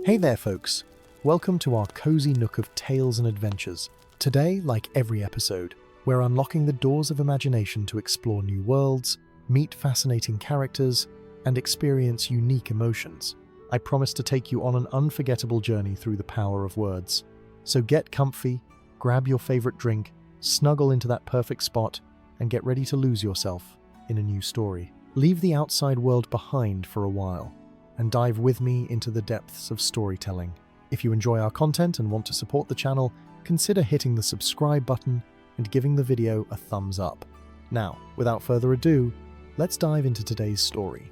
Hey there, folks. Welcome to our cozy nook of tales and adventures. Today, like every episode, we're unlocking the doors of imagination to explore new worlds, meet fascinating characters, and experience unique emotions. I promise to take you on an unforgettable journey through the power of words. So get comfy, grab your favorite drink, snuggle into that perfect spot, and get ready to lose yourself in a new story. Leave the outside world behind for a while and dive with me into the depths of storytelling. If you enjoy our content and want to support the channel, consider hitting the subscribe button and giving the video a thumbs up. Now, without further ado, let's dive into today's story.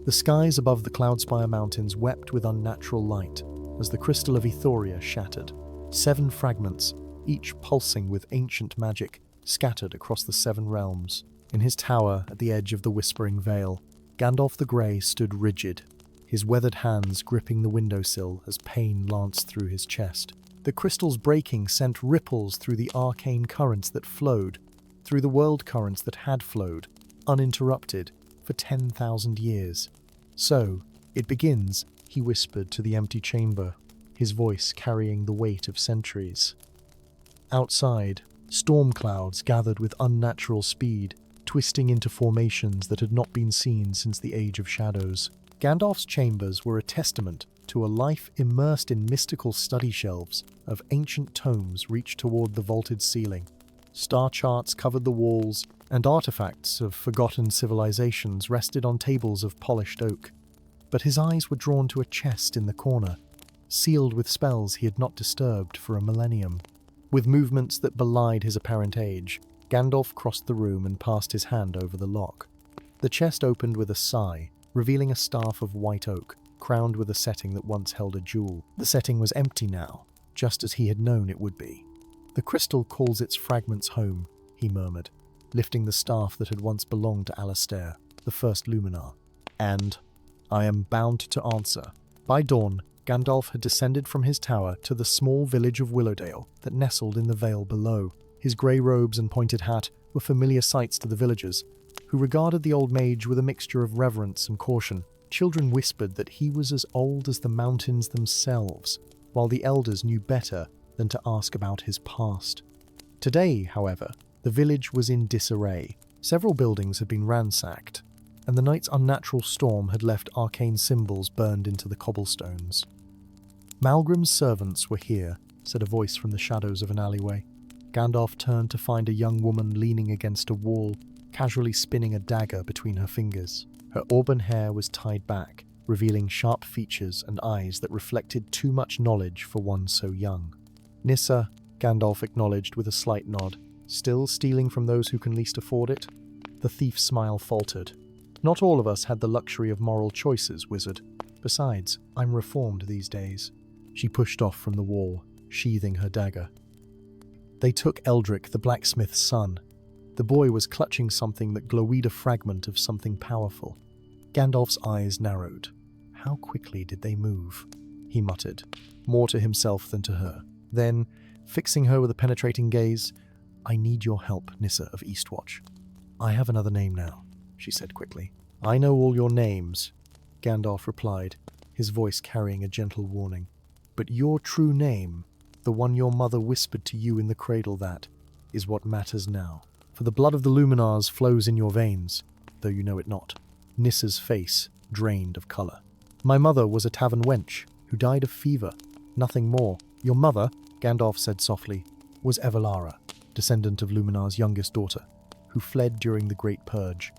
The skies above the Cloudspire Mountains wept with unnatural light as the crystal of Ethoria shattered. 7 fragments, each pulsing with ancient magic, scattered across the 7 realms. In his tower at the edge of the Whispering Vale, Gandalf the Grey stood rigid, his weathered hands gripping the windowsill as pain lanced through his chest. The crystal's breaking sent ripples through the arcane currents that flowed, through the world currents that had flowed, uninterrupted, for 10,000 years. "So, it begins," he whispered to the empty chamber, his voice carrying the weight of centuries. Outside, storm clouds gathered with unnatural speed, twisting into formations that had not been seen since the Age of Shadows. Gandalf's chambers were a testament to a life immersed in mystical study shelves of ancient tomes reached toward the vaulted ceiling. Star charts covered the walls, and artifacts of forgotten civilizations rested on tables of polished oak. But his eyes were drawn to a chest in the corner, sealed with spells he had not disturbed for a millennium. With movements that belied his apparent age, Gandalf crossed the room and passed his hand over the lock. The chest opened with a sigh, revealing a staff of white oak, crowned with a setting that once held a jewel. The setting was empty now, just as he had known it would be. "The crystal calls its fragments home," he murmured, lifting the staff that had once belonged to Alastair, the first Luminar. "And I am bound to answer." By dawn, Gandalf had descended from his tower to the small village of Willowdale that nestled in the vale below. His grey robes and pointed hat were familiar sights to the villagers, who regarded the old mage with a mixture of reverence and caution. Children whispered that he was as old as the mountains themselves, while the elders knew better than to ask about his past. Today, however, the village was in disarray. Several buildings had been ransacked, and the night's unnatural storm had left arcane symbols burned into the cobblestones. "Malgrim's servants were here," said a voice from the shadows of an alleyway. Gandalf turned to find a young woman leaning against a wall, casually spinning a dagger between her fingers. Her auburn hair was tied back, revealing sharp features and eyes that reflected too much knowledge for one so young. "Nissa," Gandalf acknowledged with a slight nod. "Still stealing from those who can least afford it?" The thief's smile faltered. "Not all of us had the luxury of moral choices, wizard. Besides, I'm reformed these days." She pushed off from the wall, sheathing her dagger. They took Eldric, the blacksmith's son. The boy was clutching something that glowed, a fragment of something powerful. Gandalf's eyes narrowed. "How quickly did they move?" he muttered, more to himself than to her. Then, fixing her with a penetrating gaze, "I need your help, Nissa of Eastwatch." "I have another name now," she said quickly. "I know all your names," Gandalf replied, his voice carrying a gentle warning. "But your true name, the one your mother whispered to you in the cradle, that is what matters now. For the blood of the Luminars flows in your veins, though you know it not." Nissa's face drained of colour. "My mother was a tavern wench who died of fever. Nothing more. Your mother," Gandalf said softly, "was Evalara, descendant of Luminar's youngest daughter, who fled during the Great Purge.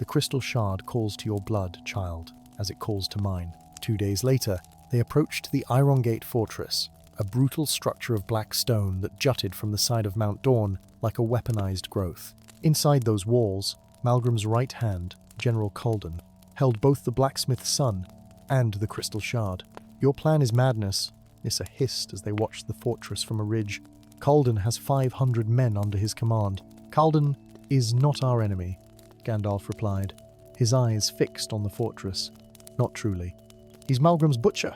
The crystal shard calls to your blood, child, as it calls to mine." 2 days later, they approached the Irongate Fortress, a brutal structure of black stone that jutted from the side of Mount Dawn like a weaponized growth. Inside those walls, Malgrim's right hand, General Colden, held both the blacksmith's son and the crystal shard. "Your plan is madness," Nissa hissed as they watched the fortress from a ridge. "Colden has 500 men under his command." "Colden is not our enemy," Gandalf replied, his eyes fixed on the fortress. "Not truly. He's Malgrim's butcher."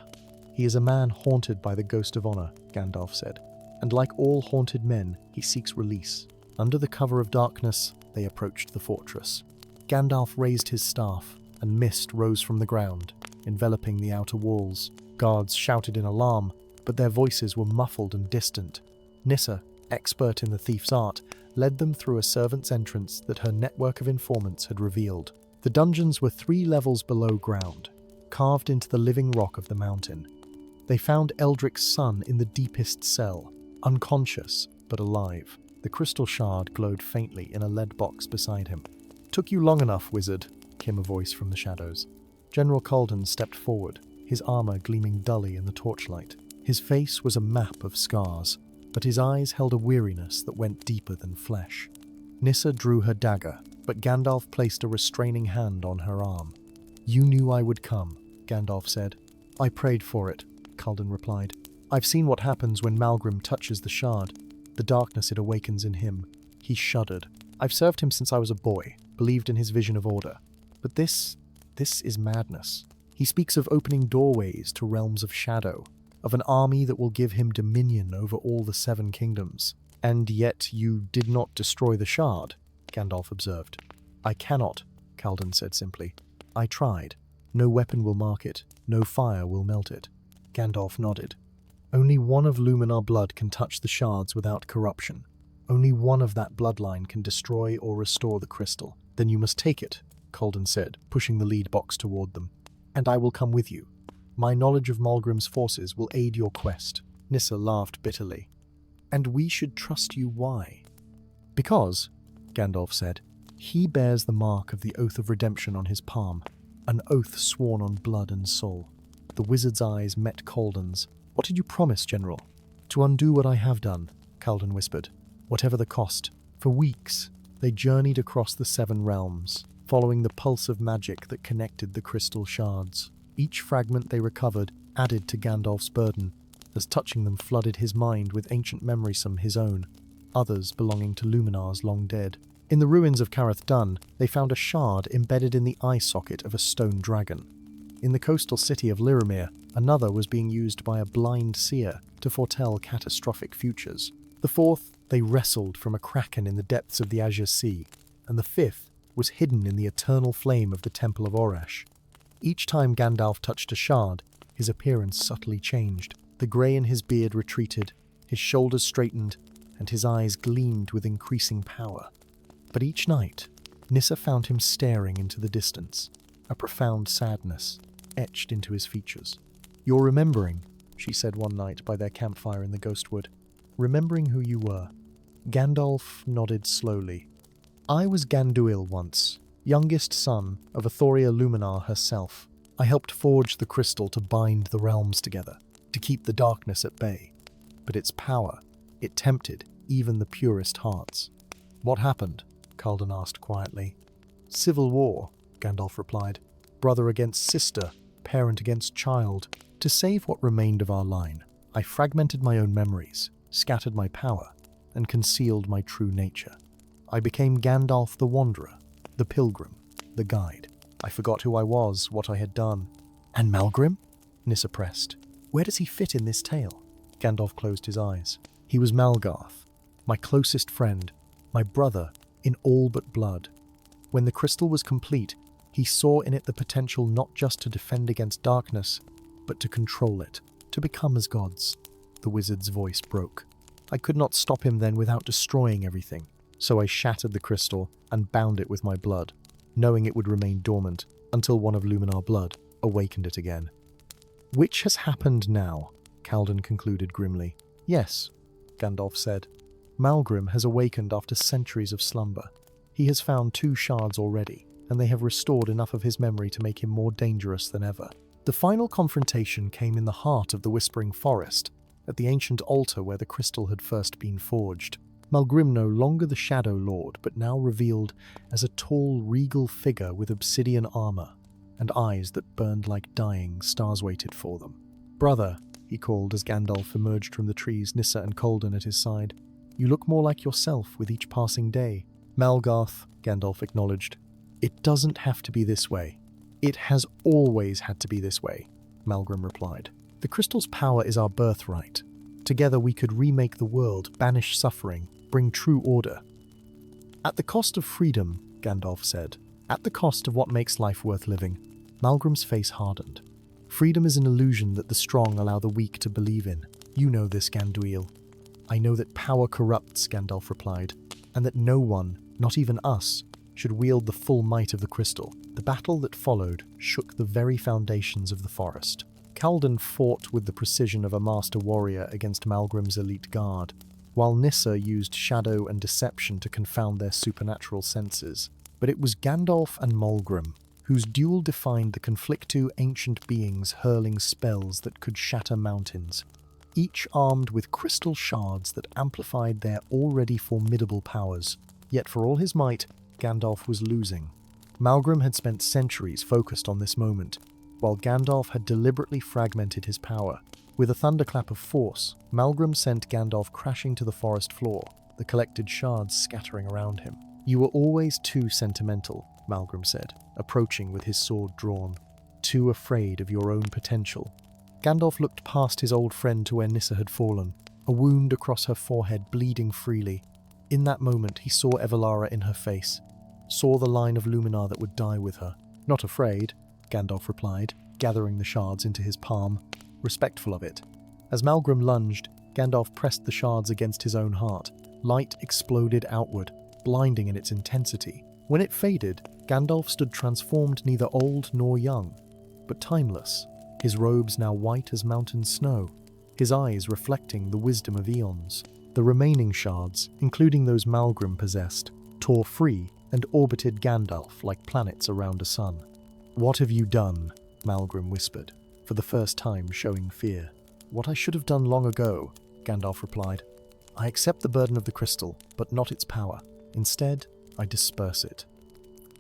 "He is a man haunted by the ghost of honor," Gandalf said, "and like all haunted men, he seeks release." Under the cover of darkness, they approached the fortress. Gandalf raised his staff, and mist rose from the ground, enveloping the outer walls. Guards shouted in alarm, but their voices were muffled and distant. Nissa, expert in the thief's art, led them through a servant's entrance that her network of informants had revealed. The dungeons were 3 levels below ground, carved into the living rock of the mountain. They found Eldric's son in the deepest cell, unconscious but alive. The crystal shard glowed faintly in a lead box beside him. "Took you long enough, wizard," came a voice from the shadows. General Colden stepped forward, his armor gleaming dully in the torchlight. His face was a map of scars, but his eyes held a weariness that went deeper than flesh. Nissa drew her dagger, but Gandalf placed a restraining hand on her arm. "You knew I would come," Gandalf said. "I prayed for it," Colden replied. "I've seen what happens when Malgrim touches the shard, the darkness it awakens in him." He shuddered. "I've served him since I was a boy, believed in his vision of order. But this is madness. He speaks of opening doorways to realms of shadow, of an army that will give him dominion over all the 7 kingdoms. And yet you did not destroy the shard," Gandalf observed. "I cannot," Colden said simply. "I tried. No weapon will mark it, no fire will melt it." Gandalf nodded. "Only one of Luminar blood can touch the shards without corruption. Only one of that bloodline can destroy or restore the crystal. Then you must take it," Colden said, pushing the lead box toward them. "And I will come with you. My knowledge of Malgrim's forces will aid your quest." Nissa laughed bitterly. "And we should trust you, why?" "Because," Gandalf said, "he bears the mark of the Oath of Redemption on his palm, an oath sworn on blood and soul." The wizard's eyes met Colden's. "What did you promise, General?" "To undo what I have done," Colden whispered, "whatever the cost." For weeks, they journeyed across the 7 realms, following the pulse of magic that connected the crystal shards. Each fragment they recovered added to Gandalf's burden, as touching them flooded his mind with ancient memories, some his own, others belonging to Luminars long dead. In the ruins of Carath Dun, they found a shard embedded in the eye socket of a stone dragon. In the coastal city of Lirimir, another was being used by a blind seer to foretell catastrophic futures. The 4th they wrestled from a kraken in the depths of the Azure Sea, and the 5th was hidden in the eternal flame of the Temple of Orash. Each time Gandalf touched a shard, his appearance subtly changed. The grey in his beard retreated, his shoulders straightened, and his eyes gleamed with increasing power. But each night, Nissa found him staring into the distance, a profound sadness etched into his features. "You're remembering," she said one night by their campfire in the Ghostwood. "Remembering who you were." Gandalf nodded slowly. "I was Ganduil once, youngest son of Athoria Luminar herself. I helped forge the crystal to bind the realms together, to keep the darkness at bay. But its power, it tempted even the purest hearts." "What happened?" Colden asked quietly. "Civil war," Gandalf replied. "Brother against sister, parent against child. To save what remained of our line, I fragmented my own memories, scattered my power, and concealed my true nature. I became Gandalf the Wanderer, the Pilgrim, the Guide. I forgot who I was, what I had done." "And Malgrim?" Nissa pressed. "Where does he fit in this tale?" Gandalf closed his eyes. "He was Malgarth, my closest friend, my brother in all but blood. When the crystal was complete, he saw in it the potential not just to defend against darkness, but to control it, to become as gods." The wizard's voice broke. "I could not stop him then without destroying everything. So I shattered the crystal and bound it with my blood, knowing it would remain dormant until one of Luminar blood awakened it again." "Which has happened now," Colden concluded grimly. "Yes," Gandalf said. "Malgrim has awakened after centuries of slumber. He has found 2 shards already, and they have restored enough of his memory to make him more dangerous than ever." The final confrontation came in the heart of the Whispering Forest, at the ancient altar where the crystal had first been forged. Malgrim no longer the Shadow Lord, but now revealed as a tall, regal figure with obsidian armor and eyes that burned like dying stars waited for them. "Brother," he called as Gandalf emerged from the trees, Nissa and Colden at his side. "You look more like yourself with each passing day." "Malgarth," Gandalf acknowledged. "It doesn't have to be this way. It has always had to be this way," Malgrim replied. "The crystal's power is our birthright. Together we could remake the world, banish suffering, bring true order." "At the cost of freedom," Gandalf said. "At the cost of what makes life worth living." Malgrim's face hardened. Freedom is an illusion that the strong allow the weak to believe in. You know this, Ganduil. I know that power corrupts, Gandalf replied, and that no one, not even us, should wield the full might of the crystal. The battle that followed shook the very foundations of the forest. Calden fought with the precision of a master warrior against Malgrim's elite guard, while Nissa used shadow and deception to confound their supernatural senses. But it was Gandalf and Malgrim whose duel defined the conflicting ancient beings hurling spells that could shatter mountains, each armed with crystal shards that amplified their already formidable powers. Yet for all his might, Gandalf was losing. Malgrim had spent centuries focused on this moment, while Gandalf had deliberately fragmented his power. With a thunderclap of force, Malgrim sent Gandalf crashing to the forest floor, the collected shards scattering around him. "You were always too sentimental," Malgrim said, approaching with his sword drawn. "Too afraid of your own potential." Gandalf looked past his old friend to where Nissa had fallen, a wound across her forehead bleeding freely. In that moment he saw Evalara in her face, saw the line of Luminar that would die with her. "Not afraid," Gandalf replied, gathering the shards into his palm, respectful of it. As Malgrim lunged, Gandalf pressed the shards against his own heart. Light exploded outward, blinding in its intensity. When it faded, Gandalf stood transformed, neither old nor young, but timeless, his robes now white as mountain snow, his eyes reflecting the wisdom of eons. The remaining shards, including those Malgrim possessed, tore free and orbited Gandalf like planets around a sun. "What have you done?" Malgrim whispered, for the first time showing fear. "What I should have done long ago," Gandalf replied. "I accept the burden of the crystal, but not its power. Instead, I disperse it."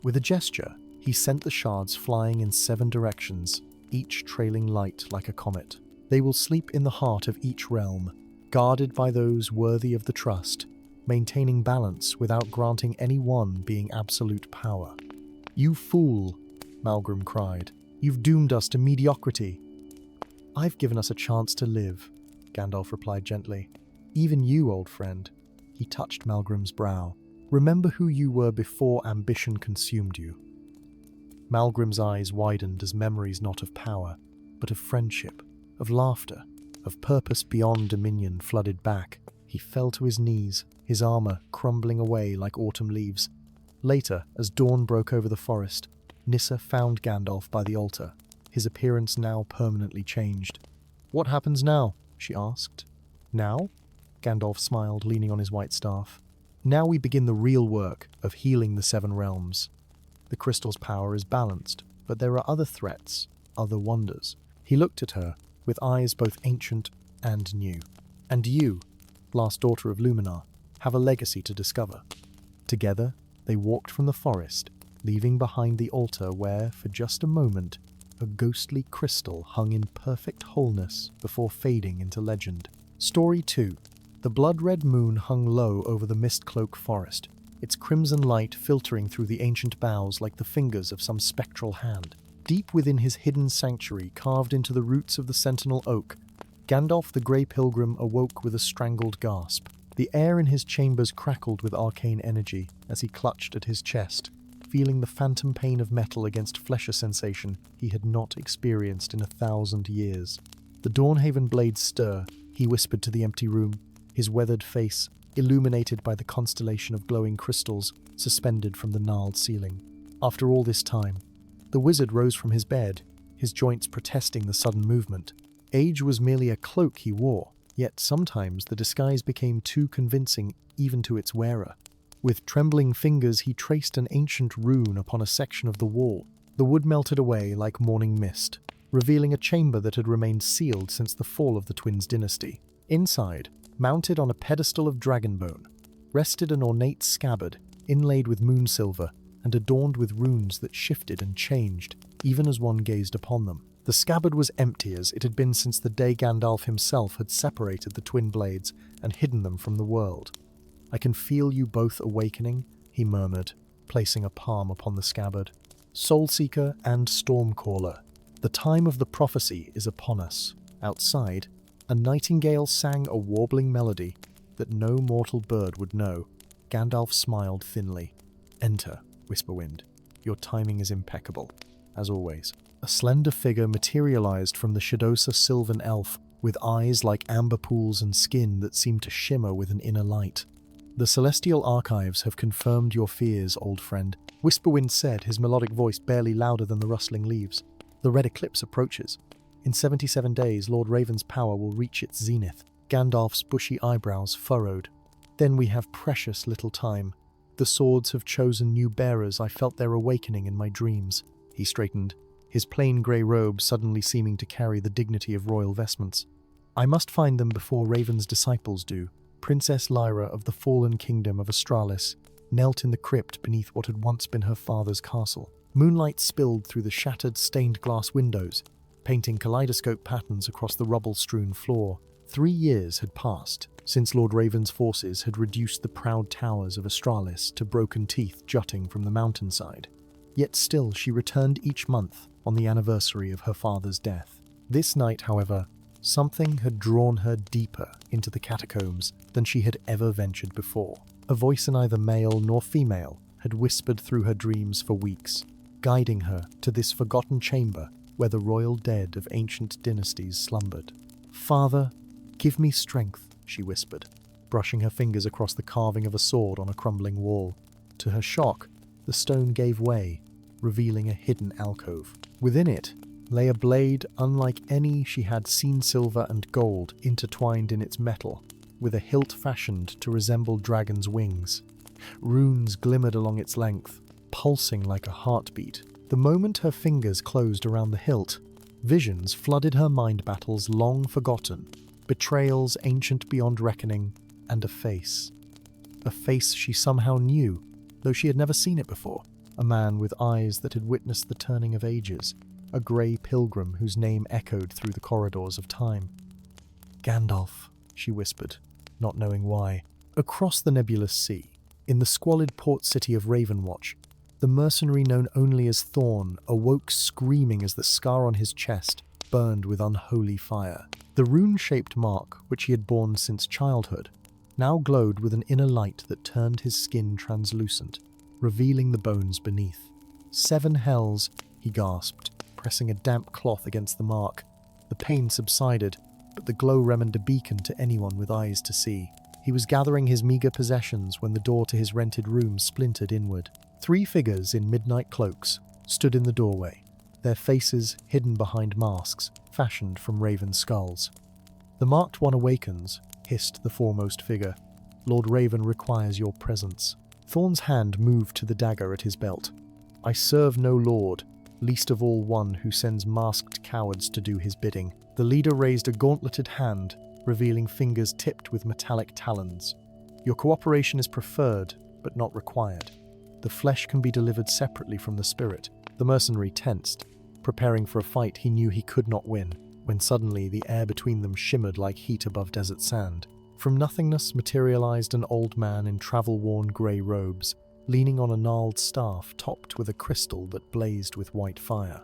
With a gesture, he sent the shards flying in 7 directions, each trailing light like a comet. They will sleep in the heart of each realm, guarded by those worthy of the trust, maintaining balance without granting any one being absolute power. "You fool," Malgrim cried. "You've doomed us to mediocrity." "I've given us a chance to live," Gandalf replied gently. "Even you, old friend." He touched Malgrim's brow. "Remember who you were before ambition consumed you." Malgrim's eyes widened as memories not of power, but of friendship, of laughter, of purpose beyond dominion flooded back. He fell to his knees, his armor crumbling away like autumn leaves. Later, as dawn broke over the forest, Nissa found Gandalf by the altar, his appearance now permanently changed. "What happens now?" she asked. "Now?" Gandalf smiled, leaning on his white staff. "Now we begin the real work of healing the 7 realms. The crystal's power is balanced, but there are other threats, other wonders." He looked at her, with eyes both ancient and new. "And you, last daughter of Luminar, have a legacy to discover." Together, they walked from the forest, leaving behind the altar where, for just a moment, a ghostly crystal hung in perfect wholeness before fading into legend. Story 2. The blood-red moon hung low over the mist-cloaked forest, its crimson light filtering through the ancient boughs like the fingers of some spectral hand. Deep within his hidden sanctuary, carved into the roots of the sentinel oak, Gandalf the Grey Pilgrim awoke with a strangled gasp. The air in his chambers crackled with arcane energy as he clutched at his chest, feeling the phantom pain of metal against flesh, a sensation he had not experienced in 1,000 years. The Dawnhaven blades stir, he whispered to the empty room, his weathered face illuminated by the constellation of glowing crystals suspended from the gnarled ceiling. After all this time, the wizard rose from his bed, his joints protesting the sudden movement. Age was merely a cloak he wore, yet sometimes the disguise became too convincing even to its wearer. With trembling fingers he traced an ancient rune upon a section of the wall. The wood melted away like morning mist, revealing a chamber that had remained sealed since the fall of the twins' dynasty. Inside, mounted on a pedestal of dragonbone, rested an ornate scabbard inlaid with moon silver and adorned with runes that shifted and changed, even as one gazed upon them. The scabbard was empty as it had been since the day Gandalf himself had separated the twin blades and hidden them from the world. "I can feel you both awakening," he murmured, placing a palm upon the scabbard. "Soulseeker and Stormcaller, the time of the prophecy is upon us." Outside, a nightingale sang a warbling melody that no mortal bird would know. Gandalf smiled thinly. "Enter, Whisperwind. Your timing is impeccable, as always." A A slender figure materialized from the Shadosa sylvan elf, with eyes like amber pools and skin that seemed to shimmer with an inner light. "The celestial archives have confirmed your fears, old friend," Whisperwind said, his melodic voice barely louder than the rustling leaves. "The red eclipse approaches. In 77 days, Lord Raven's power will reach its zenith." Gandalf's bushy eyebrows furrowed. "Then we have precious little time. The swords have chosen new bearers. I felt their awakening in my dreams." He straightened, his plain grey robe suddenly seeming to carry the dignity of royal vestments. "I must find them before Raven's disciples do." Princess Lyra of the fallen kingdom of Astralis knelt in the crypt beneath what had once been her father's castle. Moonlight spilled through the shattered stained glass windows, painting kaleidoscope patterns across the rubble-strewn floor. 3 years had passed since Lord Raven's forces had reduced the proud towers of Astralis to broken teeth jutting from the mountainside. Yet still she returned each month on the anniversary of her father's death. This night, however, something had drawn her deeper into the catacombs than she had ever ventured before. A voice neither male nor female had whispered through her dreams for weeks, guiding her to this forgotten chamber where the royal dead of ancient dynasties slumbered. "Father, give me strength," she whispered, brushing her fingers across the carving of a sword on a crumbling wall. To her shock, the stone gave way, revealing a hidden alcove. Within it lay a blade unlike any she had seen, silver and gold intertwined in its metal, with a hilt fashioned to resemble dragon's wings. Runes glimmered along its length, pulsing like a heartbeat. The moment her fingers closed around the hilt, visions flooded her mind, battles long forgotten, betrayals ancient beyond reckoning, and a face. A face she somehow knew, though she had never seen it before. A man with eyes that had witnessed the turning of ages, a grey pilgrim whose name echoed through the corridors of time. "Gandalf," she whispered, not knowing why. Across the nebulous sea, in the squalid port city of Ravenwatch, the mercenary known only as Thorn awoke screaming as the scar on his chest burned with unholy fire. The rune-shaped mark, which he had borne since childhood, now glowed with an inner light that turned his skin translucent, revealing the bones beneath. "7 hells," he gasped, pressing a damp cloth against the mark. The pain subsided, but the glow remained a beacon to anyone with eyes to see. He was gathering his meager possessions when the door to his rented room splintered inward. 3 figures in midnight cloaks stood in the doorway, their faces hidden behind masks fashioned from raven skulls. "The marked one awakens," hissed the foremost figure. "Lord Raven requires your presence." Thorn's hand moved to the dagger at his belt. "I serve no lord, least of all one who sends masked cowards to do his bidding." The leader raised a gauntleted hand, revealing fingers tipped with metallic talons. "Your cooperation is preferred, but not required. The flesh can be delivered separately from the spirit." The mercenary tensed, preparing for a fight he knew he could not win, when suddenly the air between them shimmered like heat above desert sand. From nothingness materialized an old man in travel-worn grey robes, leaning on a gnarled staff topped with a crystal that blazed with white fire.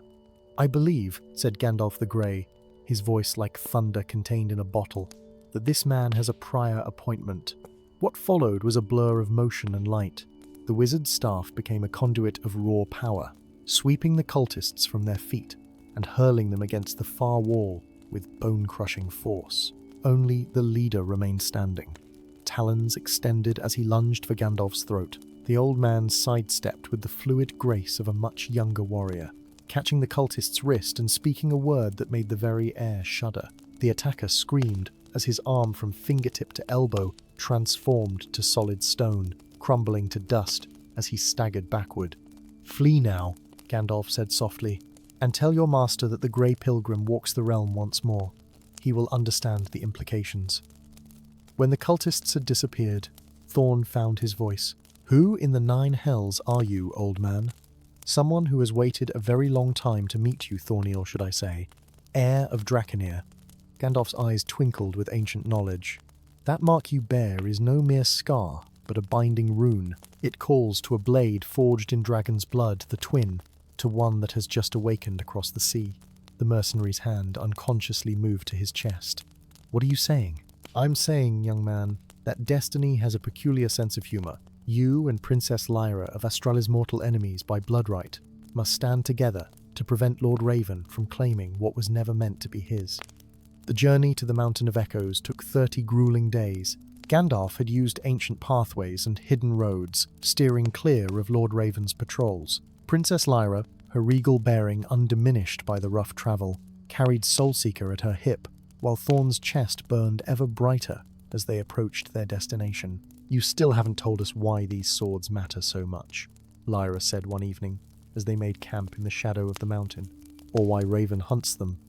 "I believe," said Gandalf the Grey, his voice like thunder contained in a bottle, "that this man has a prior appointment." What followed was a blur of motion and light. The wizard's staff became a conduit of raw power, sweeping the cultists from their feet and hurling them against the far wall with bone-crushing force. Only the leader remained standing, talons extended as he lunged for Gandalf's throat. The old man sidestepped with the fluid grace of a much younger warrior, catching the cultist's wrist and speaking a word that made the very air shudder. The attacker screamed as his arm from fingertip to elbow transformed to solid stone, crumbling to dust as he staggered backward. "Flee now," Gandalf said softly, "and tell your master that the Grey Pilgrim walks the realm once more. He will understand the implications." When the cultists had disappeared, Thorn found his voice. "Who in the 9 hells are you, old man?" "Someone who has waited a very long time to meet you, Thorniel, should I say. Heir of Draconir." Gandalf's eyes twinkled with ancient knowledge. "That mark you bear is no mere scar, but a binding rune. It calls to a blade forged in dragon's blood, the twin, to one that has just awakened across the sea." The mercenary's hand unconsciously moved to his chest. "What are you saying?" "I'm saying, young man, that destiny has a peculiar sense of humor. You and Princess Lyra of Astralis' mortal enemies by blood right must stand together to prevent Lord Raven from claiming what was never meant to be his. The journey to the Mountain of Echoes took 30 grueling days. Gandalf had used ancient pathways and hidden roads, steering clear of Lord Raven's patrols. Princess Lyra, her regal bearing undiminished by the rough travel, carried Soulseeker at her hip, while Thorn's chest burned ever brighter as they approached their destination. "You still haven't told us why these swords matter so much," Lyra said one evening as they made camp in the shadow of the mountain, "or why Raven hunts them."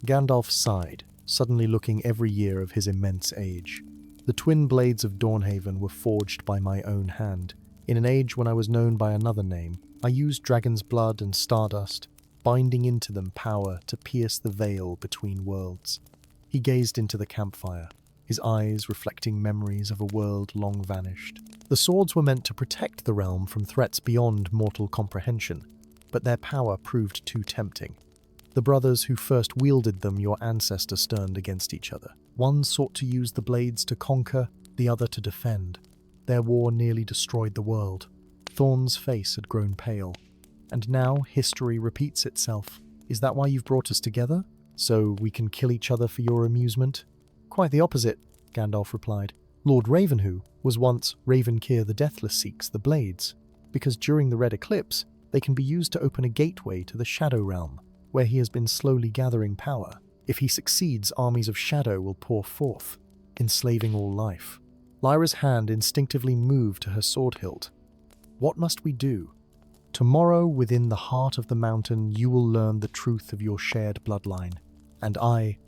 Gandalf sighed, suddenly looking every year of his immense age. "The twin blades of Dawnhaven were forged by my own hand. In an age when I was known by another name, I used dragon's blood and stardust, binding into them power to pierce the veil between worlds." He gazed into the campfire, his eyes reflecting memories of a world long vanished. The swords were meant to protect the realm from threats beyond mortal comprehension, but their power proved too tempting. The brothers who first wielded them your ancestors turned against each other. One sought to use the blades to conquer, the other to defend. Their war nearly destroyed the world. Thorn's face had grown pale. "And now history repeats itself. Is that why you've brought us together? So we can kill each other for your amusement?" "Quite the opposite," Gandalf replied. "Lord Ravenwho was once Ravencir the Deathless seeks the blades, because during the Red Eclipse they can be used to open a gateway to the Shadow Realm, where he has been slowly gathering power. If he succeeds, armies of shadow will pour forth, enslaving all life." Lyra's hand instinctively moved to her sword hilt. "What must we do?" "Tomorrow, within the heart of the mountain, you will learn the truth of your shared bloodline. And I,"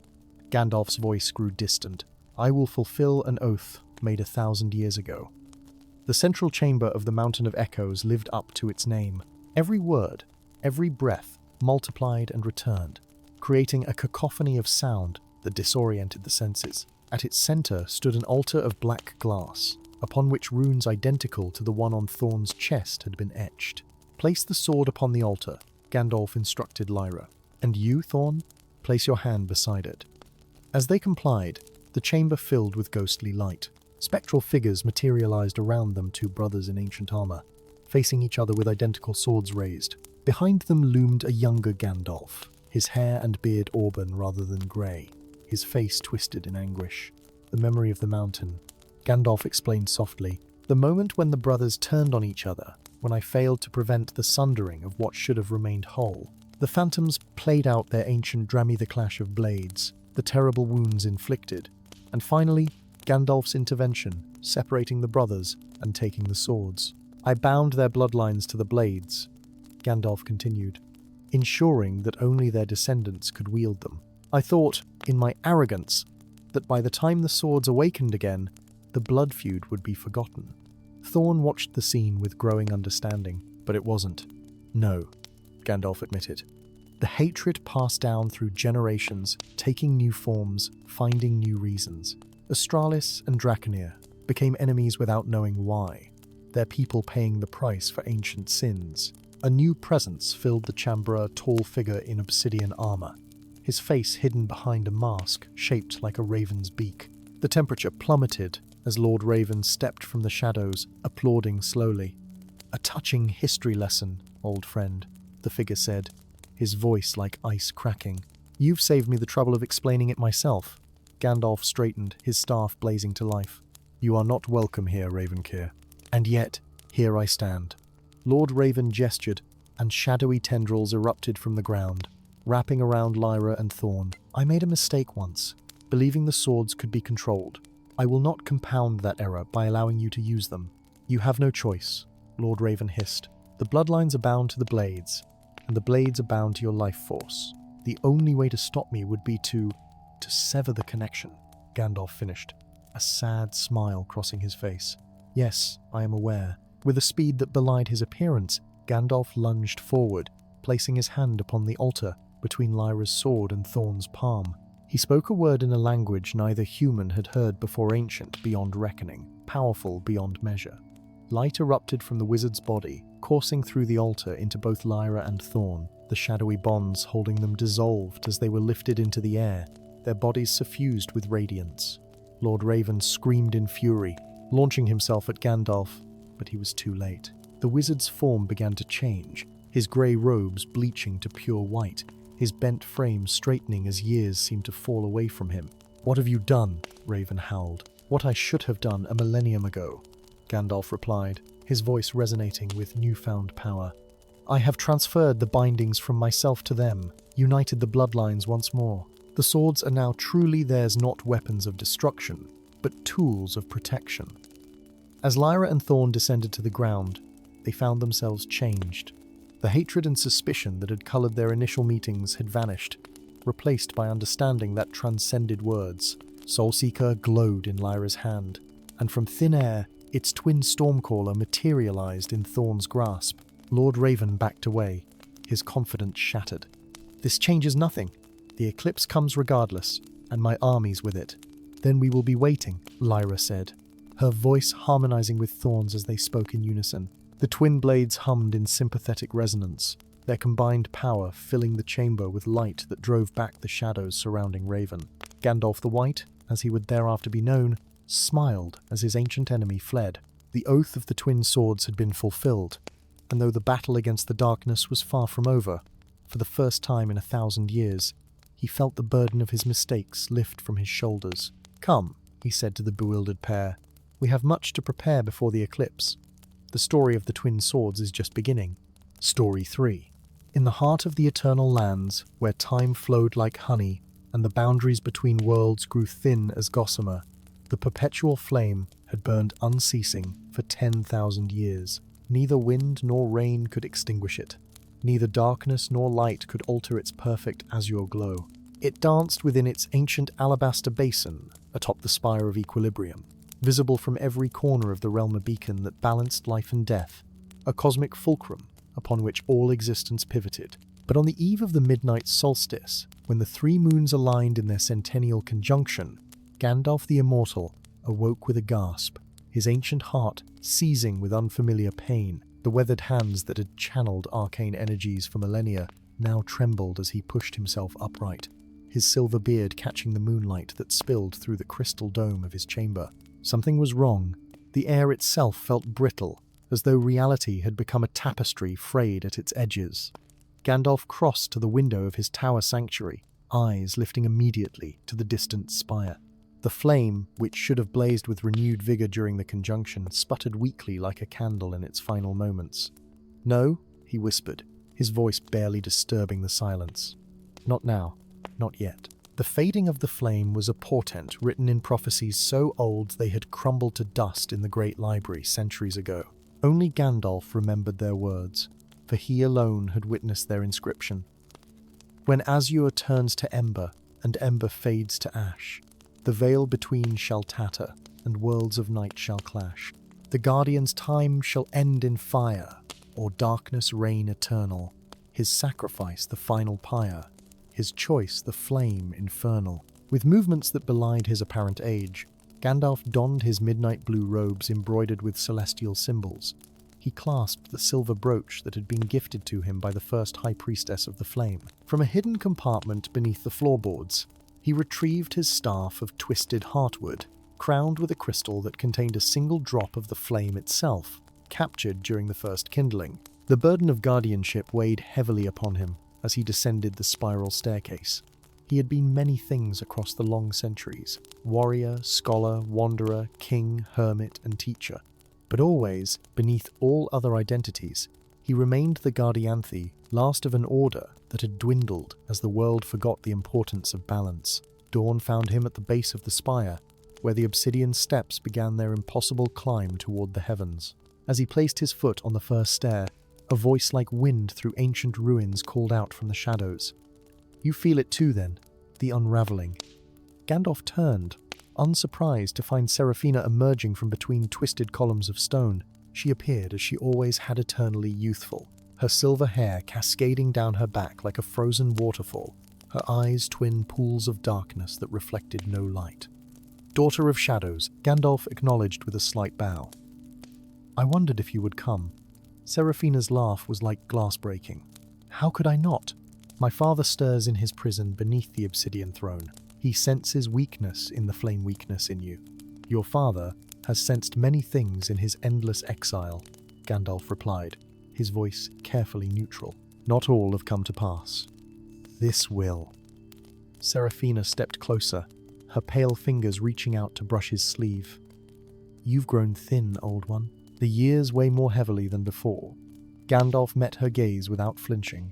Gandalf's voice grew distant, "I will fulfill an oath made 1,000 years ago." The central chamber of the Mountain of Echoes lived up to its name. Every word, every breath, multiplied and returned, creating a cacophony of sound that disoriented the senses. At its center stood an altar of black glass, upon which runes identical to the one on Thorn's chest had been etched. "Place the sword upon the altar," Gandalf instructed Lyra. "And you, Thorn, place your hand beside it." As they complied, the chamber filled with ghostly light. Spectral figures materialized around them, two brothers in ancient armor, facing each other with identical swords raised. Behind them loomed a younger Gandalf, his hair and beard auburn rather than grey, his face twisted in anguish. "The memory of the mountain," Gandalf explained softly. "The moment when the brothers turned on each other, when I failed to prevent the sundering of what should have remained whole. The phantoms played out their ancient Drammy the Clash of Blades, the terrible wounds inflicted, and finally, Gandalf's intervention, separating the brothers and taking the swords. I bound their bloodlines to the blades," Gandalf continued, "ensuring that only their descendants could wield them. I thought, in my arrogance, that by the time the swords awakened again, the blood feud would be forgotten." Thorn watched the scene with growing understanding, but it wasn't. "No," Gandalf admitted. "The hatred passed down through generations, taking new forms, finding new reasons. Astralis and Draconir became enemies without knowing why, their people paying the price for ancient sins. A new presence filled the chamber, a tall figure in obsidian armor, his face hidden behind a mask shaped like a raven's beak. The temperature plummeted as Lord Raven stepped from the shadows, applauding slowly. "A touching history lesson, old friend," the figure said, his voice like ice cracking. "You've saved me the trouble of explaining it myself." Gandalf straightened, his staff blazing to life. "You are not welcome here, Ravencir. And yet, here I stand." Lord Raven gestured, and shadowy tendrils erupted from the ground, wrapping around Lyra and Thorn. "I made a mistake once, believing the swords could be controlled. I will not compound that error by allowing you to use them." "You have no choice," Lord Raven hissed. "The bloodlines are bound to the blades, and the blades are bound to your life force. The only way to stop me would be to sever the connection," Gandalf finished, a sad smile crossing his face. "Yes, I am aware." With a speed that belied his appearance, Gandalf lunged forward, placing his hand upon the altar between Lyra's sword and Thorn's palm. He spoke a word in a language neither human had heard before, ancient beyond reckoning, powerful beyond measure. Light erupted from the wizard's body, coursing through the altar into both Lyra and Thorn. The shadowy bonds holding them dissolved as they were lifted into the air, their bodies suffused with radiance. Lord Raven screamed in fury, launching himself at Gandalf, but he was too late. The wizard's form began to change, his grey robes bleaching to pure white, his bent frame straightening as years seemed to fall away from him. "What have you done?" Raven howled. "What I should have done a millennium ago," Gandalf replied, his voice resonating with newfound power. "I have transferred the bindings from myself to them, united the bloodlines once more. The swords are now truly theirs, not weapons of destruction, but tools of protection." As Lyra and Thorn descended to the ground, they found themselves changed. The hatred and suspicion that had coloured their initial meetings had vanished, replaced by understanding that transcended words. Soulseeker glowed in Lyra's hand, and from thin air, its twin Stormcaller materialized in Thorn's grasp. Lord Raven backed away, his confidence shattered. "This changes nothing. The eclipse comes regardless, and my armies with it. Then we will be waiting," Lyra said, her voice harmonizing with Thorn's as they spoke in unison. The twin blades hummed in sympathetic resonance, their combined power filling the chamber with light that drove back the shadows surrounding Raven. Gandalf the White, as he would thereafter be known, smiled as his ancient enemy fled. The oath of the twin swords had been fulfilled, and though the battle against the darkness was far from over, for the first time in 1,000 years, he felt the burden of his mistakes lift from his shoulders. "Come," he said to the bewildered pair, "we have much to prepare before the eclipse. The story of the twin swords is just beginning." Story 3. In the heart of the eternal lands, where time flowed like honey, and the boundaries between worlds grew thin as gossamer, the perpetual flame had burned unceasing for 10,000 years. Neither wind nor rain could extinguish it. Neither darkness nor light could alter its perfect azure glow. It danced within its ancient alabaster basin, atop the spire of equilibrium, visible from every corner of the realm, a beacon that balanced life and death, a cosmic fulcrum upon which all existence pivoted. But on the eve of the midnight solstice, when the three moons aligned in their centennial conjunction, Gandalf the Immortal awoke with a gasp, his ancient heart seizing with unfamiliar pain. The weathered hands that had channeled arcane energies for millennia now trembled as he pushed himself upright, his silver beard catching the moonlight that spilled through the crystal dome of his chamber. Something was wrong. The air itself felt brittle, as though reality had become a tapestry frayed at its edges. Gandalf crossed to the window of his tower sanctuary, eyes lifting immediately to the distant spire. The flame, which should have blazed with renewed vigor during the conjunction, sputtered weakly like a candle in its final moments. "No," he whispered, his voice barely disturbing the silence. "Not now. Not yet." The fading of the flame was a portent written in prophecies so old they had crumbled to dust in the Great Library centuries ago. Only Gandalf remembered their words, for he alone had witnessed their inscription. "When azure turns to ember, and ember fades to ash, the veil between shall tatter, and worlds of night shall clash. The Guardian's time shall end in fire, or darkness reign eternal. His sacrifice the final pyre, his choice the flame infernal." With movements that belied his apparent age, Gandalf donned his midnight blue robes embroidered with celestial symbols. He clasped the silver brooch that had been gifted to him by the first High Priestess of the Flame. From a hidden compartment beneath the floorboards, he retrieved his staff of twisted heartwood, crowned with a crystal that contained a single drop of the flame itself, captured during the first kindling. The burden of guardianship weighed heavily upon him as he descended the spiral staircase. He had been many things across the long centuries: warrior, scholar, wanderer, king, hermit, and teacher. But always, beneath all other identities, he remained the Guardianthe, last of an order that had dwindled as the world forgot the importance of balance. Dawn found him at the base of the spire, where the obsidian steps began their impossible climb toward the heavens. As he placed his foot on the first stair, a voice like wind through ancient ruins called out from the shadows. "You feel it too, then, the unraveling." Gandalf turned, unsurprised to find Seraphina emerging from between twisted columns of stone. She appeared as she always had, eternally youthful, her silver hair cascading down her back like a frozen waterfall, her eyes twin pools of darkness that reflected no light. "Daughter of Shadows," Gandalf acknowledged with a slight bow. "I wondered if you would come." Seraphina's laugh was like glass breaking. "How could I not? My father stirs in his prison beneath the obsidian throne. He senses weakness in the flame weakness in you. Your father has sensed many things in his endless exile," Gandalf replied, his voice carefully neutral. "Not all have come to pass. This will." Seraphina stepped closer, her pale fingers reaching out to brush his sleeve. "You've grown thin, old one. The years weigh more heavily than before." Gandalf met her gaze without flinching.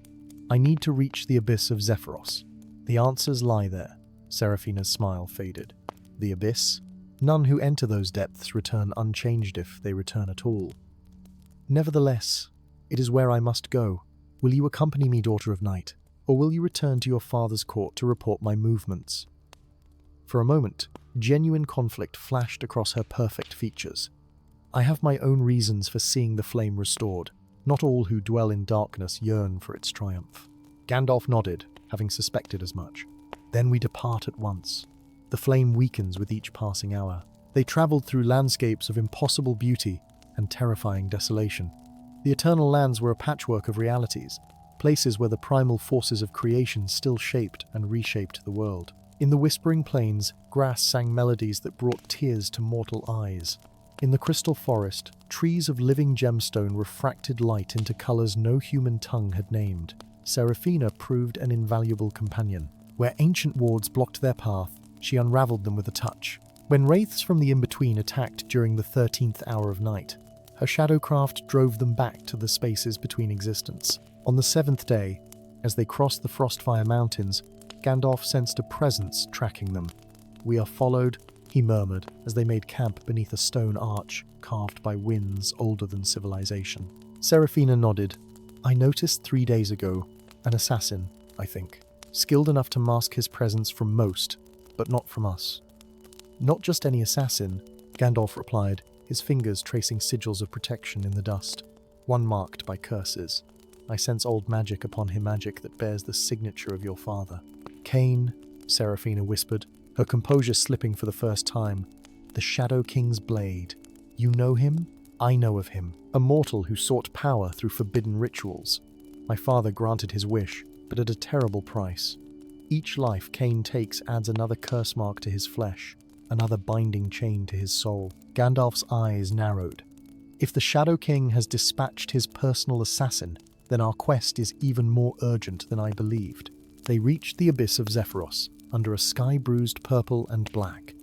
"I need to reach the abyss of Zephyros. The answers lie there." Seraphina's smile faded. "The abyss? None who enter those depths return unchanged if they return at all. Nevertheless, it is where I must go. Will you accompany me, Daughter of Night, or will you return to your father's court to report my movements?" For a moment, genuine conflict flashed across her perfect features. "I have my own reasons for seeing the flame restored. Not all who dwell in darkness yearn for its triumph." Gandalf nodded, having suspected as much. "Then we depart at once." The flame weakens with each passing hour. They traveled through landscapes of impossible beauty and terrifying desolation. The Eternal Lands were a patchwork of realities, places where the primal forces of creation still shaped and reshaped the world. In the Whispering Plains, grass sang melodies that brought tears to mortal eyes. In the Crystal Forest, trees of living gemstone refracted light into colors no human tongue had named. Seraphina proved an invaluable companion. Where ancient wards blocked their path, she unraveled them with a touch. When wraiths from the in-between attacked during the 13th hour of night, her shadowcraft drove them back to the spaces between existence. On the 7th day, as they crossed the Frostfire Mountains, Gandalf sensed a presence tracking them. "We are followed," he murmured as they made camp beneath a stone arch carved by winds older than civilization. Seraphina nodded. "I noticed 3 days ago. An assassin, I think. Skilled enough to mask his presence from most, but not from us." "Not just any assassin," Gandalf replied, his fingers tracing sigils of protection in the dust. "One marked by curses. I sense old magic upon him, magic that bears the signature of your father." "Cain," Seraphina whispered, her composure slipping for the first time. "The Shadow King's blade. You know him? I know of him. A mortal who sought power through forbidden rituals. My father granted his wish, but at a terrible price. Each life Cain takes adds another curse mark to his flesh, another binding chain to his soul." Gandalf's eyes narrowed. "If the Shadow King has dispatched his personal assassin, then our quest is even more urgent than I believed." They reached the abyss of Zephyros, under a sky bruised purple and black.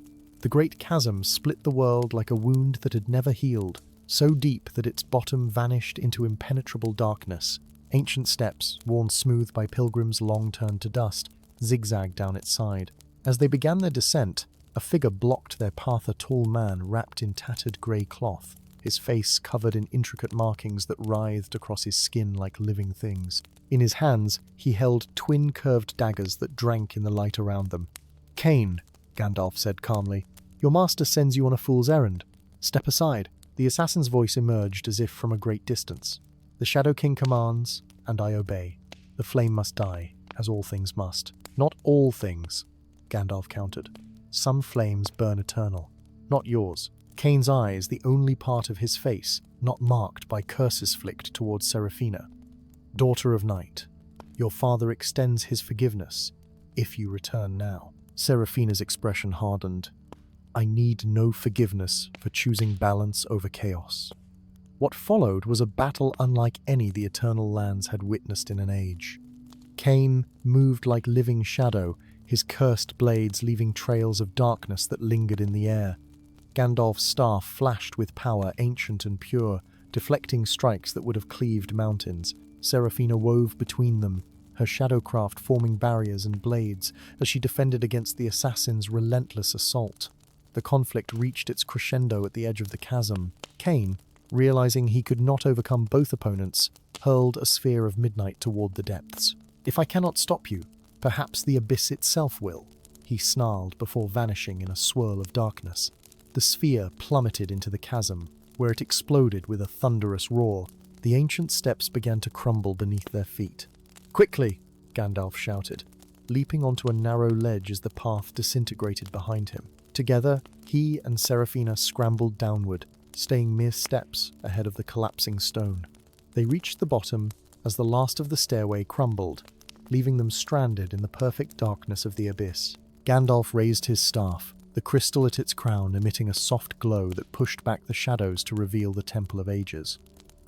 The great chasm split the world like a wound that had never healed, so deep that its bottom vanished into impenetrable darkness. Ancient steps, worn smooth by pilgrims long turned to dust, zigzagged down its side. As they began their descent, a figure blocked their path, a tall man wrapped in tattered grey cloth, his face covered in intricate markings that writhed across his skin like living things. In his hands, he held twin curved daggers that drank in the light around them. "Cain," Gandalf said calmly, "your master sends you on a fool's errand. Step aside." The assassin's voice emerged as if from a great distance. "The Shadow King commands, and I obey. The flame must die, as all things must." "Not all things," Gandalf countered. "Some flames burn eternal. Not yours." Cain's eyes, the only part of his face not marked by curses, flicked towards Seraphina. "Daughter of Night, your father extends his forgiveness, if you return now." Seraphina's expression hardened. "I need no forgiveness for choosing balance over chaos." What followed was a battle unlike any the Eternal Lands had witnessed in an age. Cain moved like living shadow, his cursed blades leaving trails of darkness that lingered in the air. Gandalf's staff flashed with power ancient and pure, deflecting strikes that would have cleaved mountains. Seraphina wove between them, her shadowcraft forming barriers and blades as she defended against the assassin's relentless assault. The conflict reached its crescendo at the edge of the chasm. Cain, realizing he could not overcome both opponents, hurled a sphere of midnight toward the depths. "If I cannot stop you, perhaps the abyss itself will," he snarled before vanishing in a swirl of darkness. The sphere plummeted into the chasm, where it exploded with a thunderous roar. The ancient steps began to crumble beneath their feet. "Quickly!" Gandalf shouted, leaping onto a narrow ledge as the path disintegrated behind him. Together, he and Seraphina scrambled downward, staying mere steps ahead of the collapsing stone. They reached the bottom as the last of the stairway crumbled, leaving them stranded in the perfect darkness of the abyss. Gandalf raised his staff, the crystal at its crown emitting a soft glow that pushed back the shadows to reveal the Temple of Ages.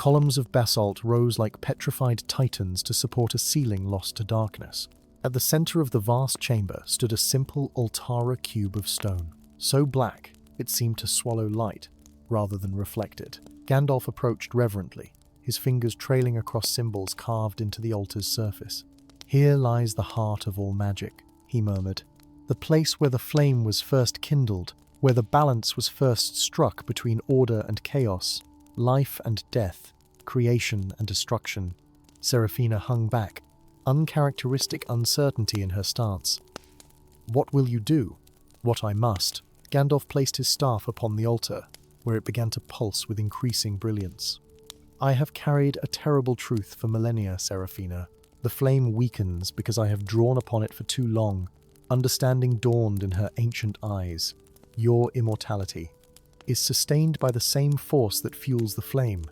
Columns of basalt rose like petrified titans to support a ceiling lost to darkness. At the center of the vast chamber stood a simple Altara cube of stone, so black it seemed to swallow light rather than reflect it. Gandalf approached reverently, his fingers trailing across symbols carved into the altar's surface. "Here lies the heart of all magic," he murmured. "The place where the flame was first kindled, where the balance was first struck between order and chaos, life and death, creation and destruction." Seraphina hung back, uncharacteristic uncertainty in her stance. "What will you do?" "What I must." Gandalf placed his staff upon the altar, where it began to pulse with increasing brilliance. "I have carried a terrible truth for millennia, Seraphina. The flame weakens because I have drawn upon it for too long." Understanding dawned in her ancient eyes. "Your immortality is sustained by the same force that fuels the flame.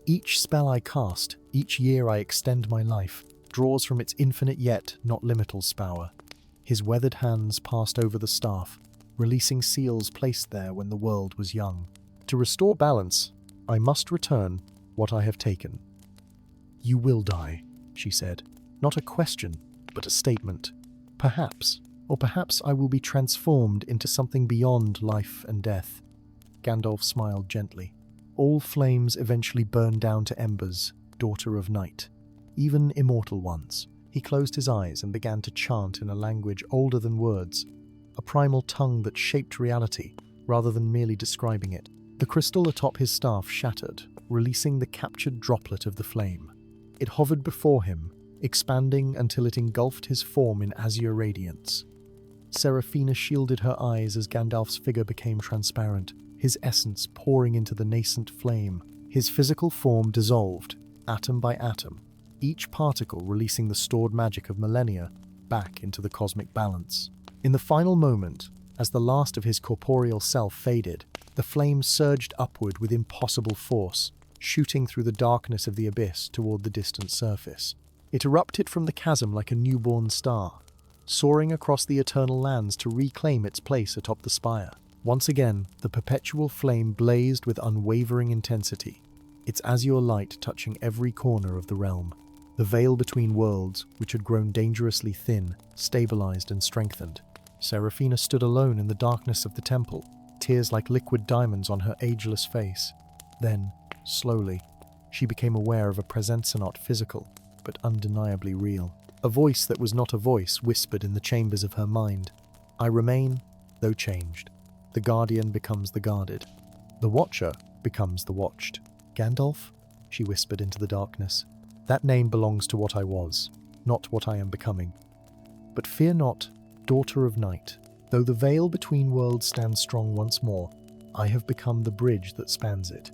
Each spell I cast, each year I extend my life, draws from its infinite yet not limitless power." His weathered hands passed over the staff, releasing seals placed there when the world was young. "To restore balance, I must return what I have taken." "You will die," she said. "Not a question, but a statement. Perhaps, or perhaps I will be transformed into something beyond life and death." Gandalf smiled gently. "All flames eventually burn down to embers, daughter of night. Even immortal ones." He closed his eyes and began to chant in a language older than words, a primal tongue that shaped reality rather than merely describing it. The crystal atop his staff shattered, releasing the captured droplet of the flame. It hovered before him, expanding until it engulfed his form in azure radiance. Seraphina shielded her eyes as Gandalf's figure became transparent, his essence pouring into the nascent flame. His physical form dissolved, atom by atom, each particle releasing the stored magic of millennia back into the cosmic balance. In the final moment, as the last of his corporeal self faded, the flame surged upward with impossible force, shooting through the darkness of the abyss toward the distant surface. It erupted from the chasm like a newborn star, soaring across the eternal lands to reclaim its place atop the spire. Once again, the perpetual flame blazed with unwavering intensity, its azure light touching every corner of the realm. The veil between worlds, which had grown dangerously thin, stabilized and strengthened. Seraphina stood alone in the darkness of the temple, tears like liquid diamonds on her ageless face. Then, slowly, she became aware of a presence not physical, but undeniably real. A voice that was not a voice whispered in the chambers of her mind. "I remain, though changed. The guardian becomes the guarded. The watcher becomes the watched." "Gandalf?" she whispered into the darkness. "That name belongs to what I was, not what I am becoming. But fear not, daughter of night. Though the veil between worlds stands strong once more, I have become the bridge that spans it.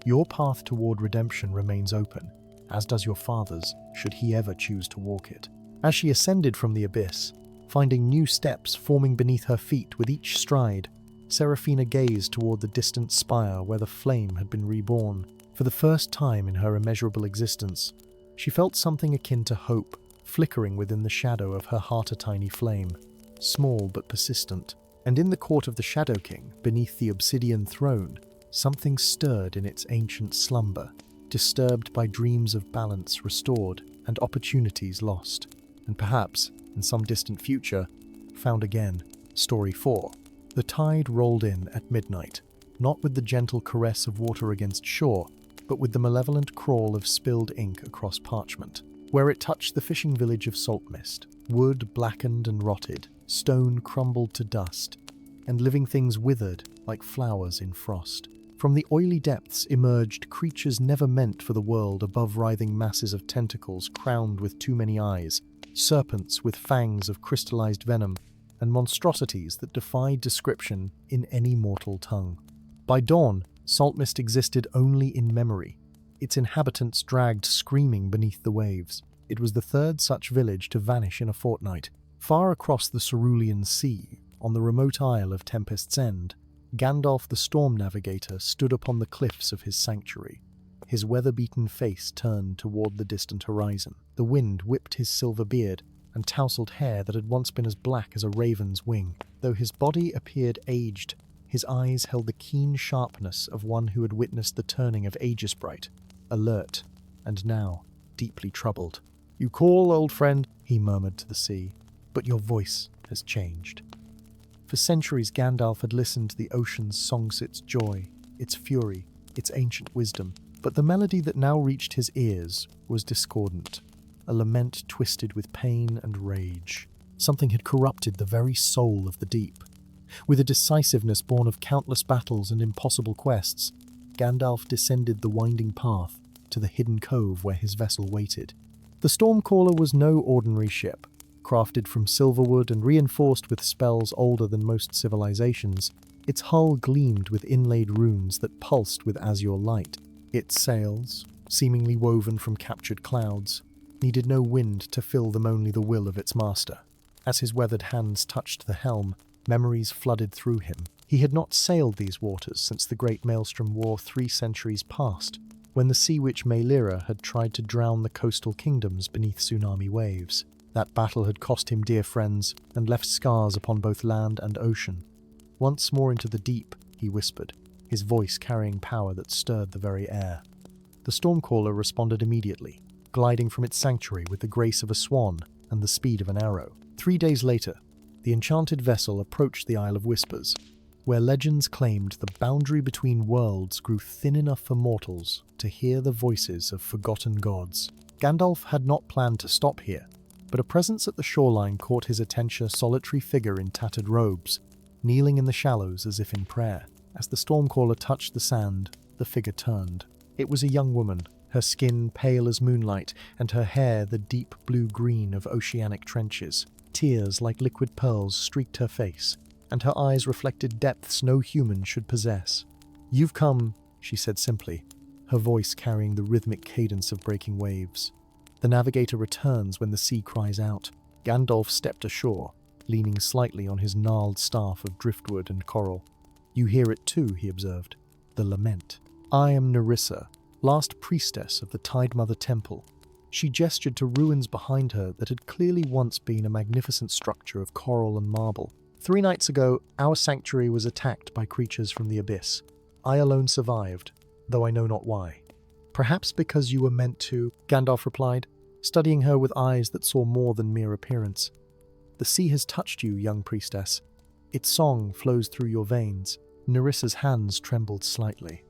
Your path toward redemption remains open, as does your father's, should he ever choose to walk it." As she ascended from the abyss, finding new steps forming beneath her feet with each stride, Seraphina gazed toward the distant spire where the flame had been reborn. For the first time in her immeasurable existence, she felt something akin to hope flickering within the shadow of her heart-a-tiny flame, small but persistent. And in the court of the Shadow King, beneath the obsidian throne, something stirred in its ancient slumber, disturbed by dreams of balance restored and opportunities lost, and perhaps, in some distant future, found again. Story 4. The tide rolled in at midnight, not with the gentle caress of water against shore, but with the malevolent crawl of spilled ink across parchment. Where it touched the fishing village of Saltmist, wood blackened and rotted, stone crumbled to dust, and living things withered like flowers in frost. From the oily depths emerged creatures never meant for the world above writhing masses of tentacles crowned with too many eyes, serpents with fangs of crystallized venom, and monstrosities that defied description in any mortal tongue. By dawn, Saltmist existed only in memory, its inhabitants dragged screaming beneath the waves. It was the third such village to vanish in a fortnight. Far across the Cerulean Sea, on the remote isle of Tempest's End, Gandalf the Storm Navigator stood upon the cliffs of his sanctuary, his weather-beaten face turned toward the distant horizon. The wind whipped his silver beard and tousled hair that had once been as black as a raven's wing. Though his body appeared aged, his eyes held the keen sharpness of one who had witnessed the turning of Aegisbright. alert, and now deeply troubled. "You call, old friend," he murmured to the sea, "but your voice has changed." For centuries, Gandalf had listened to the ocean's songs, its joy, its fury, its ancient wisdom. But the melody that now reached his ears was discordant, a lament twisted with pain and rage. Something had corrupted the very soul of the deep. With a decisiveness born of countless battles and impossible quests, Gandalf descended the winding path to the hidden cove where his vessel waited. The Stormcaller was no ordinary ship. Crafted from silverwood and reinforced with spells older than most civilizations, its hull gleamed with inlaid runes that pulsed with azure light. Its sails, seemingly woven from captured clouds, needed no wind to fill them, only the will of its master. As his weathered hands touched the helm, memories flooded through him. He had not sailed these waters since the Great Maelstrom War 3 centuries past, when the sea witch Maelira had tried to drown the coastal kingdoms beneath tsunami waves. That battle had cost him dear friends and left scars upon both land and ocean. "Once more into the deep," he whispered, his voice carrying power that stirred the very air. The Stormcaller responded immediately, gliding from its sanctuary with the grace of a swan and the speed of an arrow. 3 days later, the enchanted vessel approached the Isle of Whispers, where legends claimed the boundary between worlds grew thin enough for mortals to hear the voices of forgotten gods. Gandalf had not planned to stop here, but a presence at the shoreline caught his attention, a solitary figure in tattered robes, kneeling in the shallows as if in prayer. As the Stormcaller touched the sand, the figure turned. It was a young woman, her skin pale as moonlight, and her hair the deep blue-green of oceanic trenches. Tears like liquid pearls streaked her face, and her eyes reflected depths no human should possess. "You've come," she said simply, her voice carrying the rhythmic cadence of breaking waves. The navigator returns when the sea cries out. Gandalf stepped ashore, leaning slightly on his gnarled staff of driftwood and coral. "You hear it too," he observed. "The lament. I am Nerissa, last priestess of the Tide Mother Temple." She gestured to ruins behind her that had clearly once been a magnificent structure of coral and marble. 3 nights ago, our sanctuary was attacked by creatures from the abyss. I alone survived, though I know not why. "Perhaps because you were meant to," Gandalf replied, studying her with eyes that saw more than mere appearance. "The sea has touched you, young priestess. Its song flows through your veins." Nerissa's hands trembled slightly.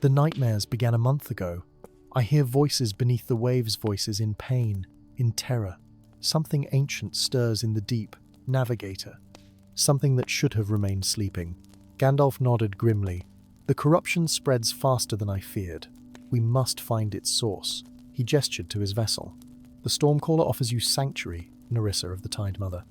"The nightmares began a month ago. I hear voices beneath the waves, voices in pain, in terror. Something ancient stirs in the deep, navigator. Something that should have remained sleeping." Gandalf nodded grimly. "The corruption spreads faster than I feared. We must find its source." He gestured to his vessel. "The Stormcaller offers you sanctuary, Nerissa of the Tide Mother.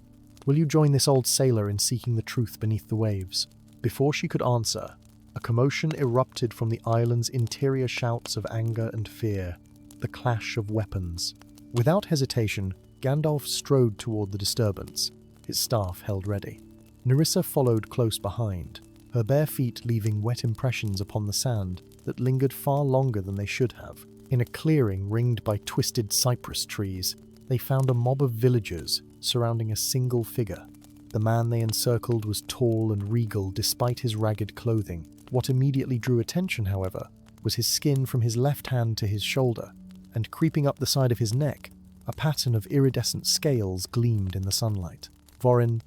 Will you join this old sailor in seeking the truth beneath the waves?" Before she could answer, a commotion erupted from the island's interior, shouts of anger and fear, the clash of weapons. Without hesitation, Gandalf strode toward the disturbance, his staff held ready. Nerissa followed close behind, her bare feet leaving wet impressions upon the sand that lingered far longer than they should have. In a clearing ringed by twisted cypress trees, they found a mob of villagers surrounding a single figure. The man they encircled was tall and regal despite his ragged clothing. What immediately drew attention, however, was his skin from his left hand to his shoulder, and creeping up the side of his neck, a pattern of iridescent scales gleamed in the sunlight. "Vorin,"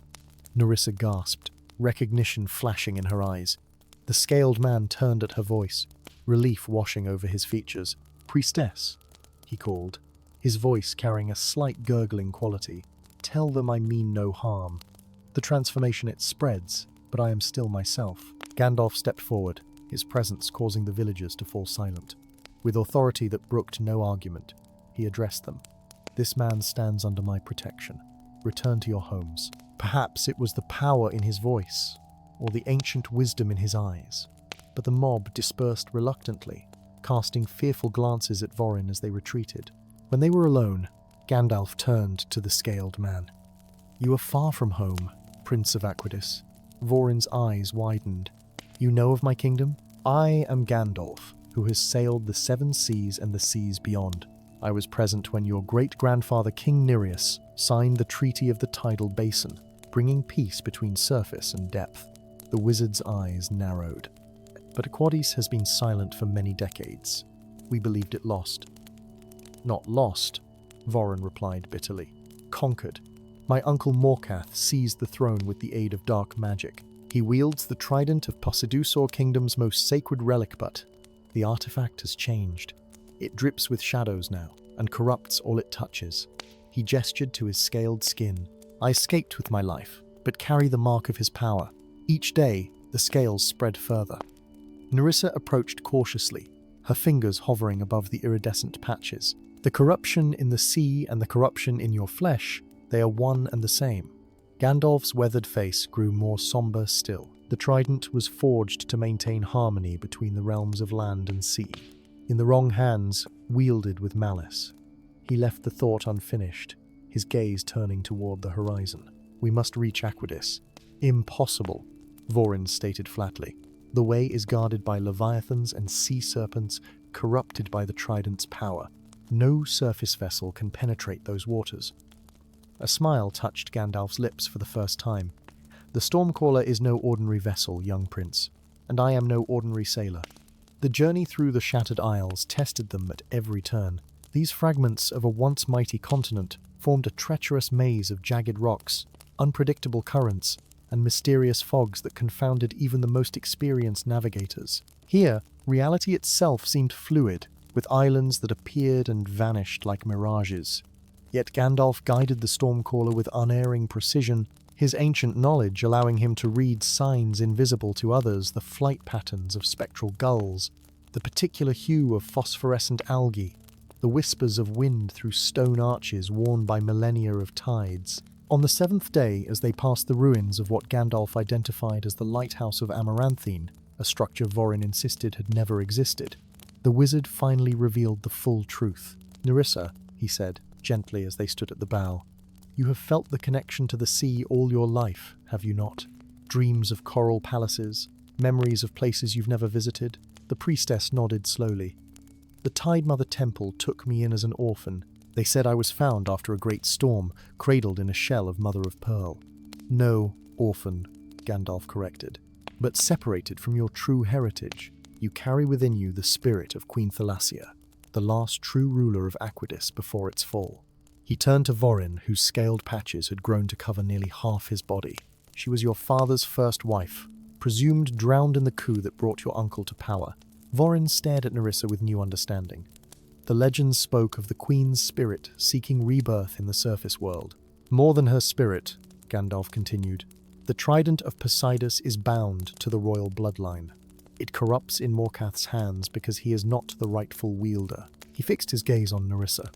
Nerissa gasped, recognition flashing in her eyes. The scaled man turned at her voice, relief washing over his features. "Priestess," he called, his voice carrying a slight gurgling quality. "Tell them I mean no harm. The transformation, it spreads, but I am still myself." Gandalf stepped forward, his presence causing the villagers to fall silent. With authority that brooked no argument, he addressed them. "This man stands under my protection. Return to your homes." Perhaps it was the power in his voice, or the ancient wisdom in his eyes, but the mob dispersed reluctantly, casting fearful glances at Vorin as they retreated. When they were alone, Gandalf turned to the scaled man. "You are far from home, Prince of Aquidus." Vorin's eyes widened. "You know of my kingdom? I am Gandalf, who has sailed the 7 seas and the seas beyond. I was present when your great-grandfather King Nereus signed the Treaty of the Tidal Basin, bringing peace between surface and depth." The wizard's eyes narrowed. "But Aquidus has been silent for many decades. we believed it lost. Not lost, Vorin replied bitterly. Conquered. My uncle Morkath seized the throne with the aid of dark magic. He wields the trident of Posidusor Kingdom's most sacred relic, but the artifact has changed. It drips with shadows now, and corrupts all it touches. He gestured to his scaled skin. I escaped with my life, but carry the mark of his power. Each day, the scales spread further. Nerissa approached cautiously, her fingers hovering above the iridescent patches. The corruption in the sea and the corruption in your flesh, they are one and the same. Gandalf's weathered face grew more somber still. The trident was forged to maintain harmony between the realms of land and sea. In the wrong hands, wielded with malice. He left the thought unfinished, his gaze turning toward the horizon. We must reach Aquidus. Impossible, Vorin stated flatly. The way is guarded by leviathans and sea serpents, corrupted by the trident's power. No surface vessel can penetrate those waters. A smile touched Gandalf's lips for the first time. The Stormcaller is no ordinary vessel, young prince, and I am no ordinary sailor. The journey through the shattered isles tested them at every turn. These fragments of a once mighty continent formed a treacherous maze of jagged rocks, unpredictable currents, and mysterious fogs that confounded even the most experienced navigators. Here, reality itself seemed fluid, with islands that appeared and vanished like mirages. Yet Gandalf guided the Stormcaller with unerring precision, his ancient knowledge allowing him to read signs invisible to others, the flight patterns of spectral gulls, the particular hue of phosphorescent algae, the whispers of wind through stone arches worn by millennia of tides. On the seventh day, as they passed the ruins of what Gandalf identified as the Lighthouse of Amaranthine, a structure Vorin insisted had never existed, the wizard finally revealed the full truth. Nerissa, he said, gently as they stood at the bow, you have felt the connection to the sea all your life, have you not? Dreams of coral palaces, memories of places you've never visited? The priestess nodded slowly. The Tide Mother Temple took me in as an orphan. They said I was found after a great storm, cradled in a shell of mother of pearl. No, orphan, Gandalf corrected, but separated from your true heritage. You carry within you the spirit of Queen Thalassia, the last true ruler of Aquidus before its fall. He turned to Vorin, whose scaled patches had grown to cover nearly half his body. She was your father's first wife, presumed drowned in the coup that brought your uncle to power. Vorin stared at Nerissa with new understanding. The legends spoke of the Queen's spirit seeking rebirth in the surface world. More than her spirit, Gandalf continued, the trident of Poseidus is bound to the royal bloodline. It corrupts in Morkath's hands because he is not the rightful wielder. He fixed his gaze on Nerissa.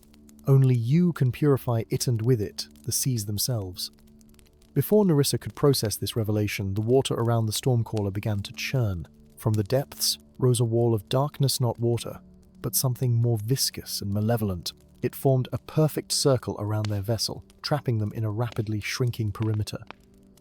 Only you can purify it and with it, the seas themselves. Before Nerissa could process this revelation, the water around the Stormcaller began to churn. From the depths rose a wall of darkness, not water, but something more viscous and malevolent. It formed a perfect circle around their vessel, trapping them in a rapidly shrinking perimeter.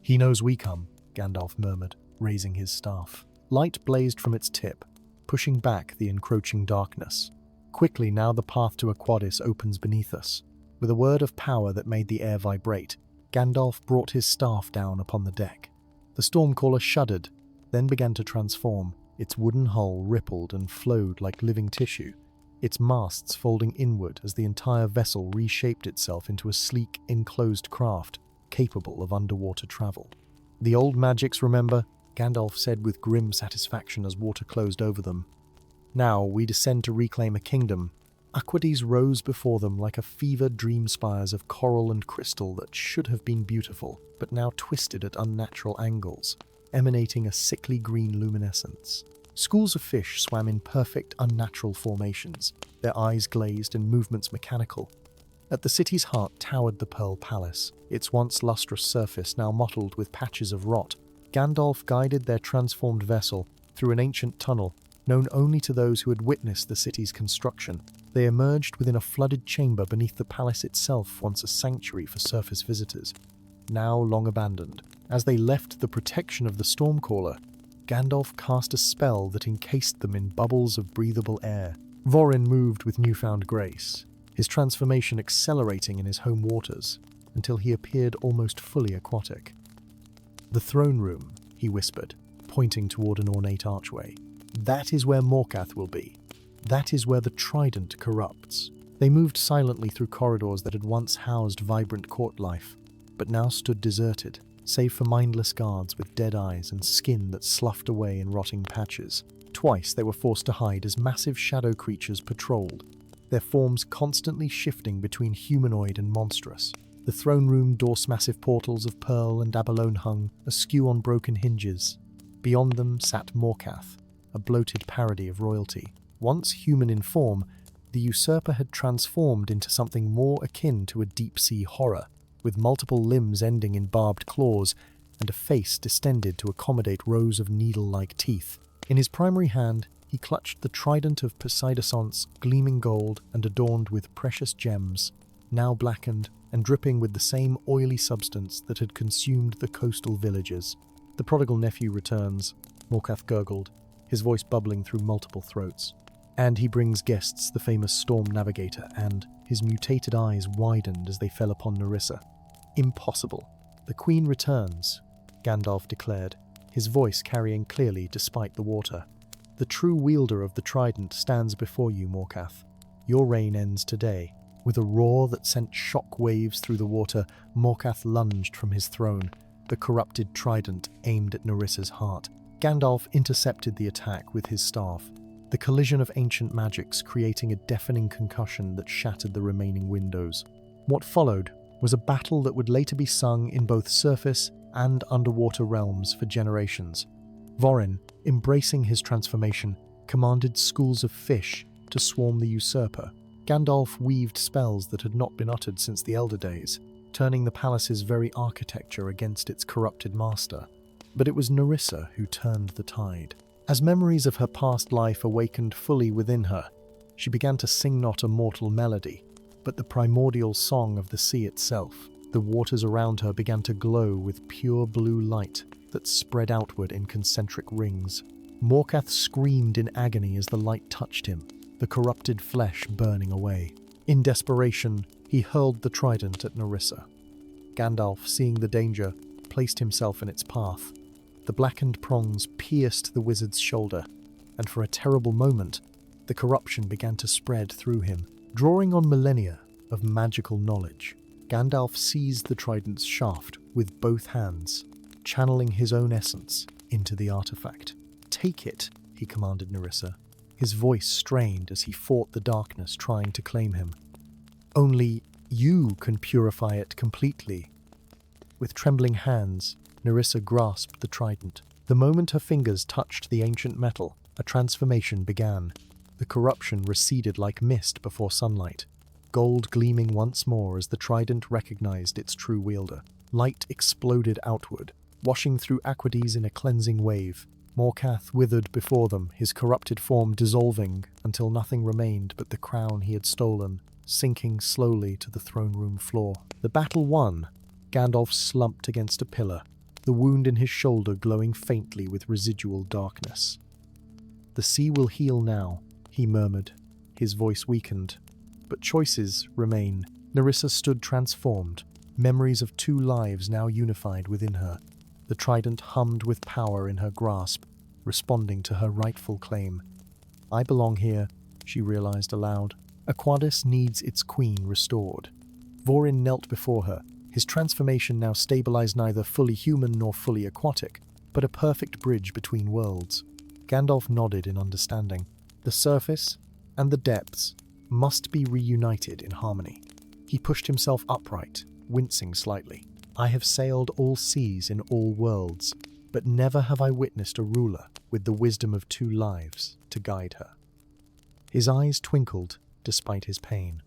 He knows we come, Gandalf murmured, raising his staff. Light blazed from its tip, pushing back the encroaching darkness. Quickly now the path to Aquidus opens beneath us. With a word of power that made the air vibrate, Gandalf brought his staff down upon the deck. The Stormcaller shuddered, then began to transform. Its wooden hull rippled and flowed like living tissue, its masts folding inward as the entire vessel reshaped itself into a sleek, enclosed craft capable of underwater travel. The old magics, remember? Gandalf said with grim satisfaction as water closed over them. Now we descend to reclaim a kingdom. Aquidus rose before them like a fevered dream spires of coral and crystal that should have been beautiful, but now twisted at unnatural angles, emanating a sickly green luminescence. Schools of fish swam in perfect, unnatural formations, their eyes glazed and movements mechanical. At the city's heart towered the Pearl Palace, its once lustrous surface now mottled with patches of rot. Gandalf guided their transformed vessel through an ancient tunnel, known only to those who had witnessed the city's construction. They emerged within a flooded chamber beneath the palace itself, once a sanctuary for surface visitors, now long abandoned. As they left the protection of the Stormcaller, Gandalf cast a spell that encased them in bubbles of breathable air. Vorin moved with newfound grace, his transformation accelerating in his home waters, until he appeared almost fully aquatic. The throne room, he whispered, pointing toward an ornate archway. That is where Morkath will be. That is where the trident corrupts. They moved silently through corridors that had once housed vibrant court life, but now stood deserted, save for mindless guards with dead eyes and skin that sloughed away in rotting patches. Twice they were forced to hide as massive shadow creatures patrolled, their forms constantly shifting between humanoid and monstrous. The throne room door's massive portals of pearl and abalone hung, askew on broken hinges. Beyond them sat Morcath, a bloated parody of royalty. Once human in form, the usurper had transformed into something more akin to a deep-sea horror, with multiple limbs ending in barbed claws and a face distended to accommodate rows of needle-like teeth. In his primary hand, he clutched the trident of Poseidon's, gleaming gold and adorned with precious gems, now blackened and dripping with the same oily substance that had consumed the coastal villages. The prodigal nephew returns, Morcath gurgled, his voice bubbling through multiple throats. And he brings guests the famous storm navigator, and his mutated eyes widened as they fell upon Nerissa. Impossible. The queen returns, Gandalf declared, his voice carrying clearly despite the water. The true wielder of the trident stands before you, Morcath. Your reign ends today. With a roar that sent shock waves through the water, Morcath lunged from his throne, the corrupted trident aimed at Nerissa's heart. Gandalf intercepted the attack with his staff, the collision of ancient magics creating a deafening concussion that shattered the remaining windows. What followed was a battle that would later be sung in both surface and underwater realms for generations. Vorin, embracing his transformation, commanded schools of fish to swarm the usurper. Gandalf weaved spells that had not been uttered since the Elder Days, turning the palace's very architecture against its corrupted master. But it was Nerissa who turned the tide. As memories of her past life awakened fully within her, she began to sing not a mortal melody, but the primordial song of the sea itself. The waters around her began to glow with pure blue light that spread outward in concentric rings. Morcath screamed in agony as the light touched him, the corrupted flesh burning away. In desperation, he hurled the trident at Nerissa. Gandalf, seeing the danger, placed himself in its path. The blackened prongs pierced the wizard's shoulder, and for a terrible moment, the corruption began to spread through him. Drawing on millennia of magical knowledge, Gandalf seized the trident's shaft with both hands, channeling his own essence into the artifact. "Take it," he commanded Nerissa, his voice strained as he fought the darkness trying to claim him. "Only you can purify it completely." With trembling hands, Nerissa grasped the trident. The moment her fingers touched the ancient metal, a transformation began. The corruption receded like mist before sunlight, gold gleaming once more as the trident recognized its true wielder. Light exploded outward, washing through Aquades in a cleansing wave. Morcath withered before them, his corrupted form dissolving until nothing remained but the crown he had stolen, sinking slowly to the throne room floor. The battle won. Gandalf slumped against a pillar, the wound in his shoulder glowing faintly with residual darkness. "The sea will heal now," he murmured, his voice weakened. But choices remain. Nerissa stood transformed, memories of two lives now unified within her. The trident hummed with power in her grasp, responding to her rightful claim. "I belong here," she realized aloud. Aquades needs its queen restored. Vorin knelt before her, his transformation now stabilized neither fully human nor fully aquatic, but a perfect bridge between worlds. Gandalf nodded in understanding. The surface and the depths must be reunited in harmony. He pushed himself upright, wincing slightly. "I have sailed all seas in all worlds, but never have I witnessed a ruler with the wisdom of two lives to guide her." His eyes twinkled despite his pain.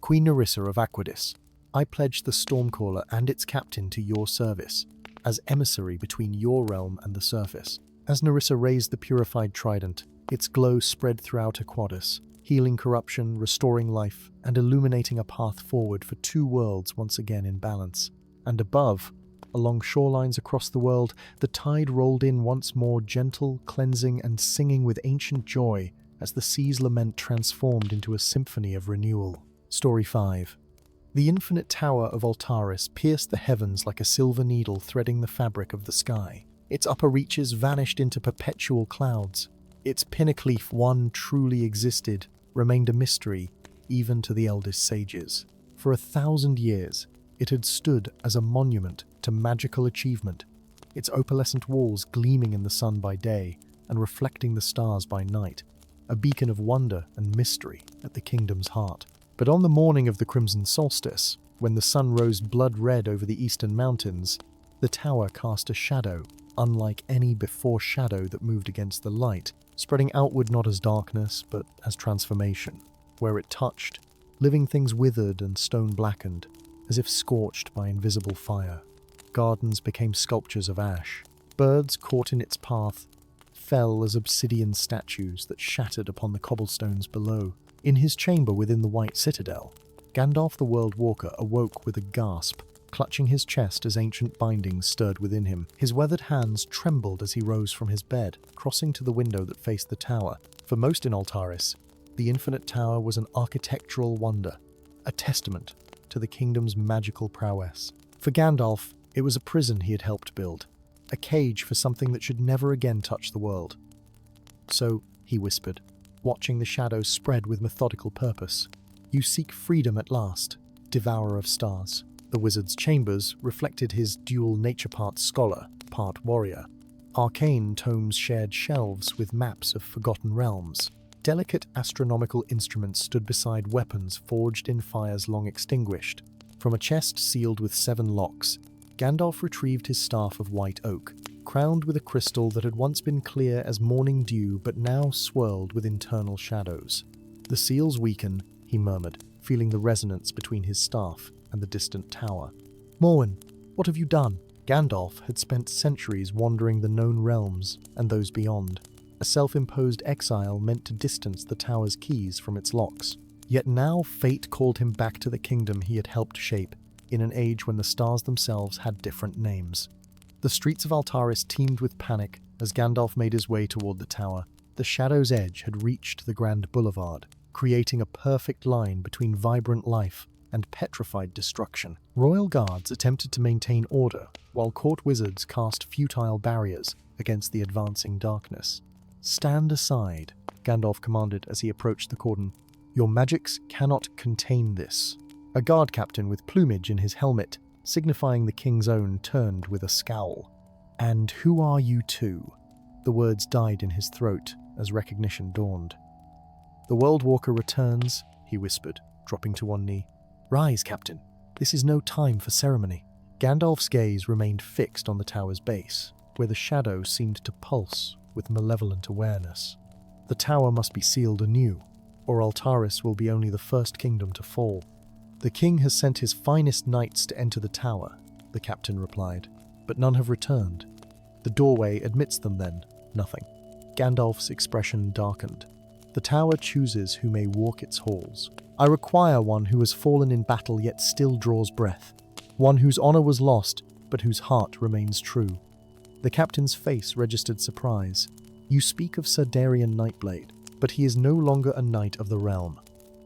"Queen Nerissa of Aquadis, I pledge the Stormcaller and its captain to your service, as emissary between your realm and the surface." As Nerissa raised the purified trident, its glow spread throughout Aquadis, healing corruption, restoring life, and illuminating a path forward for two worlds once again in balance. And above, along shorelines across the world, the tide rolled in once more, gentle, cleansing, and singing with ancient joy as the sea's lament transformed into a symphony of renewal. Story 5. The infinite tower of Altaris pierced the heavens like a silver needle threading the fabric of the sky. Its upper reaches vanished into perpetual clouds, Its pinnacle, if one truly existed, remained a mystery even to the eldest sages. For 1,000 years, it had stood as a monument to magical achievement, its opalescent walls gleaming in the sun by day and reflecting the stars by night, a beacon of wonder and mystery at the kingdom's heart. But on the morning of the crimson solstice, when the sun rose blood-red over the eastern mountains, the tower cast a shadow, unlike any before shadow that moved against the light, spreading outward not as darkness, but as transformation. Where it touched, living things withered and stone-blackened, as if scorched by invisible fire. Gardens became sculptures of ash. Birds caught in its path fell as obsidian statues that shattered upon the cobblestones below. In his chamber within the White Citadel, Gandalf the World Walker awoke with a gasp, clutching his chest as ancient bindings stirred within him. His weathered hands trembled as he rose from his bed, crossing to the window that faced the tower. For most in Altaris, the Infinite Tower was an architectural wonder, a testament to the kingdom's magical prowess. For Gandalf, it was a prison he had helped build, a cage for something that should never again touch the world. So, he whispered, watching the shadows spread with methodical purpose, "You seek freedom at last, devourer of stars." The wizard's chambers reflected his dual nature, part scholar, part warrior. Arcane tomes shared shelves with maps of forgotten realms. Delicate astronomical instruments stood beside weapons forged in fires long extinguished. From a chest sealed with 7 locks, Gandalf retrieved his staff of white oak, crowned with a crystal that had once been clear as morning dew but now swirled with internal shadows. "The seals weaken," he murmured, feeling the resonance between his staff and the distant tower. "Morwen, what have you done?" Gandalf had spent centuries wandering the known realms and those beyond, a self-imposed exile meant to distance the tower's keys from its locks. Yet now fate called him back to the kingdom he had helped shape, in an age when the stars themselves had different names. The streets of Altaris teemed with panic as Gandalf made his way toward the tower. The shadow's edge had reached the grand boulevard, creating a perfect line between vibrant life and petrified destruction. Royal guards attempted to maintain order, while court wizards cast futile barriers against the advancing darkness. "Stand aside," Gandalf commanded as he approached the cordon. "Your magics cannot contain this." A guard captain with plumage in his helmet, signifying the king's own, turned with a scowl. "And who are you two?" The words died in his throat as recognition dawned. "The World Walker returns," he whispered, dropping to one knee. "Rise, Captain. This is no time for ceremony." Gandalf's gaze remained fixed on the tower's base, where the shadow seemed to pulse with malevolent awareness. The tower must be sealed anew, or Altaris will be only the first kingdom to fall. "The king has sent his finest knights to enter the tower," the captain replied, "but none have returned." "The doorway admits them then?" "Nothing." Gandalf's expression darkened. "The tower chooses who may walk its halls. I require one who has fallen in battle yet still draws breath. One whose honor was lost, but whose heart remains true." The captain's face registered surprise. "You speak of Sir Darian Nightblade, but he is no longer a knight of the realm.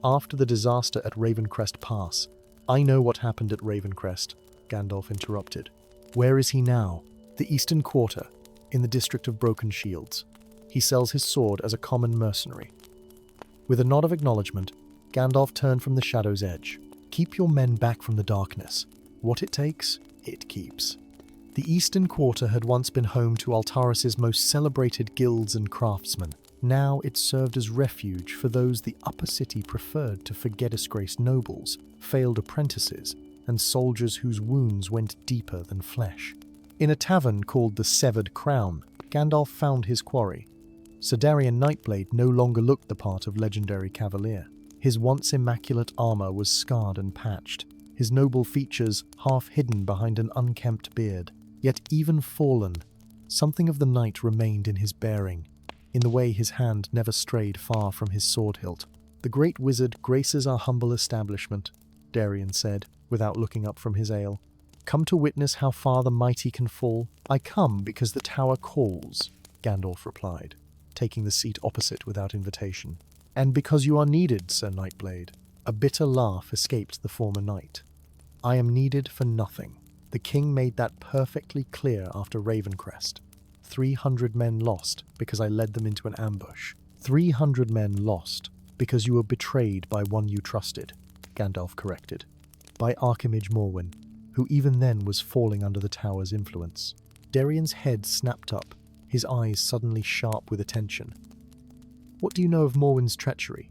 After the disaster at Ravencrest Pass—" "I know what happened at Ravencrest," Gandalf interrupted. "Where is he now?" "The Eastern Quarter, in the district of Broken Shields. He sells his sword as a common mercenary." With a nod of acknowledgement, Gandalf turned from the shadow's edge. "Keep your men back from the darkness. What it takes, it keeps." The Eastern Quarter had once been home to Altaris' most celebrated guilds and craftsmen. Now it served as refuge for those the upper city preferred to forget: disgraced nobles, failed apprentices, and soldiers whose wounds went deeper than flesh. In a tavern called the Severed Crown, Gandalf found his quarry. Sir Darian Nightblade no longer looked the part of legendary cavalier. His once immaculate armor was scarred and patched, his noble features half hidden behind an unkempt beard. Yet even fallen, something of the knight remained in his bearing, in the way his hand never strayed far from his sword hilt. "The great wizard graces our humble establishment," Darian said, without looking up from his ale. "Come to witness how far the mighty can fall?" "I come because the tower calls," Gandalf replied, taking the seat opposite without invitation. "And because you are needed, Sir Nightblade." A bitter laugh escaped the former knight. "I am needed for nothing. The king made that perfectly clear after Ravencrest. 300 men lost because I led them into an ambush. 300 men lost because you were betrayed by one you trusted, Gandalf corrected. By Archimage Morwen, who even then was falling under the tower's influence. Darien's head snapped up, his eyes suddenly sharp with attention. What do you know of Morwen's treachery?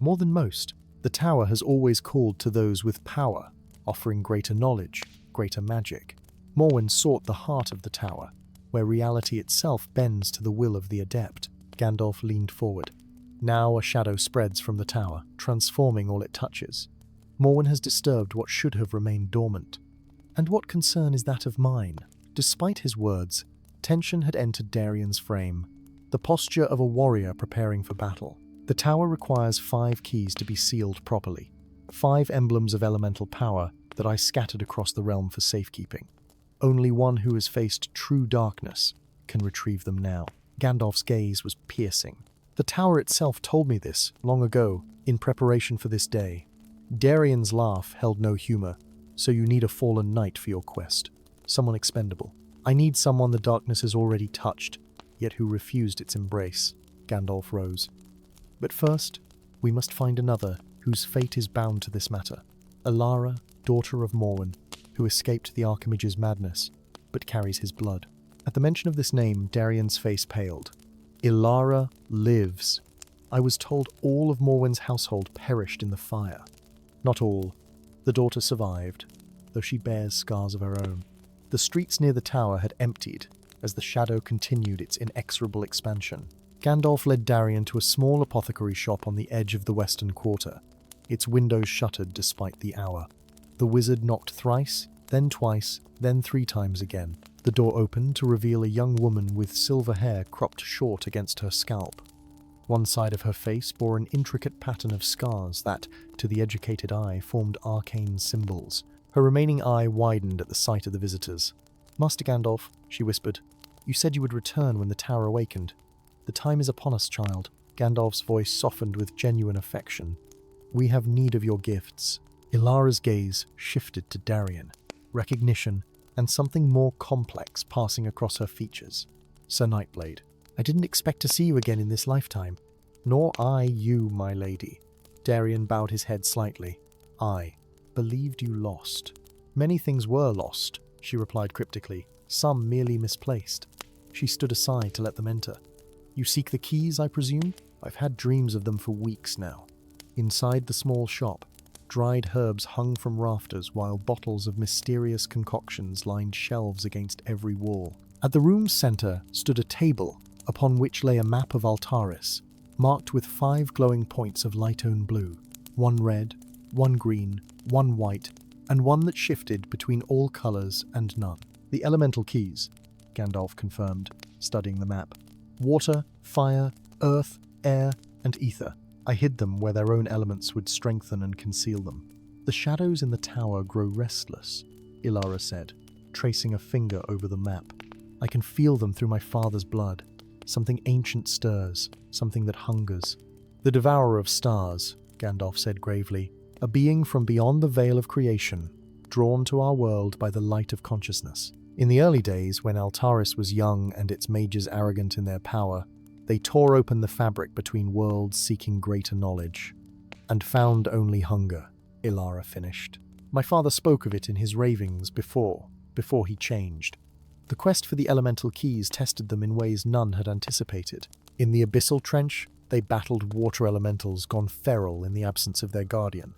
More than most, the tower has always called to those with power, offering greater knowledge, greater magic. Morwen sought the heart of the tower, where reality itself bends to the will of the adept. Gandalf leaned forward. Now a shadow spreads from the tower, transforming all it touches. Morwen has disturbed what should have remained dormant. And what concern is that of mine? Despite his words, tension had entered Darien's frame, the posture of a warrior preparing for battle. The tower requires 5 keys to be sealed properly, 5 emblems of elemental power that I scattered across the realm for safekeeping. Only one who has faced true darkness can retrieve them now. Gandalf's gaze was piercing. The tower itself told me this long ago, in preparation for this day. Darien's laugh held no humor, so you need a fallen knight for your quest. Someone expendable. I need someone the darkness has already touched, yet who refused its embrace. Gandalf rose. But first, we must find another whose fate is bound to this matter. Elara, daughter of Morwen, who escaped the Archimage's madness, but carries his blood. At the mention of this name, Darien's face paled. Elara lives. I was told all of Morwen's household perished in the fire. Not all. The daughter survived, though she bears scars of her own. The streets near the tower had emptied as the shadow continued its inexorable expansion. Gandalf led Darien to a small apothecary shop on the edge of the western quarter, its windows shuttered despite the hour. The wizard knocked thrice, then twice, then 3 times again. The door opened to reveal a young woman with silver hair cropped short against her scalp. One side of her face bore an intricate pattern of scars that, to the educated eye, formed arcane symbols. Her remaining eye widened at the sight of the visitors. "Master Gandalf," she whispered, "you said you would return when the tower awakened. The time is upon us, child." Gandalf's voice softened with genuine affection. "We have need of your gifts." Ilara's gaze shifted to Darien, recognition and something more complex passing across her features. "Sir Nightblade, I didn't expect to see you again in this lifetime." "Nor I you, my lady." Darien bowed his head slightly. "I believed you lost." "Many things were lost," she replied cryptically, "some merely misplaced." She stood aside to let them enter. "You seek the keys, I presume? I've had dreams of them for weeks now." Inside the small shop, dried herbs hung from rafters while bottles of mysterious concoctions lined shelves against every wall. At the room's center stood a table upon which lay a map of Altaris, marked with 5 glowing points of light-own blue, 1 red, 1 green, 1 white, and one that shifted between all colors and none. "The elemental keys," Gandalf confirmed, studying the map. "Water, fire, earth, air, and ether. I hid them where their own elements would strengthen and conceal them." "The shadows in the tower grow restless," Ilara said, tracing a finger over the map. "I can feel them through my father's blood. Something ancient stirs, something that hungers." "The Devourer of Stars," Gandalf said gravely, "a being from beyond the veil of creation, drawn to our world by the light of consciousness. In the early days, when Altaris was young and its mages arrogant in their power, they tore open the fabric between worlds seeking greater knowledge, and found only hunger," Ilara finished. "My father spoke of it in his ravings before he changed. The quest for the elemental keys tested them in ways none had anticipated. In the Abyssal Trench, they battled water elementals gone feral in the absence of their guardian.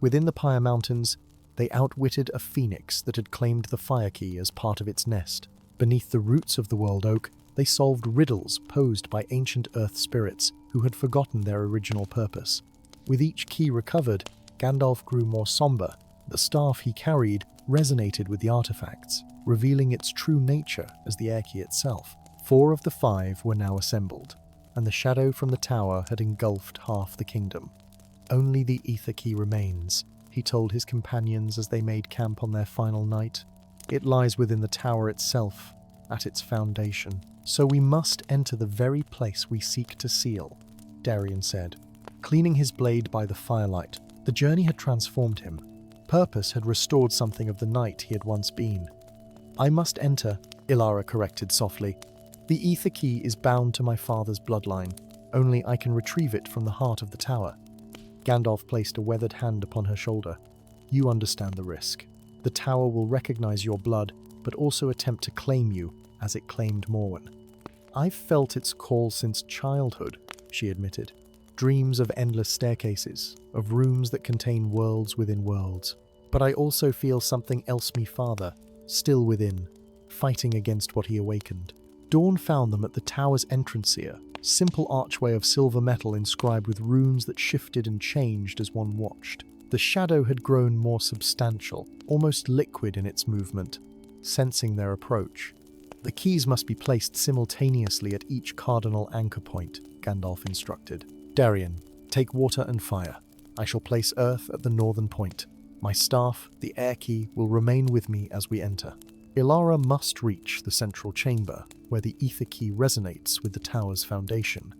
Within the Pyre Mountains, they outwitted a phoenix that had claimed the fire key as part of its nest. Beneath the roots of the world oak, they solved riddles posed by ancient earth spirits who had forgotten their original purpose. With each key recovered, Gandalf grew more somber. The staff he carried resonated with the artifacts, revealing its true nature as the air key itself. 4 of the 5 were now assembled, and the shadow from the tower had engulfed half the kingdom. "Only the ether key remains," he told his companions as they made camp on their final night. "It lies within the tower itself, at its foundation. So we must enter the very place we seek to seal," Darien said, cleaning his blade by the firelight. The journey had transformed him. Purpose had restored something of the knight he had once been. "I must enter," Ilara corrected softly. The ether key is bound to my father's bloodline. Only I can retrieve it from the heart of the tower. Gandalf placed a weathered hand upon her shoulder. You understand the risk. The tower will recognize your blood, but also attempt to claim you, as it claimed Morwen. I've felt its call since childhood, she admitted. Dreams of endless staircases, of rooms that contain worlds within worlds. But I also feel something else me father, still within, fighting against what he awakened. Dawn found them at the tower's entrance here, simple archway of silver metal inscribed with runes that shifted and changed as one watched. The shadow had grown more substantial, almost liquid in its movement, sensing their approach. The keys must be placed simultaneously at each cardinal anchor point, Gandalf instructed. Darien, take water and fire. I shall place earth at the northern point. My staff, the air key, will remain with me as we enter. Ilara must reach the central chamber, where the ether key resonates with the tower's foundation.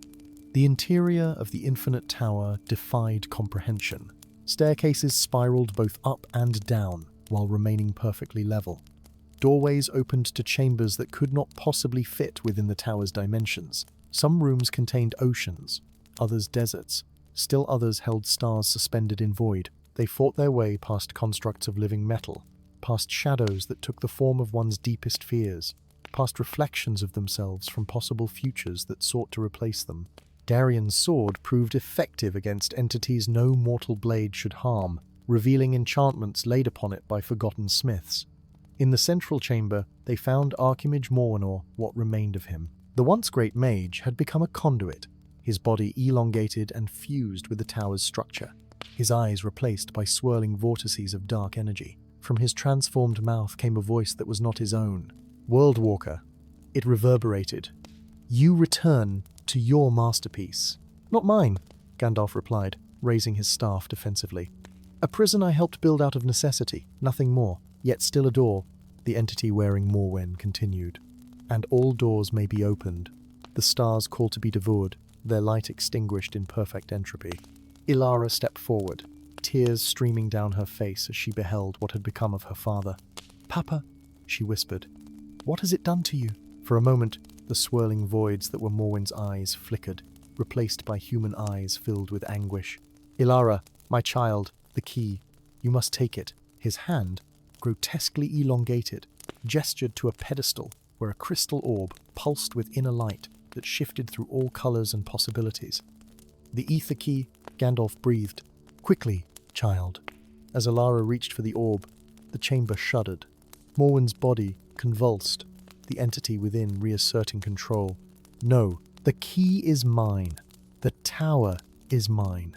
The interior of the infinite tower defied comprehension. Staircases spiraled both up and down, while remaining perfectly level. Doorways opened to chambers that could not possibly fit within the tower's dimensions. Some rooms contained oceans, others deserts. Still others held stars suspended in void. They fought their way past constructs of living metal, past shadows that took the form of one's deepest fears, past reflections of themselves from possible futures that sought to replace them. Darien's sword proved effective against entities no mortal blade should harm, revealing enchantments laid upon it by forgotten smiths. In the central chamber, they found Archimage Morwenor, what remained of him. The once great mage had become a conduit, his body elongated and fused with the tower's structure, his eyes replaced by swirling vortices of dark energy. From his transformed mouth came a voice that was not his own. Worldwalker. It reverberated. You return to your masterpiece. Not mine, Gandalf replied, raising his staff defensively. A prison I helped build out of necessity, nothing more, yet still a door, the entity wearing Morwen continued. And all doors may be opened. The stars call to be devoured, their light extinguished in perfect entropy. Ilara stepped forward, tears streaming down her face as she beheld what had become of her father. Papa, she whispered, what has it done to you? For a moment, the swirling voids that were Morwen's eyes flickered, replaced by human eyes filled with anguish. Ilara, my child, the key. You must take it. His hand, grotesquely elongated, gestured to a pedestal where a crystal orb pulsed with inner light that shifted through all colors and possibilities. The ether key, Gandalf breathed. Quickly, child. As Ilara reached for the orb, the chamber shuddered. Morwen's body convulsed, the entity within reasserting control. No, the key is mine. The tower is mine.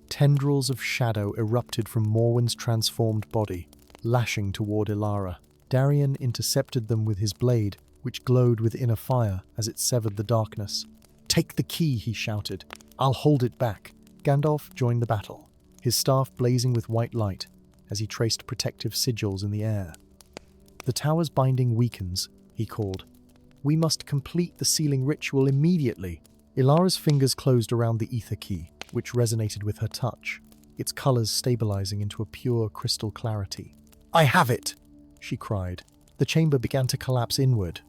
Tendrils of shadow erupted from Morwen's transformed body, lashing toward Ilara. Darien intercepted them with his blade, which glowed with inner fire as it severed the darkness. Take the key, he shouted. I'll hold it back. Gandalf joined the battle, his staff blazing with white light as he traced protective sigils in the air. The tower's binding weakens, he called. We must complete the sealing ritual immediately. Ilara's fingers closed around the ether key, which resonated with her touch, its colors stabilizing into a pure crystal clarity. I have it, she cried. The chamber began to collapse inward,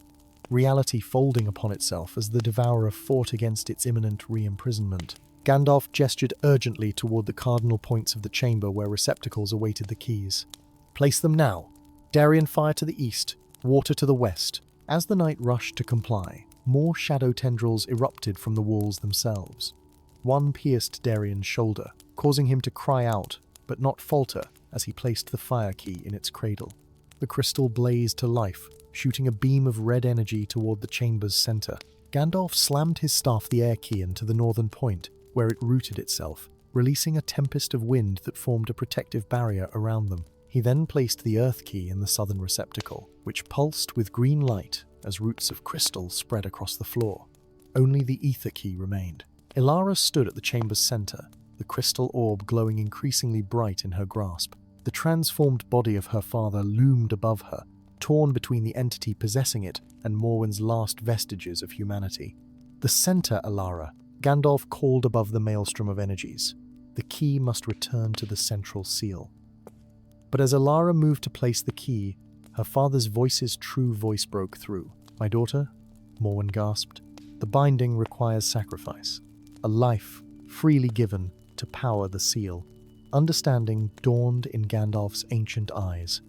reality folding upon itself as the devourer fought against its imminent re-imprisonment. Gandalf gestured urgently toward the cardinal points of the chamber where receptacles awaited the keys. Place them now. Darien fire to the east, water to the west. As the knight rushed to comply, more shadow tendrils erupted from the walls themselves. One pierced Darien's shoulder, causing him to cry out, but not falter, as he placed the fire key in its cradle. The crystal blazed to life, shooting a beam of red energy toward the chamber's center. Gandalf slammed his staff the air key into the northern point, where it rooted itself, releasing a tempest of wind that formed a protective barrier around them. He then placed the earth key in the southern receptacle, which pulsed with green light as roots of crystal spread across the floor. Only the ether key remained. Ilara stood at the chamber's center, the crystal orb glowing increasingly bright in her grasp. The transformed body of her father loomed above her, torn between the entity possessing it and Morwen's last vestiges of humanity. The center, Ilara, Gandalf called above the maelstrom of energies. The key must return to the central seal. But as Ilara moved to place the key, her father's voice's true voice broke through. My daughter? Morwen gasped. The binding requires sacrifice. A life freely given to power the seal. Understanding dawned in Gandalf's ancient eyes.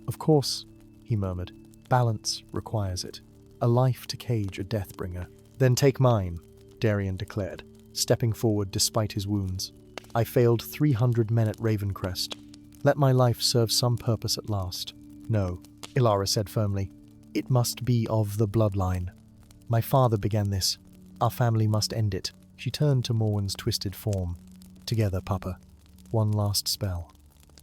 Of course, he murmured. Balance requires it. A life to cage a Deathbringer. Then take mine, Darien declared, stepping forward despite his wounds. I failed 300 men at Ravencrest. Let my life serve some purpose at last. No, Ilara said firmly. It must be of the bloodline. My father began this. Our family must end it. She turned to Morwen's twisted form. Together, Papa. One last spell.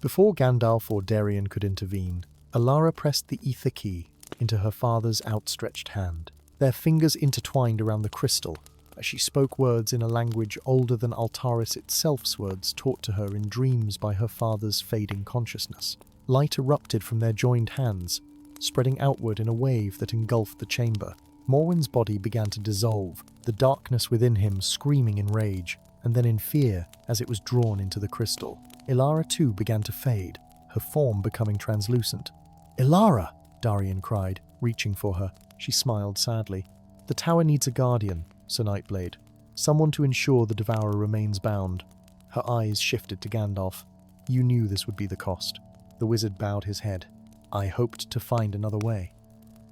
Before Gandalf or Darien could intervene, Ilara pressed the ether key into her father's outstretched hand. Their fingers intertwined around the crystal as she spoke words in a language older than Altaris itself's words taught to her in dreams by her father's fading consciousness. Light erupted from their joined hands, spreading outward in a wave that engulfed the chamber. Morwen's body began to dissolve, the darkness within him screaming in rage, and then in fear as it was drawn into the crystal. Ilara too began to fade, her form becoming translucent. Ilara! Darien cried, reaching for her. She smiled sadly. The tower needs a guardian, Sir Nightblade. Someone to ensure the Devourer remains bound. Her eyes shifted to Gandalf. You knew this would be the cost. The wizard bowed his head. I hoped to find another way.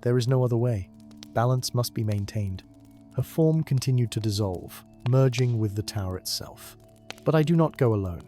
There is no other way. Balance must be maintained. Her form continued to dissolve, merging with the tower itself. But I do not go alone.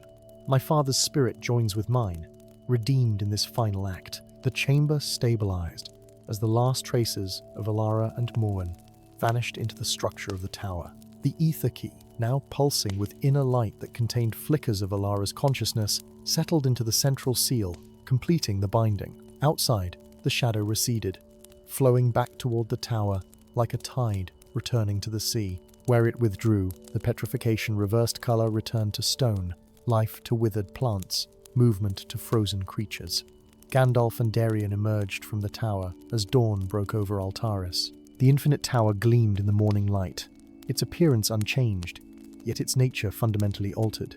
My father's spirit joins with mine, redeemed in this final act. The chamber stabilized as the last traces of Ilara and Morwen vanished into the structure of the tower. The ether key, now pulsing with inner light that contained flickers of Ilara's consciousness, settled into the central seal, completing the binding. Outside, the shadow receded, flowing back toward the tower like a tide returning to the sea. Where it withdrew, the petrification reversed color returned to stone, life to withered plants, movement to frozen creatures. Gandalf and Darien emerged from the tower as dawn broke over Altaris. The infinite tower gleamed in the morning light, its appearance unchanged, yet its nature fundamentally altered.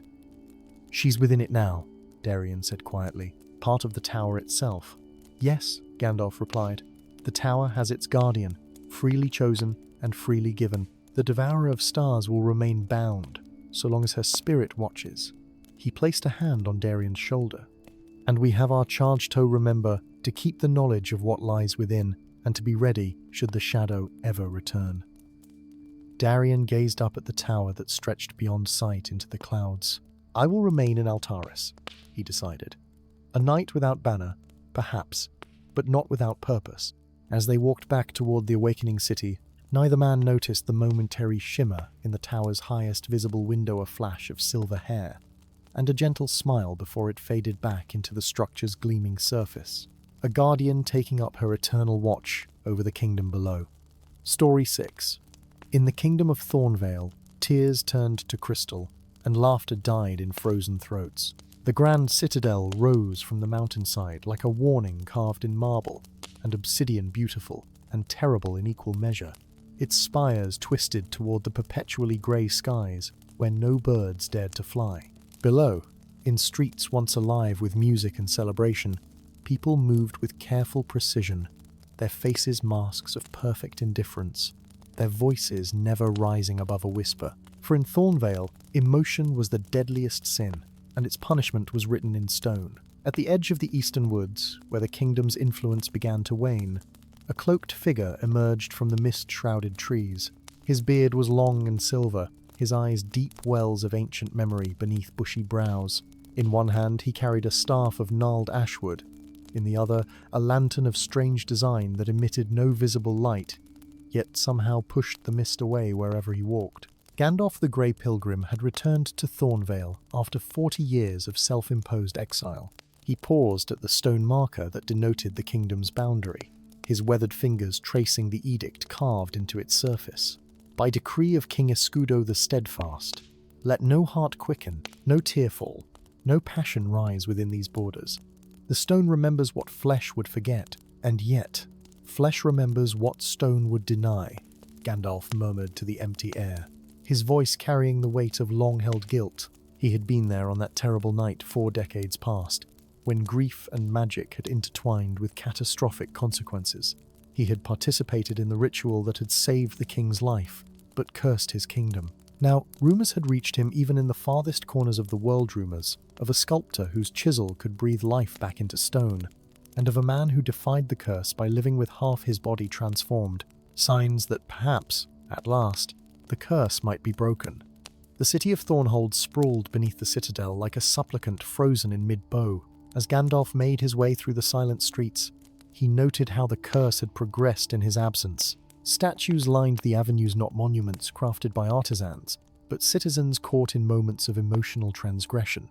She's within it now, Darien said quietly, part of the tower itself. Yes, Gandalf replied. The tower has its guardian, freely chosen and freely given. The Devourer of Stars will remain bound, so long as her spirit watches. He placed a hand on Darien's shoulder. And we have our charge to remember to keep the knowledge of what lies within, and to be ready should the shadow ever return. Darien gazed up at the tower that stretched beyond sight into the clouds. I will remain in Altaris, he decided. A knight without banner, perhaps, but not without purpose. As they walked back toward the awakening city, neither man noticed the momentary shimmer in the tower's highest visible window, a flash of silver hair, and a gentle smile before it faded back into the structure's gleaming surface. A guardian taking up her eternal watch over the kingdom below. Story 6. In the kingdom of Thornvale, tears turned to crystal, and laughter died in frozen throats. The grand citadel rose from the mountainside like a warning carved in marble, and obsidian beautiful and terrible in equal measure. Its spires twisted toward the perpetually grey skies where no birds dared to fly. Below, in streets once alive with music and celebration, people moved with careful precision, their faces masks of perfect indifference, their voices never rising above a whisper. For in Thornvale, emotion was the deadliest sin, and its punishment was written in stone. At the edge of the eastern woods, where the kingdom's influence began to wane, a cloaked figure emerged from the mist-shrouded trees. His beard was long and silver, his eyes deep wells of ancient memory beneath bushy brows. In one hand he carried a staff of gnarled ashwood, in the other a lantern of strange design that emitted no visible light, yet somehow pushed the mist away wherever he walked. Gandalf the Grey Pilgrim had returned to Thornvale after 40 years of self-imposed exile. He paused at the stone marker that denoted the kingdom's boundary, his weathered fingers tracing the edict carved into its surface. By decree of King Escudo the Steadfast, let no heart quicken, no tear fall, no passion rise within these borders. The stone remembers what flesh would forget, and yet, flesh remembers what stone would deny, Gandalf murmured to the empty air, his voice carrying the weight of long-held guilt. He had been there on that terrible night 4 decades past, when grief and magic had intertwined with catastrophic consequences. He had participated in the ritual that had saved the king's life, but cursed his kingdom. Now, rumors had reached him even in the farthest corners of the world, rumors of a sculptor whose chisel could breathe life back into stone, and of a man who defied the curse by living with half his body transformed, signs that perhaps, at last, the curse might be broken. The city of Thornhold sprawled beneath the citadel like a supplicant frozen in mid-bow. As Gandalf made his way through the silent streets, he noted how the curse had progressed in his absence. Statues lined the avenues, not monuments crafted by artisans, but citizens caught in moments of emotional transgression.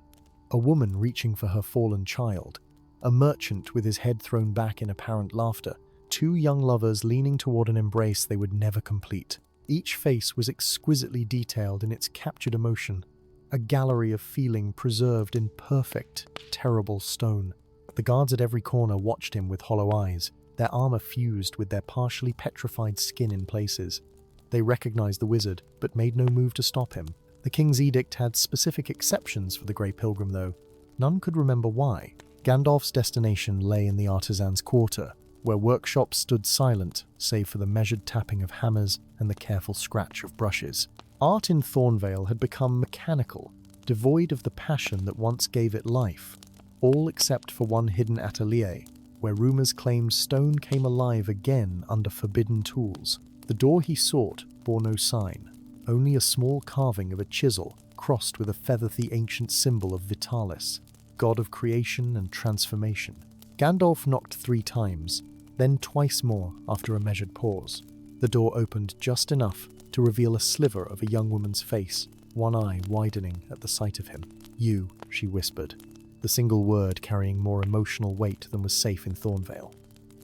A woman reaching for her fallen child, a merchant with his head thrown back in apparent laughter, two young lovers leaning toward an embrace they would never complete. Each face was exquisitely detailed in its captured emotion, a gallery of feeling preserved in perfect, terrible stone. The guards at every corner watched him with hollow eyes, their armor fused with their partially petrified skin in places. They recognized the wizard, but made no move to stop him. The king's edict had specific exceptions for the Grey Pilgrim, though. None could remember why. Gandalf's destination lay in the artisan's quarter, where workshops stood silent, save for the measured tapping of hammers and the careful scratch of brushes. Art in Thornvale had become mechanical, devoid of the passion that once gave it life, all except for one hidden atelier, where rumors claimed stone came alive again under forbidden tools. The door he sought bore no sign, only a small carving of a chisel crossed with a feather-the ancient symbol of Vitalis, god of creation and transformation. Gandalf knocked 3 times, then twice more after a measured pause. The door opened just enough to reveal a sliver of a young woman's face, one eye widening at the sight of him. "You," she whispered, the single word carrying more emotional weight than was safe in Thornvale.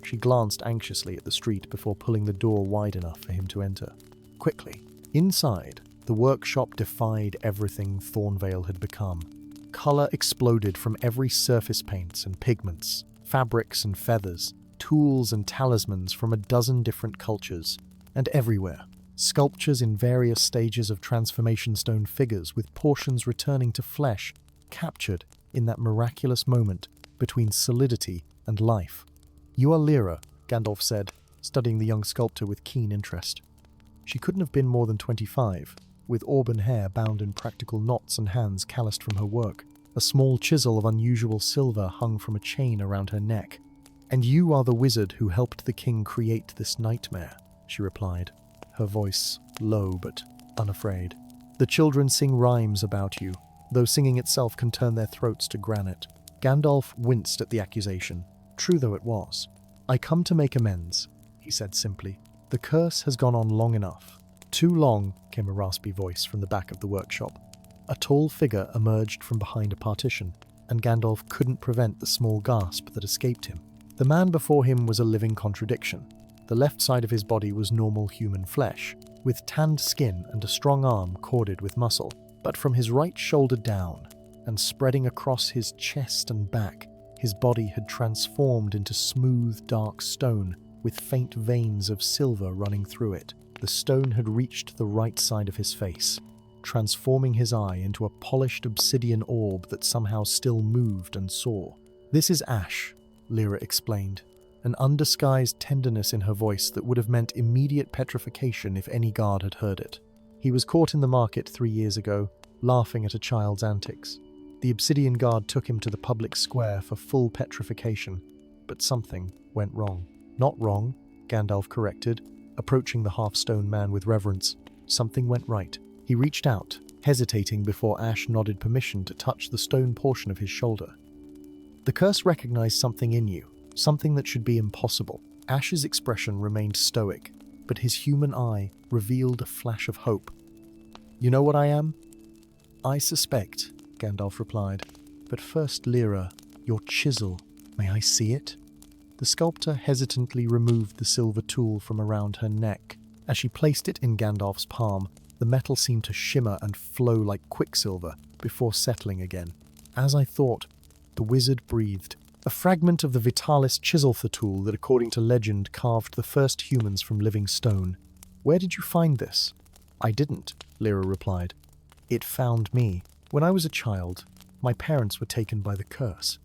She glanced anxiously at the street before pulling the door wide enough for him to enter. Quickly. Inside, the workshop defied everything Thornvale had become. Color exploded from every surface paints and pigments, fabrics and feathers, tools and talismans from a dozen different cultures. And everywhere, sculptures in various stages of transformation, stone figures with portions returning to flesh, captured in that miraculous moment between solidity and life. "You are Lyra," Gandalf said, studying the young sculptor with keen interest. She couldn't have been more than 25, with auburn hair bound in practical knots and hands calloused from her work. A small chisel of unusual silver hung from a chain around her neck. "And you are the wizard who helped the king create this nightmare," she replied, her voice low but unafraid. "The children sing rhymes about you, though singing itself can turn their throats to granite." Gandalf winced at the accusation, true though it was. "I come to make amends," he said simply. "The curse has gone on long enough." "Too long," came a raspy voice from the back of the workshop. A tall figure emerged from behind a partition, and Gandalf couldn't prevent the small gasp that escaped him. The man before him was a living contradiction. The left side of his body was normal human flesh, with tanned skin and a strong arm corded with muscle. But from his right shoulder down, and spreading across his chest and back, his body had transformed into smooth, dark stone, with faint veins of silver running through it. The stone had reached the right side of his face, transforming his eye into a polished obsidian orb that somehow still moved and saw. "This is Ash," Lyra explained, an undisguised tenderness in her voice that would have meant immediate petrification if any guard had heard it. "He was caught in the market 3 years ago, laughing at a child's antics. The obsidian guard took him to the public square for full petrification, but something went wrong." "Not wrong," Gandalf corrected, approaching the half-stone man with reverence. "Something went right." He reached out, hesitating before Ash nodded permission to touch the stone portion of his shoulder. "The curse recognized something in you, something that should be impossible." Ash's expression remained stoic, but his human eye revealed a flash of hope. "You know what I am?" "I suspect," Gandalf replied. "But first, Lyra, your chisel. May I see it?" The sculptor hesitantly removed the silver tool from around her neck. As she placed it in Gandalf's palm, the metal seemed to shimmer and flow like quicksilver before settling again. "As I thought," the wizard breathed. "A fragment of the Vitalis chisel tool that, according to legend, carved the first humans from living stone. Where did you find this?" "I didn't," Lyra replied. "It found me. When I was a child, my parents were taken by the curse.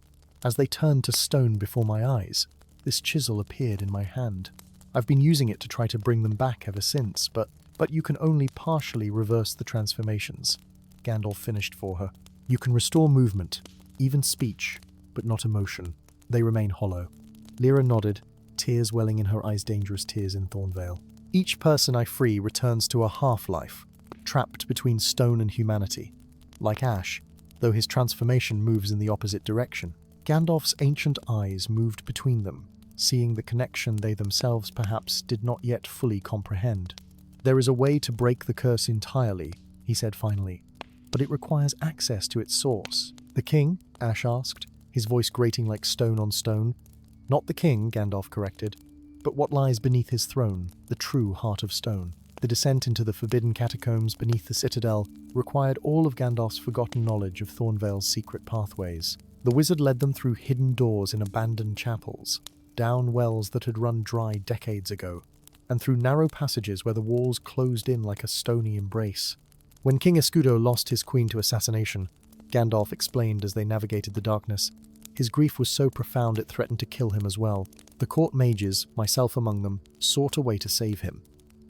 As they turned to stone before my eyes, this chisel appeared in my hand." I've been using it to try to bring them back ever since, but you can only partially reverse the transformations. Gandalf finished for her. You can restore movement, even speech, but not emotion. They remain hollow. Lyra nodded, tears welling in her eyes, dangerous tears in Thornvale. Each person I free returns to a half-life, trapped between stone and humanity. Like Ash, though his transformation moves in the opposite direction. Gandalf's ancient eyes moved between them, seeing the connection they themselves perhaps did not yet fully comprehend. There is a way to break the curse entirely, he said finally, but it requires access to its source. The king? Ash asked, his voice grating like stone on stone. Not the king, Gandalf corrected, but what lies beneath his throne, the true heart of stone. The descent into the forbidden catacombs beneath the citadel required all of Gandalf's forgotten knowledge of Thornvale's secret pathways. The wizard led them through hidden doors in abandoned chapels, down wells that had run dry decades ago, and through narrow passages where the walls closed in like a stony embrace. When King Escudo lost his queen to assassination, Gandalf explained as they navigated the darkness, his grief was so profound it threatened to kill him as well. The court mages, myself among them, sought a way to save him.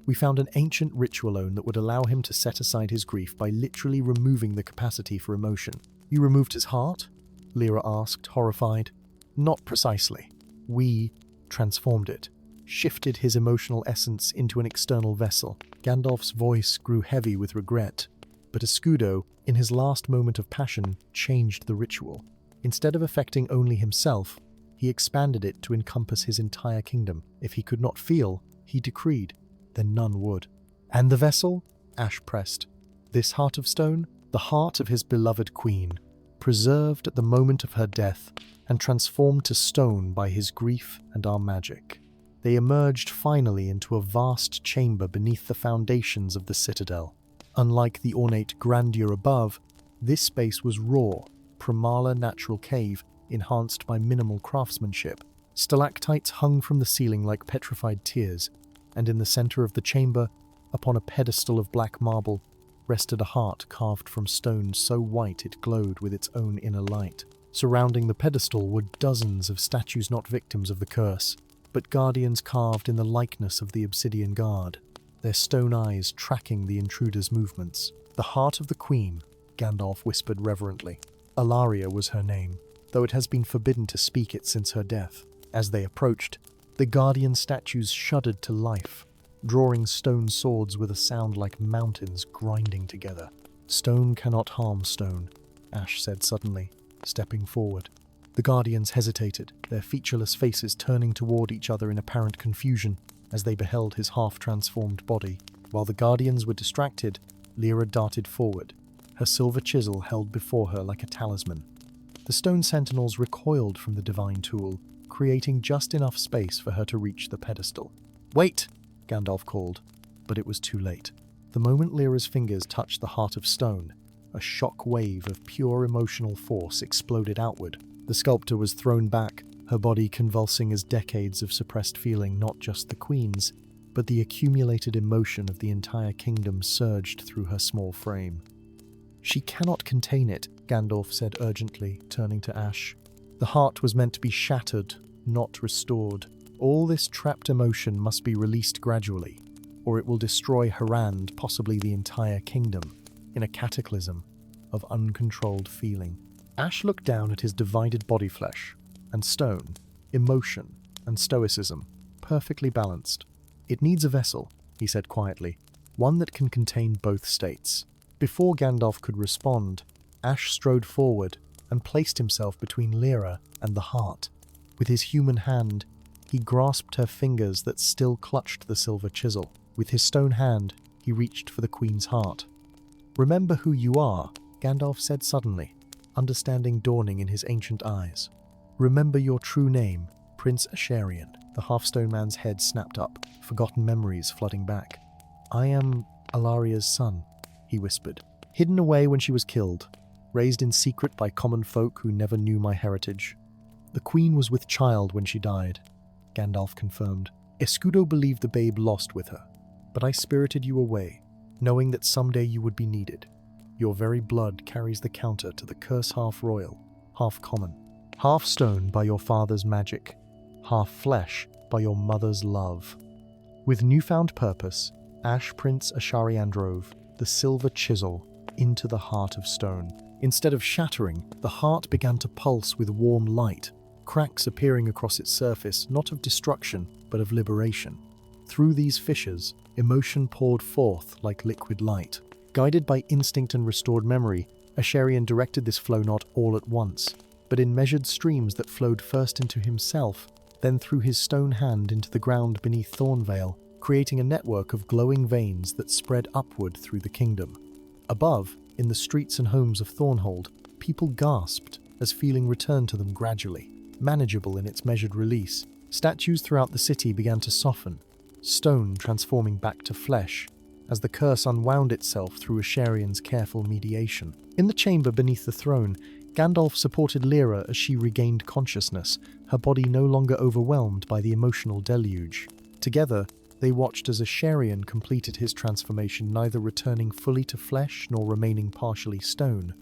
We found an ancient ritualone that would allow him to set aside his grief by literally removing the capacity for emotion. You removed his heart? Lyra asked, horrified. Not precisely. We transformed it, shifted his emotional essence into an external vessel. Gandalf's voice grew heavy with regret, but Escudo, in his last moment of passion, changed the ritual. Instead of affecting only himself, he expanded it to encompass his entire kingdom. If he could not feel, he decreed, then none would. And the vessel? Ash pressed. This heart of stone? The heart of his beloved queen, preserved at the moment of her death and transformed to stone by his grief and our magic. They emerged finally into a vast chamber beneath the foundations of the citadel. Unlike the ornate grandeur above, this space was raw, primordial natural cave enhanced by minimal craftsmanship. Stalactites hung from the ceiling like petrified tears, and in the center of the chamber, upon a pedestal of black marble, rested a heart carved from stone so white it glowed with its own inner light. Surrounding the pedestal were dozens of statues not victims of the curse, but guardians carved in the likeness of the obsidian guard, their stone eyes tracking the intruder's movements. The heart of the queen, Gandalf whispered reverently. Alaria was her name, though it has been forbidden to speak it since her death. As they approached, the guardian statues shuddered to life, drawing stone swords with a sound like mountains grinding together. Stone cannot harm stone, Ash said suddenly, stepping forward. The guardians hesitated, their featureless faces turning toward each other in apparent confusion as they beheld his half-transformed body. While the guardians were distracted, Lyra darted forward, her silver chisel held before her like a talisman. The stone sentinels recoiled from the divine tool, creating just enough space for her to reach the pedestal. "Wait!" Gandalf called, but it was too late. The moment Lyra's fingers touched the heart of stone, a shock wave of pure emotional force exploded outward. The sculptor was thrown back, her body convulsing as decades of suppressed feeling, not just the queen's, but the accumulated emotion of the entire kingdom surged through her small frame. "She cannot contain it," Gandalf said urgently, turning to Ash. "The heart was meant to be shattered, not restored. All this trapped emotion must be released gradually, or it will destroy Harand, possibly the entire kingdom, in a cataclysm of uncontrolled feeling." Ash looked down at his divided body flesh, and stone, emotion, and stoicism, perfectly balanced. "It needs a vessel," he said quietly, "one that can contain both states." Before Gandalf could respond, Ash strode forward and placed himself between Lyra and the heart. With his human hand, he grasped her fingers that still clutched the silver chisel. With his stone hand, he reached for the queen's heart. "Remember who you are," Gandalf said suddenly, understanding dawning in his ancient eyes. "Remember your true name, Prince Asharian." The half-stone man's head snapped up, forgotten memories flooding back. "I am Alaria's son," he whispered. "Hidden away when she was killed, raised in secret by common folk who never knew my heritage. The queen was with child when she died," Gandalf confirmed. "Escudo believed the babe lost with her, but I spirited you away, knowing that someday you would be needed. Your very blood carries the counter to the curse, half royal, half common, half stone by your father's magic, half flesh by your mother's love." With newfound purpose, Ash Prince Asharian drove the silver chisel into the heart of stone. Instead of shattering, the heart began to pulse with warm light, cracks appearing across its surface, not of destruction, but of liberation. Through these fissures, emotion poured forth like liquid light. Guided by instinct and restored memory, Asharian directed this flow not all at once, but in measured streams that flowed first into himself, then through his stone hand into the ground beneath Thornvale, creating a network of glowing veins that spread upward through the kingdom. Above, in the streets and homes of Thornhold, people gasped as feeling returned to them gradually. Manageable in its measured release, statues throughout the city began to soften, stone transforming back to flesh, as the curse unwound itself through Asharian's careful mediation. In the chamber beneath the throne, Gandalf supported Lyra as she regained consciousness, her body no longer overwhelmed by the emotional deluge. Together, they watched as Asharian completed his transformation, neither returning fully to flesh nor remaining partially stone,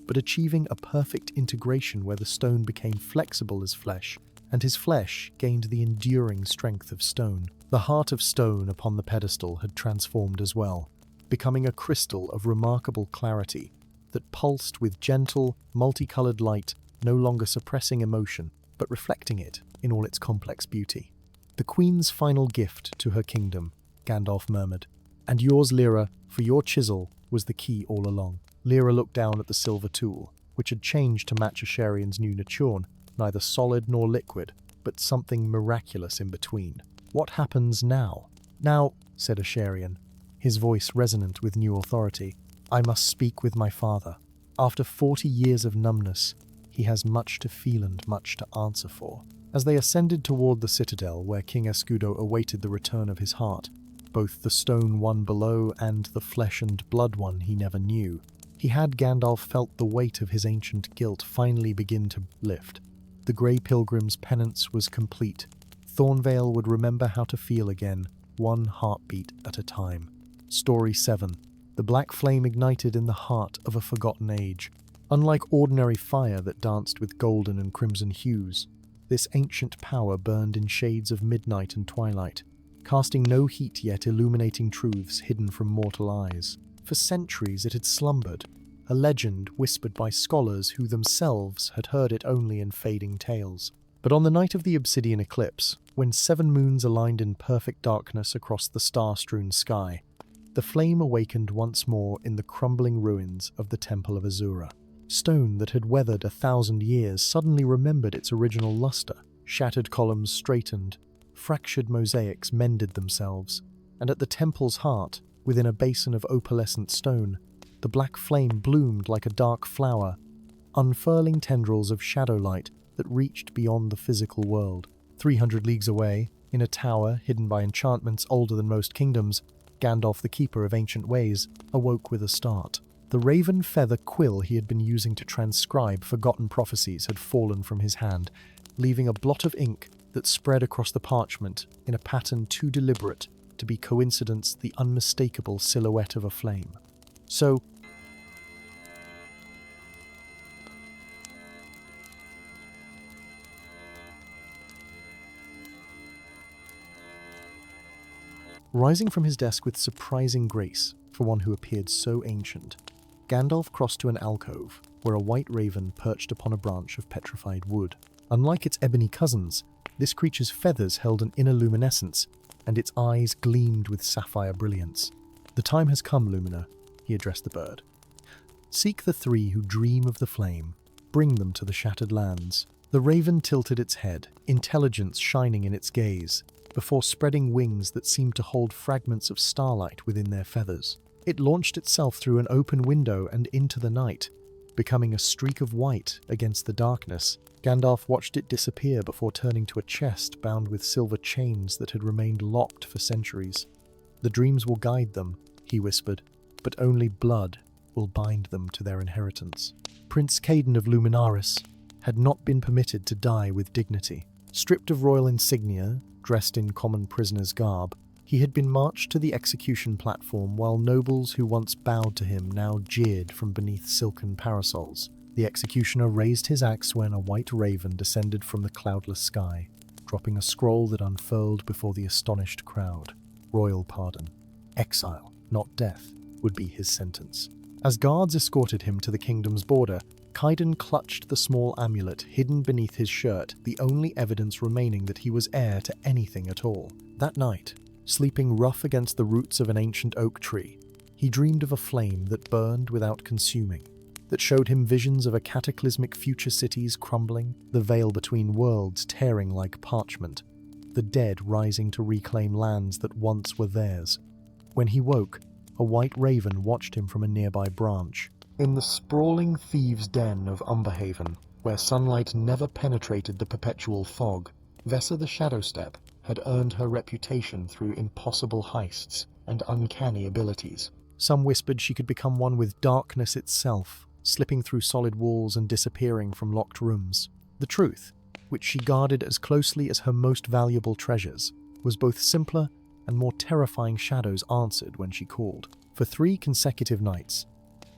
but achieving a perfect integration where the stone became flexible as flesh, and his flesh gained the enduring strength of stone. The heart of stone upon the pedestal had transformed as well, becoming a crystal of remarkable clarity that pulsed with gentle, multicolored light, no longer suppressing emotion, but reflecting it in all its complex beauty. "The Queen's final gift to her kingdom," Gandalf murmured. "And yours, Lyra, for your chisel was the key all along." Lyra looked down at the silver tool, which had changed to match Asharian's new Nachorn, neither solid nor liquid, but something miraculous in between. "What happens now?" "Now," said Asharian, his voice resonant with new authority, "I must speak with my father. After 40 years of numbness, he has much to feel and much to answer for." As they ascended toward the citadel where King Escudo awaited the return of his heart, both the stone one below and the flesh and blood one he never knew, Gandalf felt the weight of his ancient guilt finally begin to lift. The Grey Pilgrim's penance was complete. Thornvale would remember how to feel again, one heartbeat at a time. Story 7. The black flame ignited in the heart of a forgotten age. Unlike ordinary fire that danced with golden and crimson hues, this ancient power burned in shades of midnight and twilight, casting no heat yet illuminating truths hidden from mortal eyes. For centuries it had slumbered, a legend whispered by scholars who themselves had heard it only in fading tales. But on the night of the obsidian eclipse, when 7 moons aligned in perfect darkness across the star-strewn sky, the flame awakened once more in the crumbling ruins of the Temple of Azura. Stone that had weathered 1,000 years suddenly remembered its original luster. Shattered columns straightened, fractured mosaics mended themselves, and at the temple's heart, within a basin of opalescent stone, the black flame bloomed like a dark flower, unfurling tendrils of shadow light that reached beyond the physical world. 300 leagues away, in a tower hidden by enchantments older than most kingdoms, Gandalf, the keeper of ancient ways, awoke with a start. The raven feather quill he had been using to transcribe forgotten prophecies had fallen from his hand, leaving a blot of ink that spread across the parchment in a pattern too deliberate to be coincidence, the unmistakable silhouette of a flame. So, rising from his desk with surprising grace for one who appeared so ancient, Gandalf crossed to an alcove where a white raven perched upon a branch of petrified wood. Unlike its ebony cousins, this creature's feathers held an inner luminescence, and its eyes gleamed with sapphire brilliance. "The time has come, Lumina," he addressed the bird. "Seek the 3 who dream of the flame. Bring them to the shattered lands." The raven tilted its head, intelligence shining in its gaze, before spreading wings that seemed to hold fragments of starlight within their feathers. It launched itself through an open window and into the night, becoming a streak of white against the darkness. Gandalf watched it disappear before turning to a chest bound with silver chains that had remained locked for centuries. "The dreams will guide them," he whispered, "but only blood will bind them to their inheritance." Prince Caden of Luminaris had not been permitted to die with dignity. Stripped of royal insignia, dressed in common prisoner's garb, he had been marched to the execution platform while nobles who once bowed to him now jeered from beneath silken parasols. The executioner raised his axe when a white raven descended from the cloudless sky, dropping a scroll that unfurled before the astonished crowd. Royal pardon. Exile, not death, would be his sentence. As guards escorted him to the kingdom's border, Kaiden clutched the small amulet hidden beneath his shirt, the only evidence remaining that he was heir to anything at all. That night, sleeping rough against the roots of an ancient oak tree, he dreamed of a flame that burned without consuming, that showed him visions of a cataclysmic future cities crumbling, the veil between worlds tearing like parchment, the dead rising to reclaim lands that once were theirs. When he woke, a white raven watched him from a nearby branch. In the sprawling thieves' den of Umberhaven, where sunlight never penetrated the perpetual fog, Vessa the Shadowstep had earned her reputation through impossible heists and uncanny abilities. Some whispered she could become one with darkness itself, slipping through solid walls and disappearing from locked rooms. The truth, which she guarded as closely as her most valuable treasures, was both simpler and more terrifying shadows answered when she called. For 3 consecutive nights,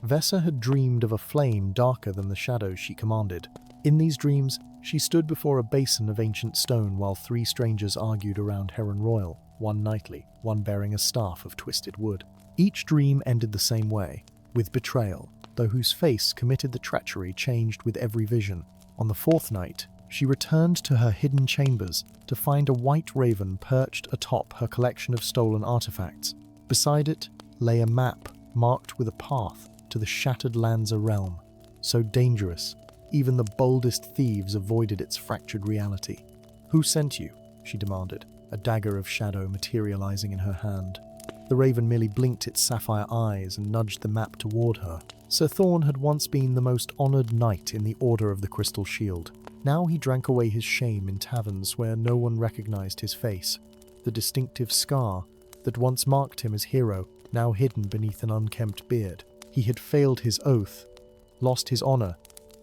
Vessa had dreamed of a flame darker than the shadows she commanded. In these dreams, she stood before a basin of ancient stone while 3 strangers argued around Heron Royal, one knightly, one bearing a staff of twisted wood. Each dream ended the same way, with betrayal, though whose face committed the treachery changed with every vision. On the 4th night, she returned to her hidden chambers to find a white raven perched atop her collection of stolen artifacts. Beside it lay a map marked with a path to the shattered Lanza realm, so dangerous, even the boldest thieves avoided its fractured reality. "Who sent you?" she demanded, a dagger of shadow materializing in her hand. The raven merely blinked its sapphire eyes and nudged the map toward her. Sir Thorn had once been the most honored knight in the Order of the Crystal Shield. Now he drank away his shame in taverns where no one recognized his face. The distinctive scar that once marked him as hero, now hidden beneath an unkempt beard. He had failed his oath, lost his honor,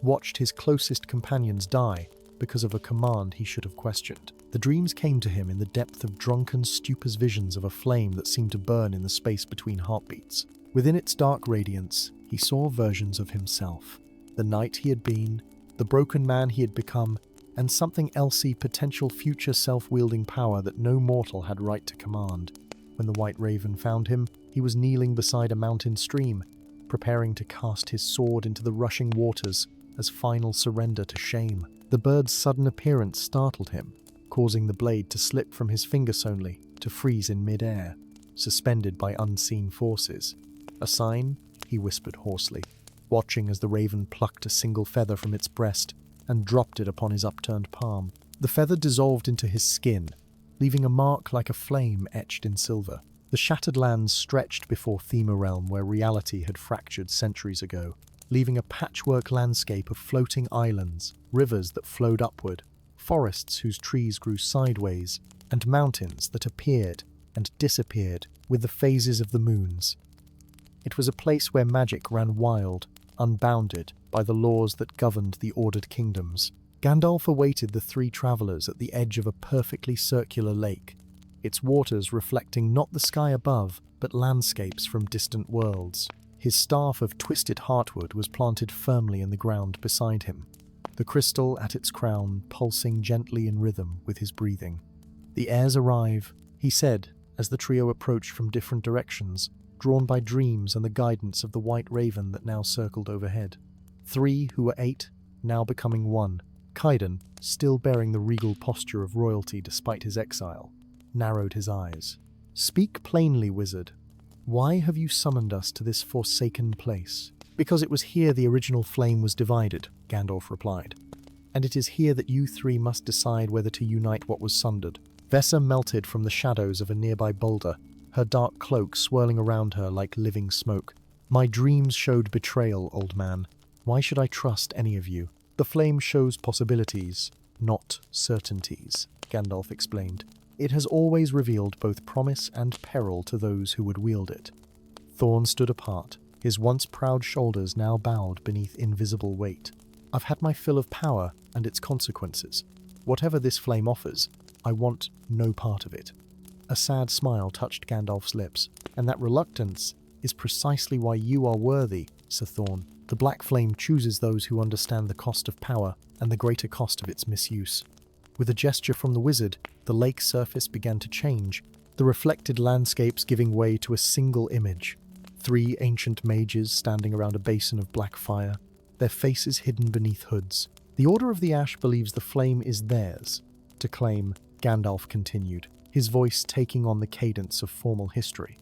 watched his closest companions die because of a command he should have questioned. The dreams came to him in the depth of drunken stupor's visions of a flame that seemed to burn in the space between heartbeats. Within its dark radiance, he saw versions of himself. The knight he had been, the broken man he had become, and something elsey potential future self-wielding power that no mortal had right to command. When the White Raven found him, he was kneeling beside a mountain stream, preparing to cast his sword into the rushing waters as final surrender to shame. The bird's sudden appearance startled him, causing the blade to slip from his fingers only, to freeze in mid-air, suspended by unseen forces. "A sign?" he whispered hoarsely, watching as the raven plucked a single feather from its breast and dropped it upon his upturned palm. The feather dissolved into his skin, leaving a mark like a flame etched in silver. The shattered lands stretched before Thema Realm where reality had fractured centuries ago, leaving a patchwork landscape of floating islands, rivers that flowed upward, forests whose trees grew sideways, and mountains that appeared and disappeared with the phases of the moons. It was a place where magic ran wild, unbounded by the laws that governed the ordered kingdoms. Gandalf awaited the 3 travelers at the edge of a perfectly circular lake, its waters reflecting not the sky above, but landscapes from distant worlds. His staff of twisted heartwood was planted firmly in the ground beside him, the crystal at its crown pulsing gently in rhythm with his breathing. "The heirs arrive," he said as the trio approached from different directions, drawn by dreams and the guidance of the white raven that now circled overhead. 3 who were 8, now becoming 1. Kaiden, still bearing the regal posture of royalty despite his exile, narrowed his eyes. "Speak plainly, wizard. Why have you summoned us to this forsaken place?" "Because it was here the original flame was divided," Gandalf replied. "And it is here that you 3 must decide whether to unite what was sundered." Vessa melted from the shadows of a nearby boulder, her dark cloak swirling around her like living smoke. "My dreams showed betrayal, old man. Why should I trust any of you?" "The flame shows possibilities, not certainties," Gandalf explained. "It has always revealed both promise and peril to those who would wield it." Thorn stood apart, his once proud shoulders now bowed beneath invisible weight. "I've had my fill of power and its consequences. Whatever this flame offers, I want no part of it." A sad smile touched Gandalf's lips, "And that reluctance is precisely why you are worthy, Sir Thorn. The black flame chooses those who understand the cost of power and the greater cost of its misuse." With a gesture from the wizard, the lake surface began to change, the reflected landscapes giving way to a single image. 3 ancient mages standing around a basin of black fire, their faces hidden beneath hoods. The Order of the Ash believes the flame is theirs to claim, Gandalf continued, his voice taking on the cadence of formal history.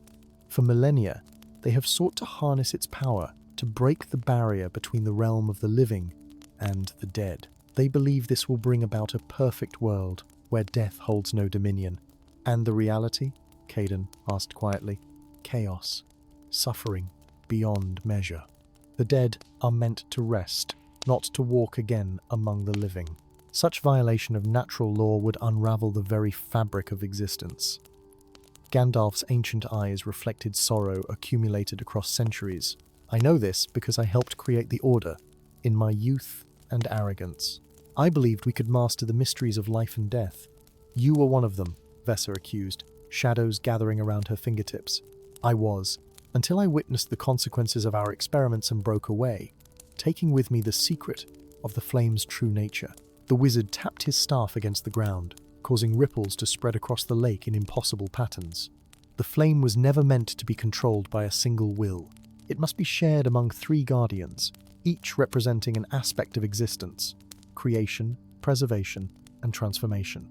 For millennia, they have sought to harness its power to break the barrier between the realm of the living and the dead. They believe this will bring about a perfect world where death holds no dominion. And the reality? Caden asked quietly. Chaos, suffering beyond measure. The dead are meant to rest, not to walk again among the living. Such violation of natural law would unravel the very fabric of existence. Gandalf's ancient eyes reflected sorrow accumulated across centuries. I know this because I helped create the Order, in my youth and arrogance. I believed we could master the mysteries of life and death. You were one of them, Vessa accused, shadows gathering around her fingertips. I was, until I witnessed the consequences of our experiments and broke away, taking with me the secret of the flame's true nature. The wizard tapped his staff against the ground, causing ripples to spread across the lake in impossible patterns. The flame was never meant to be controlled by a single will. It must be shared among 3 guardians, each representing an aspect of existence: creation, preservation, and transformation.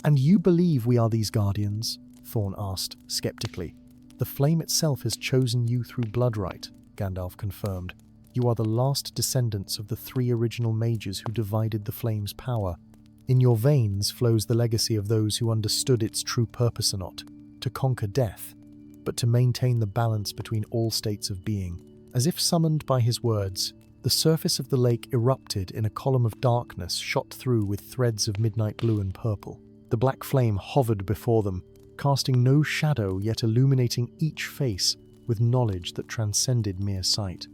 And you believe we are these guardians? Thorn asked, skeptically. The flame itself has chosen you through bloodright, Gandalf confirmed. You are the last descendants of the 3 original mages who divided the flame's power. In your veins flows the legacy of those who understood its true purpose, not to conquer death, but to maintain the balance between all states of being. As if summoned by his words, the surface of the lake erupted in a column of darkness shot through with threads of midnight blue and purple. The black flame hovered before them, casting no shadow yet illuminating each face with knowledge that transcended mere sight.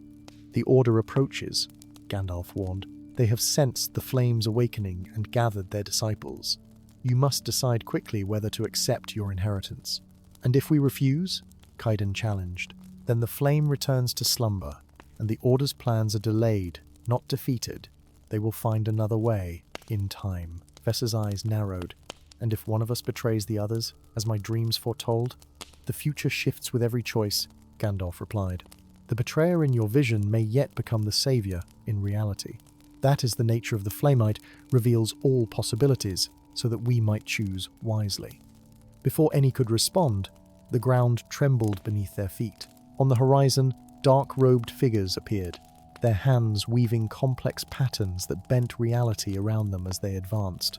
The Order approaches, Gandalf warned. They have sensed the flame's awakening and gathered their disciples. You must decide quickly whether to accept your inheritance. And if we refuse, Kaiden challenged, then the flame returns to slumber, and the Order's plans are delayed, not defeated. They will find another way, in time. Vessa's eyes narrowed. And if one of us betrays the others, as my dreams foretold? The future shifts with every choice, Gandalf replied. The betrayer in your vision may yet become the savior in reality. That is the nature of the Flamite, reveals all possibilities, so that we might choose wisely. Before any could respond, the ground trembled beneath their feet. On the horizon, dark-robed figures appeared, their hands weaving complex patterns that bent reality around them as they advanced.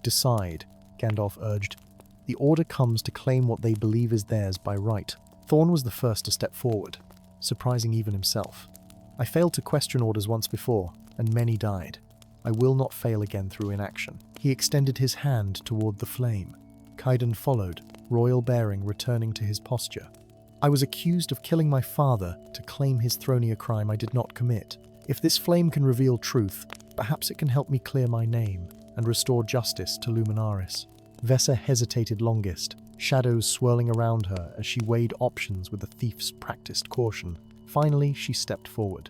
Decide, Gandalf urged. The Order comes to claim what they believe is theirs by right. Thorn was the first to step forward, surprising even himself. I failed to question orders once before, and many died. I will not fail again through inaction. He extended his hand toward the flame. Kaiden followed, royal bearing returning to his posture. I was accused of killing my father to claim his throne, a crime I did not commit. If this flame can reveal truth, perhaps it can help me clear my name and restore justice to Luminaris. Vessa hesitated longest, shadows swirling around her as she weighed options with a thief's practiced caution. Finally, she stepped forward.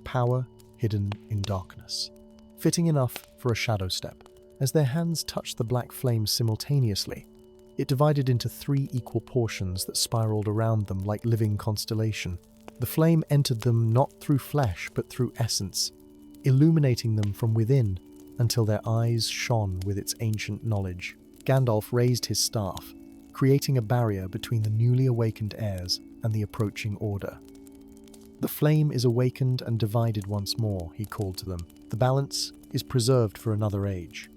Power hidden in darkness. Fitting enough for a shadow step. As their hands touched the black flame simultaneously, it divided into 3 equal portions that spiraled around them like living constellation. The flame entered them not through flesh but through essence, illuminating them from within until their eyes shone with its ancient knowledge. Gandalf raised his staff, creating a barrier between the newly awakened heirs and the approaching Order. The flame is awakened and divided once more, he called to them. The balance is preserved for another age.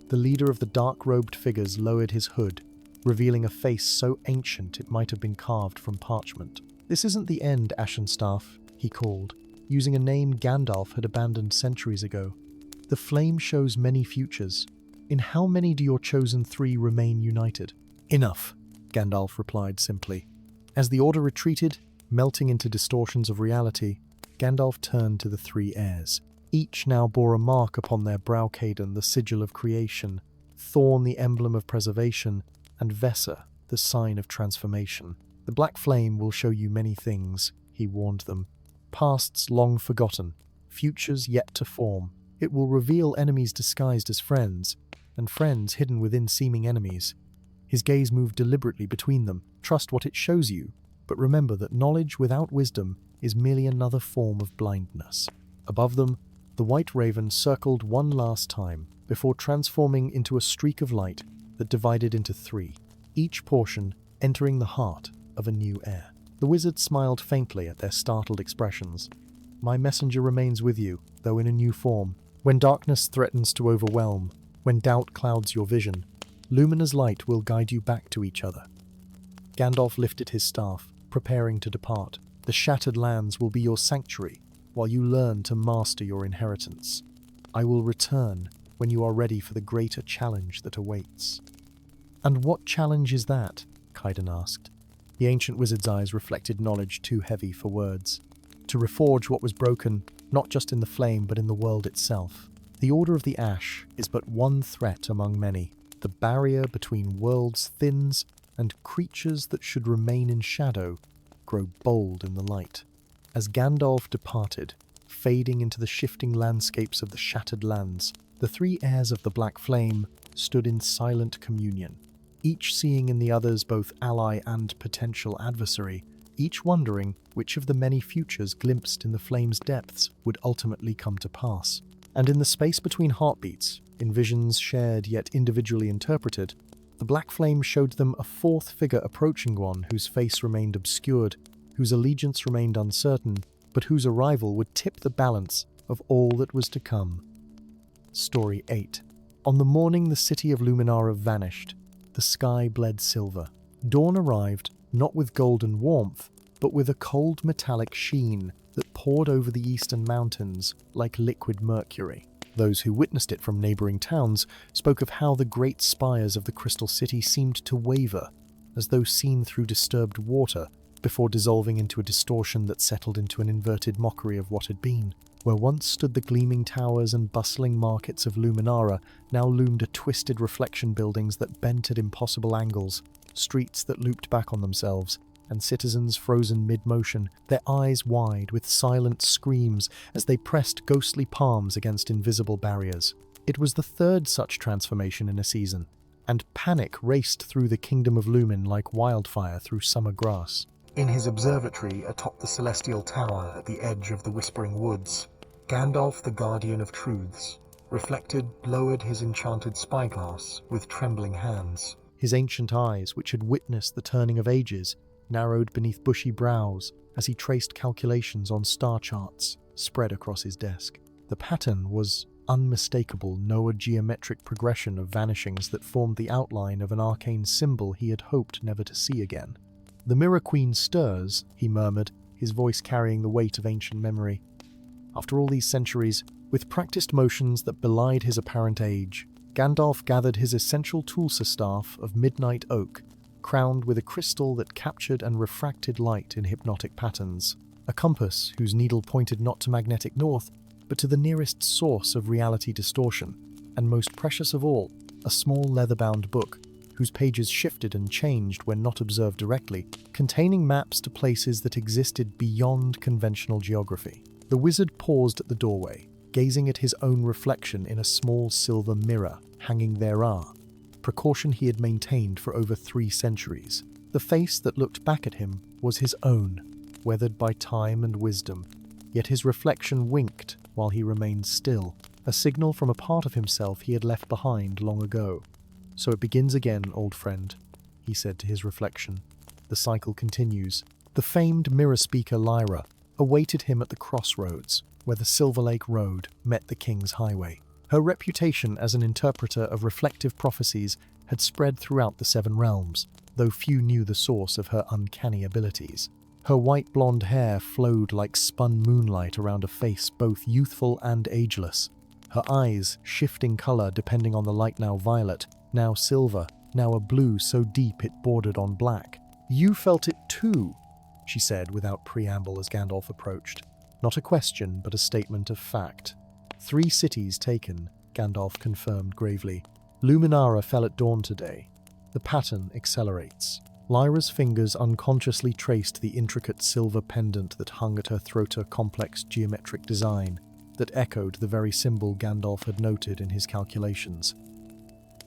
The leader of the dark-robed figures lowered his hood, revealing a face so ancient it might have been carved from parchment. This isn't the end, Ashenstaff, he called, using a name Gandalf had abandoned centuries ago. The flame shows many futures. In how many do your chosen 3 remain united? Enough, Gandalf replied simply. As the Order retreated, melting into distortions of reality, Gandalf turned to the 3 heirs. Each now bore a mark upon their brow, Caden, the sigil of creation, Thorn, the emblem of preservation, and Vessa, the sign of transformation. The black flame will show you many things, he warned them. Pasts long forgotten, futures yet to form. It will reveal enemies disguised as friends, and friends hidden within seeming enemies. His gaze moved deliberately between them. Trust what it shows you, but remember that knowledge without wisdom is merely another form of blindness. Above them, the white raven circled one last time before transforming into a streak of light that divided into three, each portion entering the heart of a new heir. The wizard smiled faintly at their startled expressions. My messenger remains with you, though in a new form. When darkness threatens to overwhelm, when doubt clouds your vision, Lumina's light will guide you back to each other. Gandalf lifted his staff, preparing to depart. The shattered lands will be your sanctuary, while you learn to master your inheritance. I will return when you are ready for the greater challenge that awaits. And what challenge is that? Kaiden asked. The ancient wizard's eyes reflected knowledge too heavy for words. To reforge what was broken, not just in the flame but in the world itself. The Order of the Ash is but one threat among many. The barrier between worlds thins, and creatures that should remain in shadow grow bold in the light. As Gandalf departed, fading into the shifting landscapes of the shattered lands, the three heirs of the Black Flame stood in silent communion, each seeing in the others both ally and potential adversary, each wondering which of the many futures glimpsed in the flame's depths would ultimately come to pass. And in the space between heartbeats, in visions shared yet individually interpreted, the Black Flame showed them a fourth figure approaching, one whose face remained obscured, whose allegiance remained uncertain, but whose arrival would tip the balance of all that was to come. Story 8. On the morning the city of Luminara vanished, the sky bled silver. Dawn arrived, not with golden warmth, but with a cold metallic sheen that poured over the eastern mountains like liquid mercury. Those who witnessed it from neighboring towns spoke of how the great spires of the Crystal City seemed to waver, as though seen through disturbed water, before dissolving into a distortion that settled into an inverted mockery of what had been. Where once stood the gleaming towers and bustling markets of Luminara, now loomed a twisted reflection buildings that bent at impossible angles, streets that looped back on themselves, and citizens frozen mid-motion, their eyes wide with silent screams as they pressed ghostly palms against invisible barriers. It was the third such transformation in a season, and panic raced through the kingdom of Lumin like wildfire through summer grass. In his observatory atop the Celestial Tower at the edge of the Whispering Woods, Gandalf, the Guardian of Truths, reflected, lowered his enchanted spyglass with trembling hands. His ancient eyes, which had witnessed the turning of ages, narrowed beneath bushy brows as he traced calculations on star charts spread across his desk. The pattern was unmistakable, no geometric progression of vanishings that formed the outline of an arcane symbol he had hoped never to see again. The Mirror Queen stirs, he murmured, his voice carrying the weight of ancient memory. After all these centuries, with practiced motions that belied his apparent age, Gandalf gathered his essential Tulsa staff of midnight oak, crowned with a crystal that captured and refracted light in hypnotic patterns, a compass whose needle pointed not to magnetic north, but to the nearest source of reality distortion, and most precious of all, a small leather-bound book, whose pages shifted and changed when not observed directly, containing maps to places that existed beyond conventional geography. The wizard paused at the doorway, gazing at his own reflection in a small silver mirror hanging therein, precaution he had maintained for over 3 centuries. The face that looked back at him was his own, weathered by time and wisdom, yet his reflection winked while he remained still, a signal from a part of himself he had left behind long ago. So it begins again, old friend, he said to his reflection. The cycle continues. The famed mirror speaker Lyra awaited him at the crossroads, where the Silver Lake Road met the King's Highway. Her reputation as an interpreter of reflective prophecies had spread throughout the 7 realms, though few knew the source of her uncanny abilities. Her white blonde hair flowed like spun moonlight around a face both youthful and ageless, her eyes shifting color depending on the light, now violet, now silver, now a blue so deep it bordered on black. You felt it too, she said without preamble as Gandalf approached. Not a question, but a statement of fact. 3 cities taken, Gandalf confirmed gravely. Luminara fell at dawn today. The pattern accelerates. Lyra's fingers unconsciously traced the intricate silver pendant that hung at her throat, a complex geometric design that echoed the very symbol Gandalf had noted in his calculations.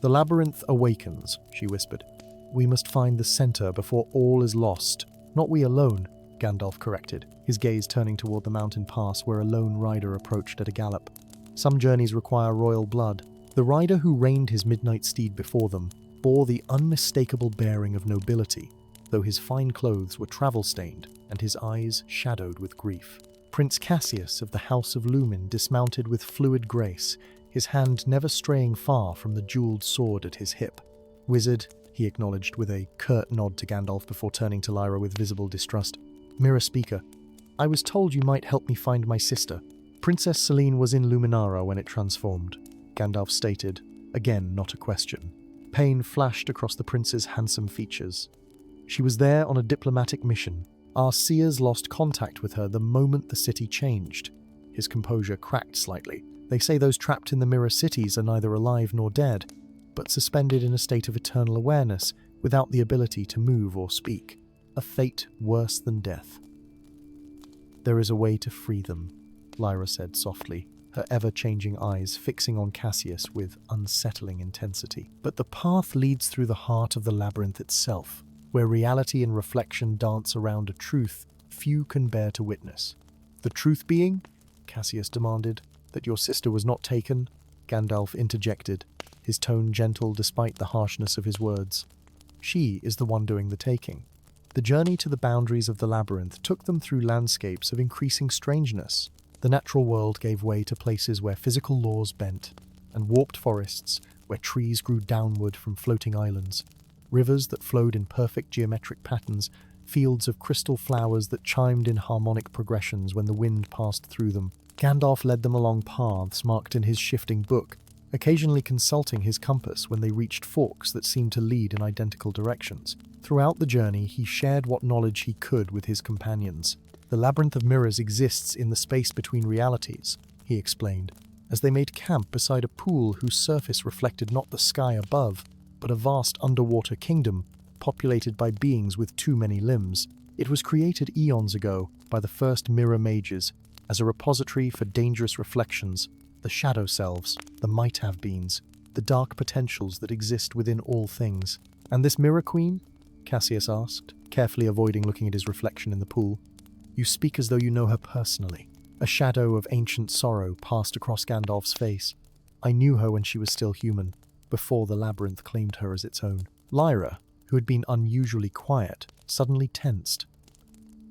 The labyrinth awakens, she whispered. We must find the center before all is lost. Not we alone, Gandalf corrected, his gaze turning toward the mountain pass where a lone rider approached at a gallop. Some journeys require royal blood. The rider who reined his midnight steed before them bore the unmistakable bearing of nobility, though his fine clothes were travel-stained and his eyes shadowed with grief. Prince Cassius of the House of Lumin dismounted with fluid grace, his hand never straying far from the jeweled sword at his hip. "Wizard," he acknowledged with a curt nod to Gandalf before turning to Lyra with visible distrust. "Mirror speaker, I was told you might help me find my sister. Princess Selene was in Luminara when it transformed," Gandalf stated, again not a question. Pain flashed across the prince's handsome features. "She was there on a diplomatic mission. Our seers lost contact with her the moment the city changed." His composure cracked slightly. "They say those trapped in the mirror cities are neither alive nor dead, but suspended in a state of eternal awareness, without the ability to move or speak. A fate worse than death." "There is a way to free them," Lyra said softly, her ever-changing eyes fixing on Cassius with unsettling intensity. "But the path leads through the heart of the labyrinth itself, where reality and reflection dance around a truth few can bear to witness." "The truth being?" Cassius demanded. "That your sister was not taken?" Gandalf interjected, his tone gentle despite the harshness of his words. "She is the one doing the taking." The journey to the boundaries of the labyrinth took them through landscapes of increasing strangeness. The natural world gave way to places where physical laws bent, and warped forests where trees grew downward from floating islands, rivers that flowed in perfect geometric patterns, fields of crystal flowers that chimed in harmonic progressions when the wind passed through them. Gandalf led them along paths marked in his shifting book, occasionally consulting his compass when they reached forks that seemed to lead in identical directions. Throughout the journey, he shared what knowledge he could with his companions. "The labyrinth of mirrors exists in the space between realities," he explained, as they made camp beside a pool whose surface reflected not the sky above, but a vast underwater kingdom populated by beings with too many limbs. It was created eons ago by the first mirror mages as a repository for dangerous reflections, the shadow selves, the might-have-beens, the dark potentials that exist within all things. "And this mirror queen?" Cassius asked, carefully avoiding looking at his reflection in the pool. "You speak as though you know her personally." A shadow of ancient sorrow passed across Gandalf's face. "I knew her when she was still human, before the labyrinth claimed her as its own." Lyra, who had been unusually quiet, suddenly tensed.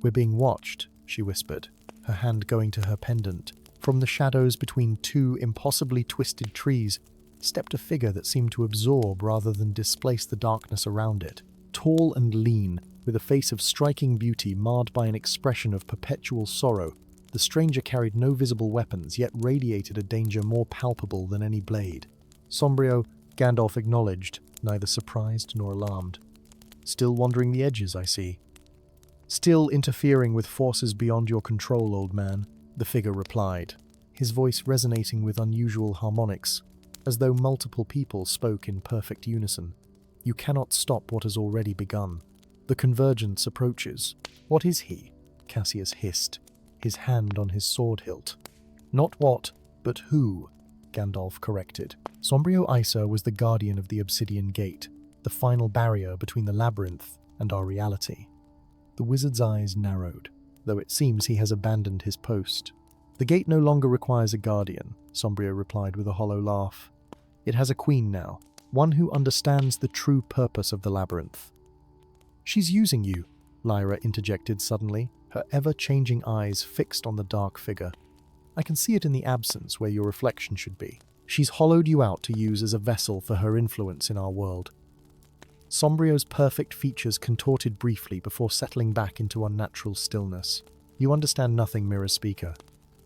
"We're being watched," she whispered, her hand going to her pendant. From the shadows between two impossibly twisted trees stepped a figure that seemed to absorb rather than displace the darkness around it. Tall and lean, with a face of striking beauty marred by an expression of perpetual sorrow, the stranger carried no visible weapons, yet radiated a danger more palpable than any blade. "Sombrio," Gandalf acknowledged, neither surprised nor alarmed. "Still wandering the edges, I see." "Still interfering with forces beyond your control, old man," the figure replied, his voice resonating with unusual harmonics, as though multiple people spoke in perfect unison. "You cannot stop what has already begun. The convergence approaches." "What is he?" Cassius hissed, his hand on his sword hilt. "Not what, but who," Gandalf corrected. "Sombrio Isa was the guardian of the Obsidian Gate, the final barrier between the labyrinth and our reality." The wizard's eyes narrowed, though it seems he has abandoned his post. "The gate no longer requires a guardian," Sombrio replied with a hollow laugh. "It has a queen now, one who understands the true purpose of the labyrinth." "She's using you," Lyra interjected suddenly, her ever-changing eyes fixed on the dark figure. "I can see it in the absence where your reflection should be. She's hollowed you out to use as a vessel for her influence in our world." Sombrio's perfect features contorted briefly before settling back into unnatural stillness. "You understand nothing, Mirror Speaker.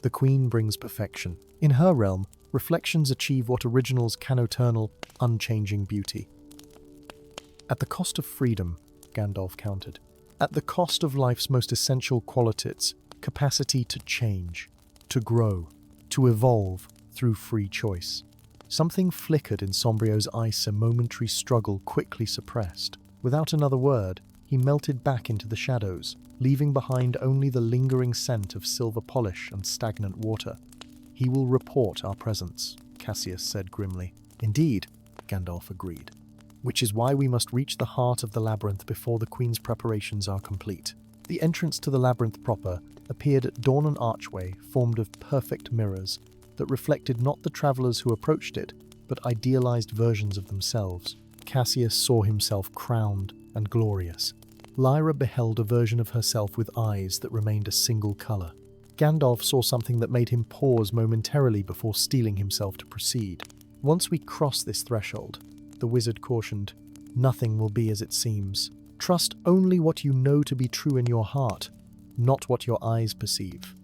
The Queen brings perfection. In her realm, reflections achieve what originals can: eternal, unchanging beauty." "At the cost of freedom," Gandalf countered. "At the cost of life's most essential qualities, capacity to change, to grow, to evolve through free choice." Something flickered in Sombrio's eyes, a momentary struggle quickly suppressed. Without another word, he melted back into the shadows, leaving behind only the lingering scent of silver polish and stagnant water. "He will report our presence," Cassius said grimly. "Indeed," Gandalf agreed. which is why we must reach the heart of the labyrinth before the Queen's preparations are complete. The entrance to the labyrinth proper appeared at dawn an archway formed of perfect mirrors that reflected not the travelers who approached it, but idealized versions of themselves. Cassius saw himself crowned and glorious. Lyra beheld a version of herself with eyes that remained a single color. Gandalf saw something that made him pause momentarily before steeling himself to proceed. Once we cross this threshold, the wizard cautioned, nothing will be as it seems. Trust only what you know to be true in your heart, not what your eyes perceive.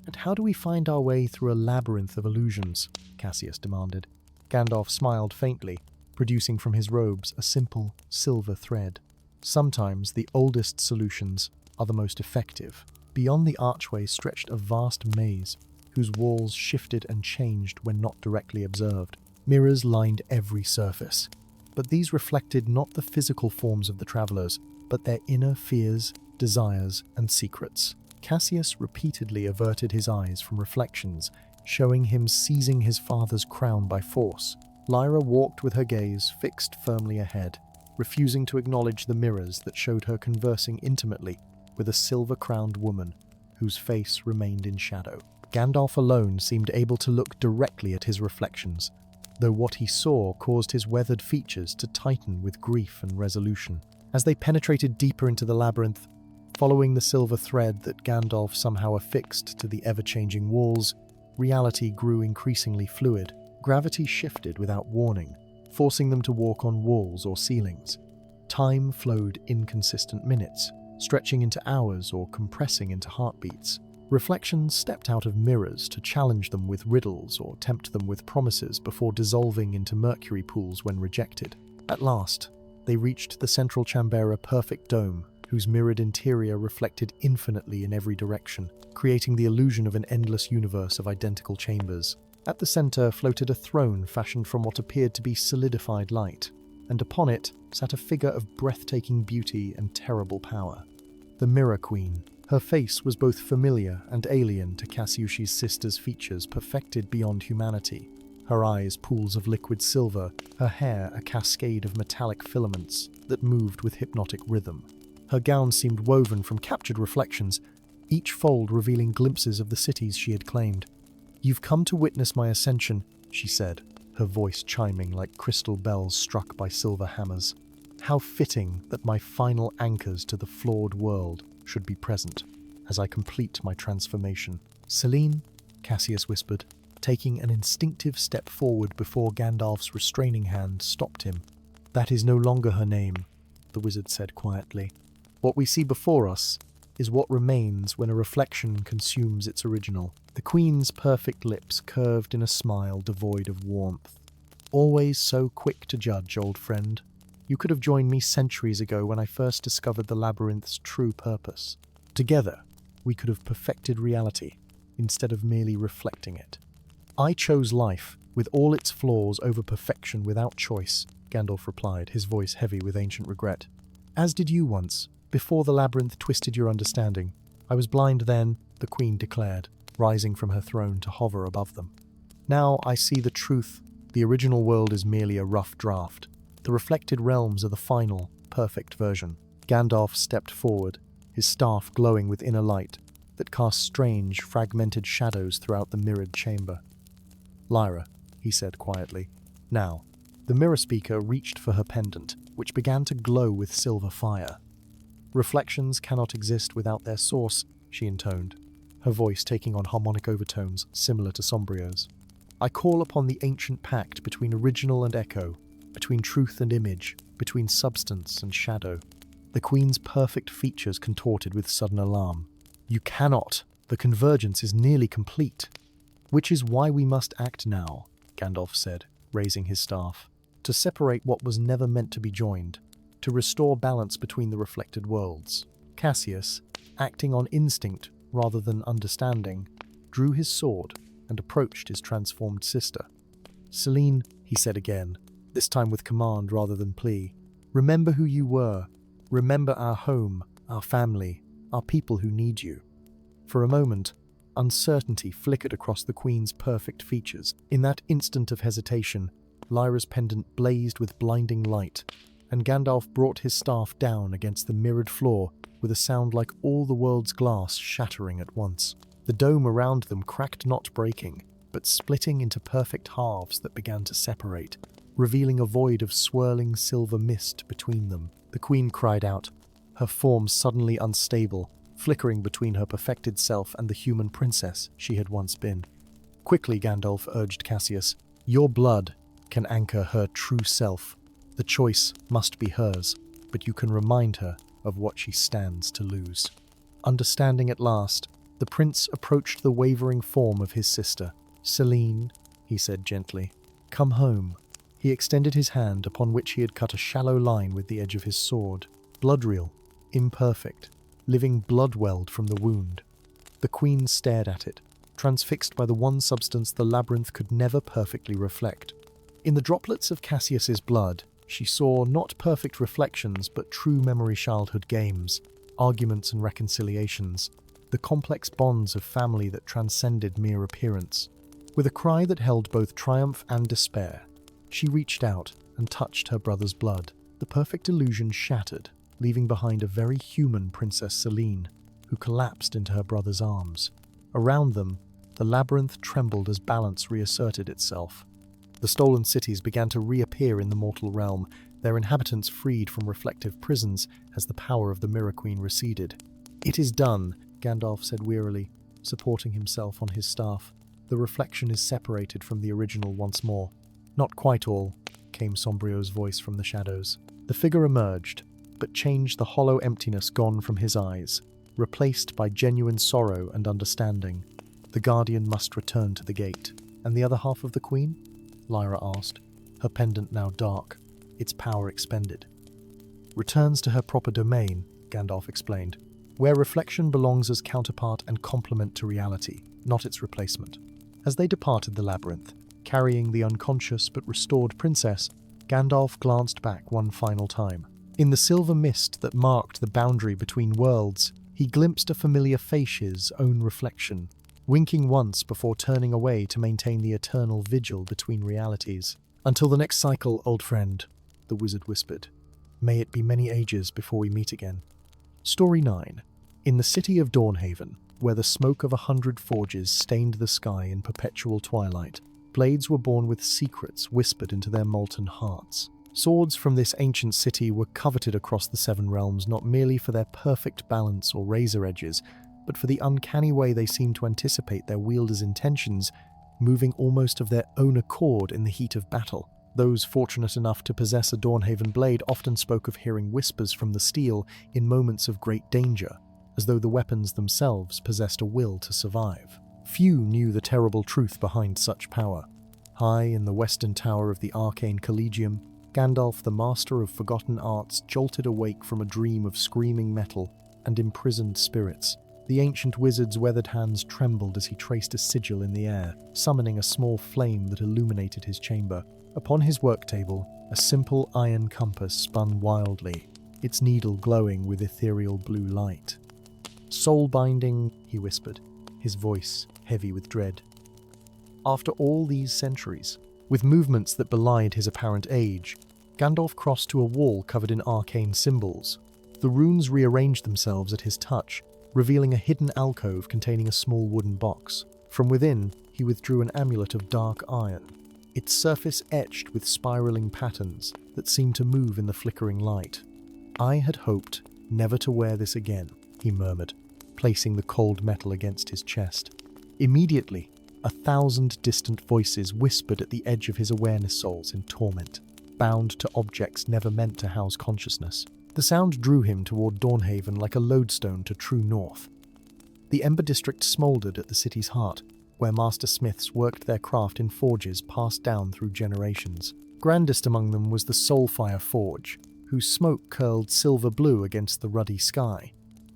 And how do we find our way through a labyrinth of illusions? Cassius demanded. Gandalf smiled faintly, producing from his robes a simple silver thread. Sometimes the oldest solutions are the most effective. Beyond the archway stretched a vast maze, whose walls shifted and changed when not directly observed. Mirrors lined every surface, but these reflected not the physical forms of the travelers, but their inner fears, desires, and secrets. Cassius repeatedly averted his eyes from reflections, showing him seizing his father's crown by force. Lyra walked with her gaze fixed firmly ahead, refusing to acknowledge the mirrors that showed her conversing intimately with a silver-crowned woman whose face remained in shadow. Gandalf alone seemed able to look directly at his reflections, though what he saw caused his weathered features to tighten with grief and resolution. As they penetrated deeper into the labyrinth, following the silver thread that Gandalf somehow affixed to the ever-changing walls, reality grew increasingly fluid. Gravity shifted without warning, forcing them to walk on walls or ceilings. Time flowed inconsistent minutes, stretching into hours or compressing into heartbeats. Reflections stepped out of mirrors to challenge them with riddles or tempt them with promises before dissolving into mercury pools when rejected. At last, they reached the central Chambera perfect dome, whose mirrored interior reflected infinitely in every direction, creating the illusion of an endless universe of identical chambers. At the center floated a throne fashioned from what appeared to be solidified light, and upon it sat a figure of breathtaking beauty and terrible power. The Mirror Queen. Her face was both familiar and alien to Cassius's sister's features perfected beyond humanity. Her eyes pools of liquid silver, her hair a cascade of metallic filaments that moved with hypnotic rhythm. Her gown seemed woven from captured reflections, each fold revealing glimpses of the cities she had claimed. "You've come to witness my ascension," she said, her voice chiming like crystal bells struck by silver hammers. "How fitting that my final anchors to the flawed world should be present as I complete my transformation." "Selene," Cassius whispered, taking an instinctive step forward before Gandalf's restraining hand stopped him. "That is no longer her name," the wizard said quietly. "What we see before us is what remains when a reflection consumes its original." The Queen's perfect lips curved in a smile devoid of warmth. "Always so quick to judge, old friend. You could have joined me centuries ago when I first discovered the labyrinth's true purpose. Together, we could have perfected reality instead of merely reflecting it." "I chose life, with all its flaws, over perfection without choice," Gandalf replied, his voice heavy with ancient regret. "As did you once, before the labyrinth twisted your understanding. I was blind then," the Queen declared, rising from her throne to hover above them. "Now I see the truth. The original world is merely a rough draft. The reflected realms are the final, perfect version." Gandalf stepped forward, his staff glowing with inner light that cast strange, fragmented shadows throughout the mirrored chamber. "Lyra," he said quietly. "Now." The mirror speaker reached for her pendant, which began to glow with silver fire. "Reflections cannot exist without their source," she intoned, her voice taking on harmonic overtones similar to Sombrio's. "I call upon the ancient pact between original and echo, between truth and image, between substance and shadow." The Queen's perfect features contorted with sudden alarm. "You cannot! The convergence is nearly complete." "Which is why we must act now," Gandalf said, raising his staff, "to separate what was never meant to be joined, to restore balance between the reflected worlds." Cassius, acting on instinct rather than understanding, drew his sword and approached his transformed sister. "Selene," he said again, this time with command rather than plea, "remember who you were. Remember our home, our family, our people who need you." For a moment, uncertainty flickered across the Queen's perfect features. In that instant of hesitation, Lyra's pendant blazed with blinding light, and Gandalf brought his staff down against the mirrored floor with a sound like all the world's glass shattering at once. The dome around them cracked, not breaking, but splitting into perfect halves that began to separate, revealing a void of swirling silver mist between them. The queen cried out, her form suddenly unstable, flickering between her perfected self and the human princess she had once been. Quickly, Gandalf urged Cassius, your blood can anchor her true self. The choice must be hers, but you can remind her of what she stands to lose. Understanding at last, the prince approached the wavering form of his sister. Selene, he said gently, come home. He extended his hand, upon which he had cut a shallow line with the edge of his sword. Blood real, imperfect, living blood-welled from the wound. The queen stared at it, transfixed by the one substance the labyrinth could never perfectly reflect. In the droplets of Cassius's blood, she saw not perfect reflections but true memory childhood games, arguments and reconciliations, the complex bonds of family that transcended mere appearance. With a cry that held both triumph and despair, she reached out and touched her brother's blood. The perfect illusion shattered, leaving behind a very human Princess Selene, who collapsed into her brother's arms. Around them, the labyrinth trembled as balance reasserted itself. The stolen cities began to reappear in the mortal realm, their inhabitants freed from reflective prisons as the power of the Mirror Queen receded. It is done, Gandalf said wearily, supporting himself on his staff. The reflection is separated from the original once more. Not quite all, came Sombrio's voice from the shadows. The figure emerged, but changed the hollow emptiness gone from his eyes, replaced by genuine sorrow and understanding. The Guardian must return to the gate. And the other half of the Queen? Lyra asked, her pendant now dark, its power expended. Returns to her proper domain, Gandalf explained, where reflection belongs as counterpart and complement to reality, not its replacement. As they departed the labyrinth, carrying the unconscious but restored princess, Gandalf glanced back one final time. In the silver mist that marked the boundary between worlds, he glimpsed a familiar face's own reflection, winking once before turning away to maintain the eternal vigil between realities. Until the next cycle, old friend, the wizard whispered. May it be many ages before we meet again. Story 9. In the city of Dawnhaven, where the smoke of 100 forges stained the sky in perpetual twilight, blades were born with secrets whispered into their molten hearts. Swords from this ancient city were coveted across the Seven Realms not merely for their perfect balance or razor edges, but for the uncanny way they seemed to anticipate their wielder's intentions, moving almost of their own accord in the heat of battle. Those fortunate enough to possess a Dawnhaven blade often spoke of hearing whispers from the steel in moments of great danger, as though the weapons themselves possessed a will to survive. Few knew the terrible truth behind such power. High in the western tower of the arcane Collegium, Gandalf, the master of forgotten arts, jolted awake from a dream of screaming metal and imprisoned spirits. The ancient wizard's weathered hands trembled as he traced a sigil in the air, summoning a small flame that illuminated his chamber. Upon his work table, a simple iron compass spun wildly, its needle glowing with ethereal blue light. Soul-binding, he whispered, his voice heavy with dread. After all these centuries, with movements that belied his apparent age, Gandalf crossed to a wall covered in arcane symbols. The runes rearranged themselves at his touch, revealing a hidden alcove containing a small wooden box. From within, he withdrew an amulet of dark iron, its surface etched with spiraling patterns that seemed to move in the flickering light. I had hoped never to wear this again, he murmured, placing the cold metal against his chest. Immediately, 1,000 distant voices whispered at the edge of his awareness souls in torment, bound to objects never meant to house consciousness. The sound drew him toward Dawnhaven like a lodestone to true north. The Ember District smoldered at the city's heart, where master smiths worked their craft in forges passed down through generations. Grandest among them was the Soulfire Forge, whose smoke curled silver blue against the ruddy sky.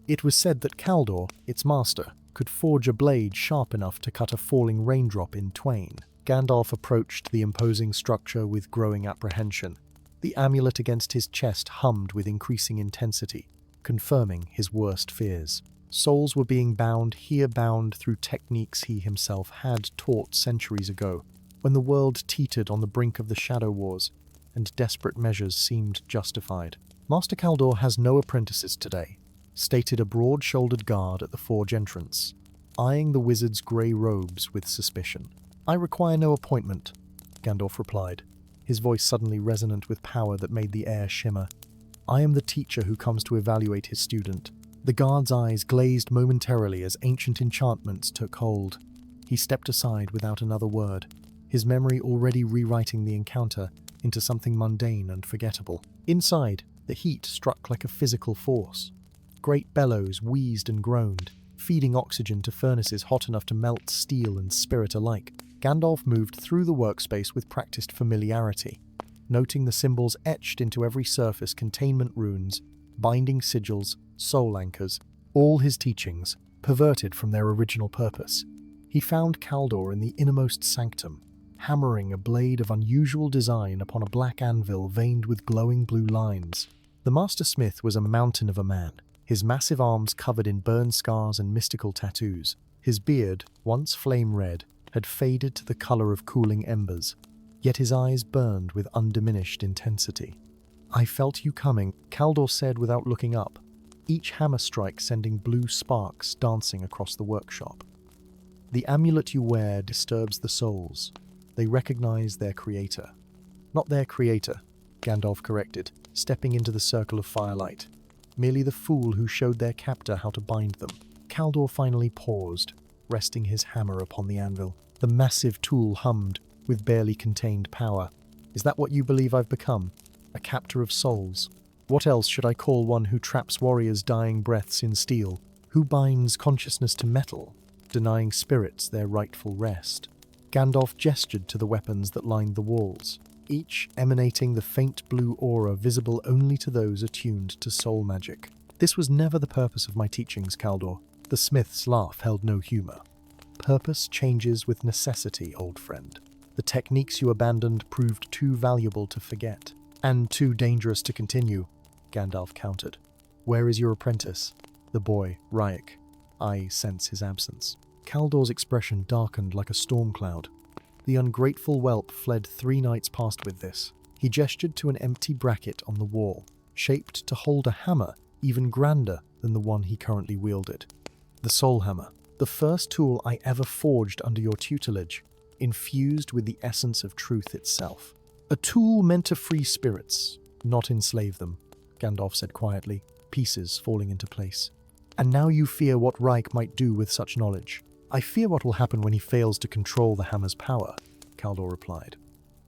It was said that Kaldor, its master, could forge a blade sharp enough to cut a falling raindrop in twain. Gandalf approached the imposing structure with growing apprehension. The amulet against his chest hummed with increasing intensity, confirming his worst fears. Souls were being bound here, bound through techniques he himself had taught centuries ago, when the world teetered on the brink of the Shadow Wars, and desperate measures seemed justified. Master Kaldor has no apprentices today, stated a broad-shouldered guard at the forge entrance, eyeing the wizard's grey robes with suspicion. I require no appointment, Gandalf replied, his voice suddenly resonant with power that made the air shimmer. I am the teacher who comes to evaluate his student. The guard's eyes glazed momentarily as ancient enchantments took hold. He stepped aside without another word, his memory already rewriting the encounter into something mundane and forgettable. Inside, the heat struck like a physical force. Great bellows wheezed and groaned, feeding oxygen to furnaces hot enough to melt steel and spirit alike. Gandalf moved through the workspace with practiced familiarity, noting the symbols etched into every surface: containment runes, binding sigils, soul anchors, all his teachings, perverted from their original purpose. He found Kaldor in the innermost sanctum, hammering a blade of unusual design upon a black anvil veined with glowing blue lines. The master smith was a mountain of a man, his massive arms covered in burn scars and mystical tattoos. His beard, once flame red, had faded to the color of cooling embers, yet his eyes burned with undiminished intensity. I felt you coming, Kaldor said without looking up, each hammer strike sending blue sparks dancing across the workshop. The amulet you wear disturbs the souls. They recognize their creator. Not their creator, Gandalf corrected, stepping into the circle of firelight. Merely the fool who showed their captor how to bind them. Kaldor finally paused, resting his hammer upon the anvil. The massive tool hummed, with barely contained power. Is that what you believe I've become? A captor of souls? What else should I call one who traps warriors' dying breaths in steel? Who binds consciousness to metal, denying spirits their rightful rest? Gandalf gestured to the weapons that lined the walls, each emanating the faint blue aura visible only to those attuned to soul magic. This was never the purpose of my teachings, Kaldor. The smith's laugh held no humor. Purpose changes with necessity, old friend. The techniques you abandoned proved too valuable to forget, and too dangerous to continue, Gandalf countered. Where is your apprentice? The boy, Ryek. I sense his absence. Kaldor's expression darkened like a storm cloud. The ungrateful whelp fled 3 nights past with this. He gestured to an empty bracket on the wall, shaped to hold a hammer even grander than the one he currently wielded. The soul hammer, the first tool I ever forged under your tutelage, infused with the essence of truth itself. A tool meant to free spirits, not enslave them, Gandalf said quietly, pieces falling into place. And now you fear what Ryek might do with such knowledge. I fear what will happen when he fails to control the hammer's power, Kaldor replied.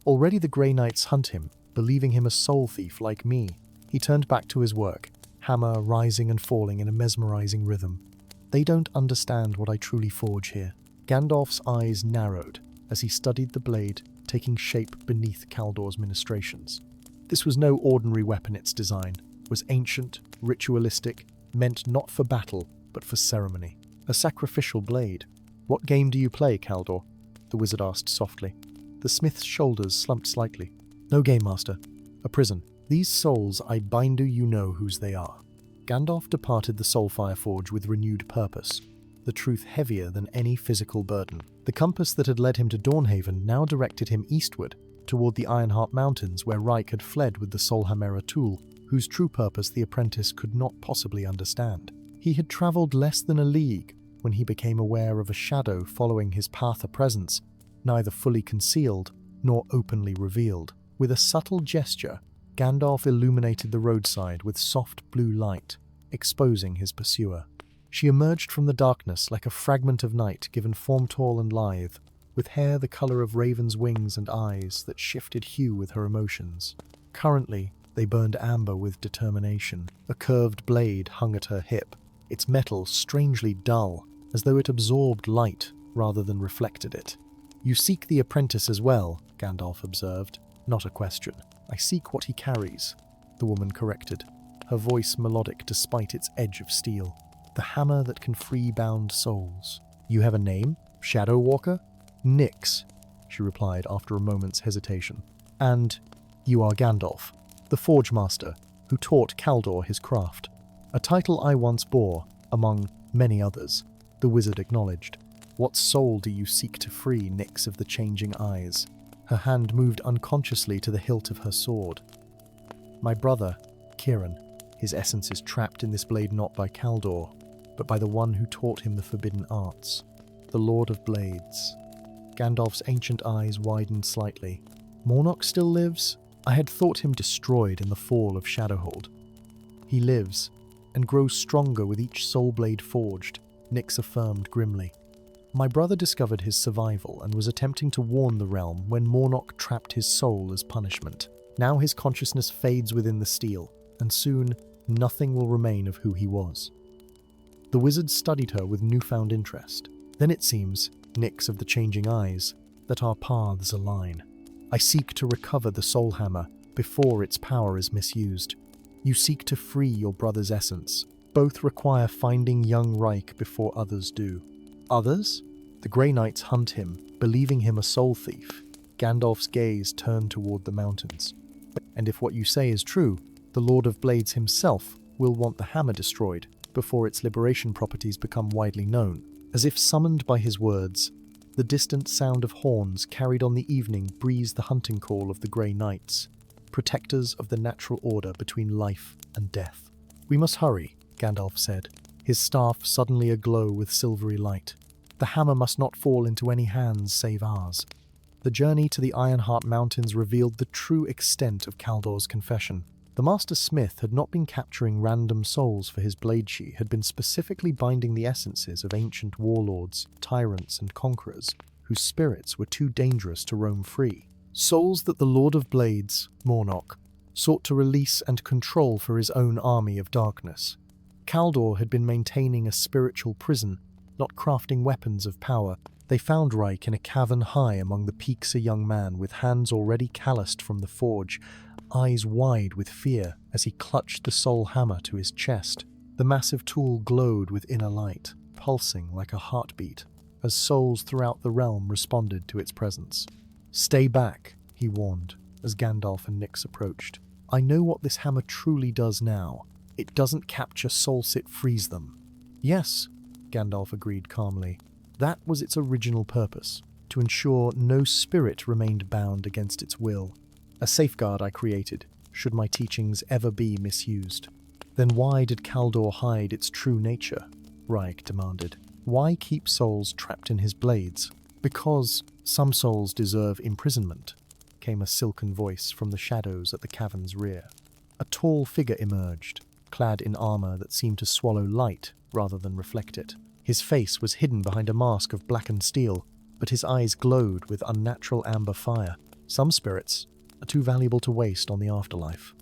Already the Grey Knights hunt him, believing him a soul thief like me. He turned back to his work, hammer rising and falling in a mesmerizing rhythm. They don't understand what I truly forge here. Gandalf's eyes narrowed as he studied the blade taking shape beneath Kaldor's ministrations. This was no ordinary weapon. Its design was ancient, ritualistic, meant not for battle, but for ceremony. A sacrificial blade. What game do you play, Kaldor? The wizard asked softly. The smith's shoulders slumped slightly. No game, master. A prison. These souls I bind, do you know whose they are? Gandalf departed the Soulfire Forge with renewed purpose, the truth heavier than any physical burden. The compass that had led him to Dawnhaven now directed him eastward, toward the Ironheart Mountains, where Ryek had fled with the Soulhammer tool, whose true purpose the apprentice could not possibly understand. He had travelled less than a league when he became aware of a shadow following his path of presence, neither fully concealed nor openly revealed. With a subtle gesture, Gandalf illuminated the roadside with soft blue light, exposing his pursuer. She emerged from the darkness like a fragment of night, given form tall and lithe, with hair the color of raven's wings and eyes that shifted hue with her emotions. Currently, they burned amber with determination. A curved blade hung at her hip, its metal strangely dull, as though it absorbed light rather than reflected it. You seek the apprentice as well, Gandalf observed. Not a question. I seek what he carries, the woman corrected, her voice melodic despite its edge of steel. The hammer that can free bound souls. You have a name? Shadow Walker? Nyx, she replied after a moment's hesitation. And you are Gandalf, the Forge Master, who taught Kaldor his craft. A title I once bore, among many others, the wizard acknowledged. What soul do you seek to free, Nyx of the changing eyes? Her hand moved unconsciously to the hilt of her sword. My brother, Kieran. His essence is trapped in this blade not by Kaldor, but by the one who taught him the forbidden arts, the Lord of Blades. Gandalf's ancient eyes widened slightly. Mornock still lives? I had thought him destroyed in the fall of Shadowhold. He lives, and grows stronger with each soul blade forged, Nyx affirmed grimly. My brother discovered his survival and was attempting to warn the realm when Mornock trapped his soul as punishment. Now his consciousness fades within the steel, and soon nothing will remain of who he was. The wizard studied her with newfound interest. Then it seems, Nyx of the changing eyes, that our paths align. I seek to recover the soul hammer before its power is misused. You seek to free your brother's essence. Both require finding young Reich before others do. Others? The Grey Knights hunt him, believing him a soul thief. Gandalf's gaze turned toward the mountains. And if what you say is true, the Lord of Blades himself will want the hammer destroyed before its liberation properties become widely known. As if summoned by his words, the distant sound of horns carried on the evening breezed the hunting call of the Grey Knights, protectors of the natural order between life and death. We must hurry, Gandalf said, his staff suddenly aglow with silvery light. The hammer must not fall into any hands save ours. The journey to the Ironheart Mountains revealed the true extent of Kaldor's confession. The Master Smith had not been capturing random souls for his blade. She had been specifically binding the essences of ancient warlords, tyrants, and conquerors, whose spirits were too dangerous to roam free. Souls that the Lord of Blades, Mornock, sought to release and control for his own army of darkness. Kaldor had been maintaining a spiritual prison, not crafting weapons of power. They found Reich in a cavern high among the peaks, a young man with hands already calloused from the forge, eyes wide with fear as he clutched the soul hammer to his chest. The massive tool glowed with inner light, pulsing like a heartbeat, as souls throughout the realm responded to its presence. Stay back, he warned, as Gandalf and Nyx approached. I know what this hammer truly does now. It doesn't capture souls, it frees them. Yes, Gandalf agreed calmly. That was its original purpose, to ensure no spirit remained bound against its will. A safeguard I created, should my teachings ever be misused. Then why did Kaldor hide its true nature? Reich demanded. Why keep souls trapped in his blades? Because some souls deserve imprisonment, came a silken voice from the shadows at the cavern's rear. A tall figure emerged, clad in armor that seemed to swallow light rather than reflect it. His face was hidden behind a mask of blackened steel, but his eyes glowed with unnatural amber fire. Some spirits are too valuable to waste on the afterlife.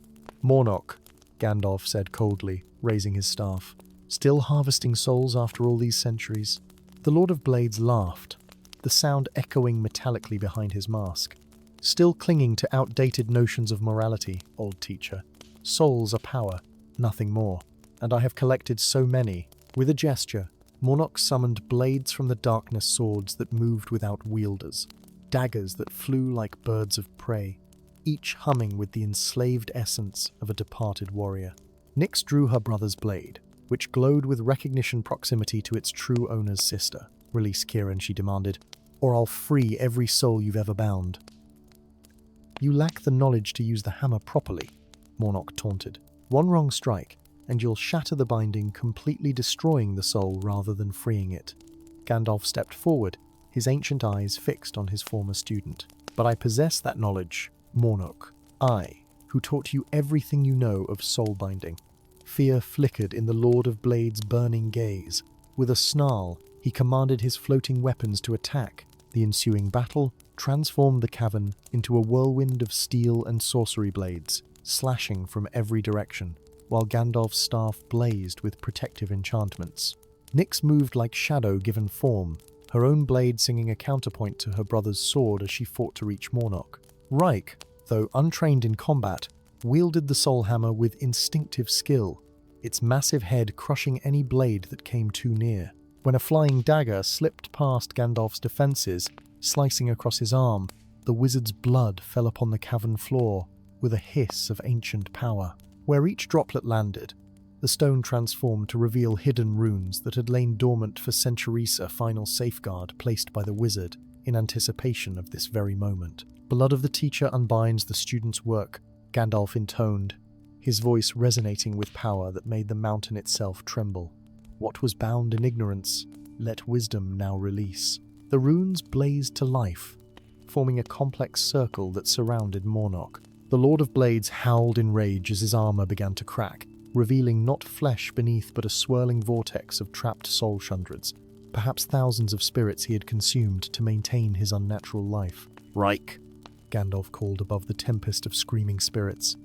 Mornock, Gandalf said coldly, raising his staff. Still harvesting souls after all these centuries? The Lord of Blades laughed, the sound echoing metallically behind his mask. Still clinging to outdated notions of morality, old teacher. Souls are power, nothing more, and I have collected so many. With a gesture, Mornock summoned blades from the darkness, swords that moved without wielders, daggers that flew like birds of prey, each humming with the enslaved essence of a departed warrior. Nyx drew her brother's blade, which glowed with recognition proximity to its true owner's sister. Release Kieran, she demanded, or I'll free every soul you've ever bound. You lack the knowledge to use the hammer properly, Mornock taunted. One wrong strike, and you'll shatter the binding, completely destroying the soul rather than freeing it. Gandalf stepped forward, his ancient eyes fixed on his former student. But I possess that knowledge, Mornock. I, who taught you everything you know of soul binding. Fear flickered in the Lord of Blades' burning gaze. With a snarl, he commanded his floating weapons to attack. The ensuing battle transformed the cavern into a whirlwind of steel and sorcery blades, slashing from every direction, while Gandalf's staff blazed with protective enchantments. Nyx moved like shadow given form, her own blade singing a counterpoint to her brother's sword as she fought to reach Mornock. Reich, though untrained in combat, wielded the soul hammer with instinctive skill, its massive head crushing any blade that came too near. When a flying dagger slipped past Gandalf's defenses, slicing across his arm, the wizard's blood fell upon the cavern floor with a hiss of ancient power. Where each droplet landed, The stone transformed to reveal hidden runes that had lain dormant for centuries, a final safeguard placed by the wizard in anticipation of this very moment. "Blood of the teacher unbinds the student's work," Gandalf intoned, his voice resonating with power that made the mountain itself tremble. What was bound in ignorance, let wisdom now release. The runes blazed to life, forming a complex circle that surrounded Mornock. The Lord of Blades howled in rage as his armor began to crack, revealing not flesh beneath but a swirling vortex of trapped soul shundreds, perhaps thousands of spirits he had consumed to maintain his unnatural life. "Reich!" Gandalf called above the tempest of screaming spirits.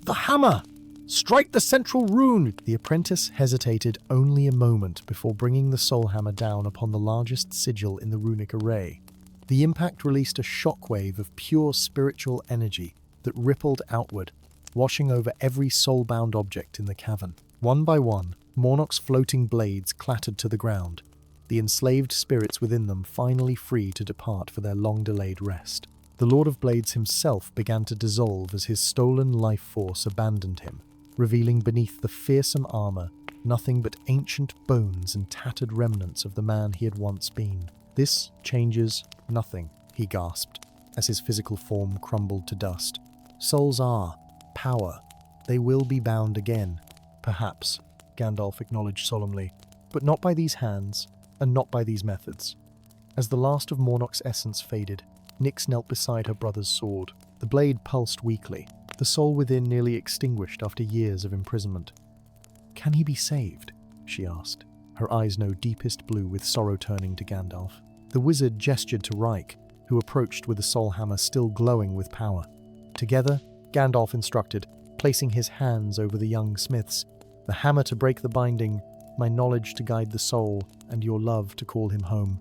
"The hammer! Strike the central rune!" The apprentice hesitated only a moment before bringing the soul hammer down upon the largest sigil in the runic array. The impact released a shockwave of pure spiritual energy that rippled outward, washing over every soul-bound object in the cavern. One by one, Mornock's floating blades clattered to the ground, the enslaved spirits within them finally free to depart for their long-delayed rest. The Lord of Blades himself began to dissolve as his stolen life force abandoned him, revealing beneath the fearsome armor nothing but ancient bones and tattered remnants of the man he had once been. "This changes nothing," he gasped, as his physical form crumbled to dust. "Souls are power. They will be bound again. Perhaps," Gandalf acknowledged solemnly, "but not by these hands, and not by these methods." As the last of Mornock's essence faded, Nyx knelt beside her brother's sword. The blade pulsed weakly, the soul within nearly extinguished after years of imprisonment. "Can he be saved?" she asked, her eyes no deepest blue with sorrow turning to Gandalf. The wizard gestured to Reich, who approached with the soul hammer still glowing with power. Together, Gandalf instructed, placing his hands over the young smith's. "The hammer to break the binding, my knowledge to guide the soul, and your love to call him home."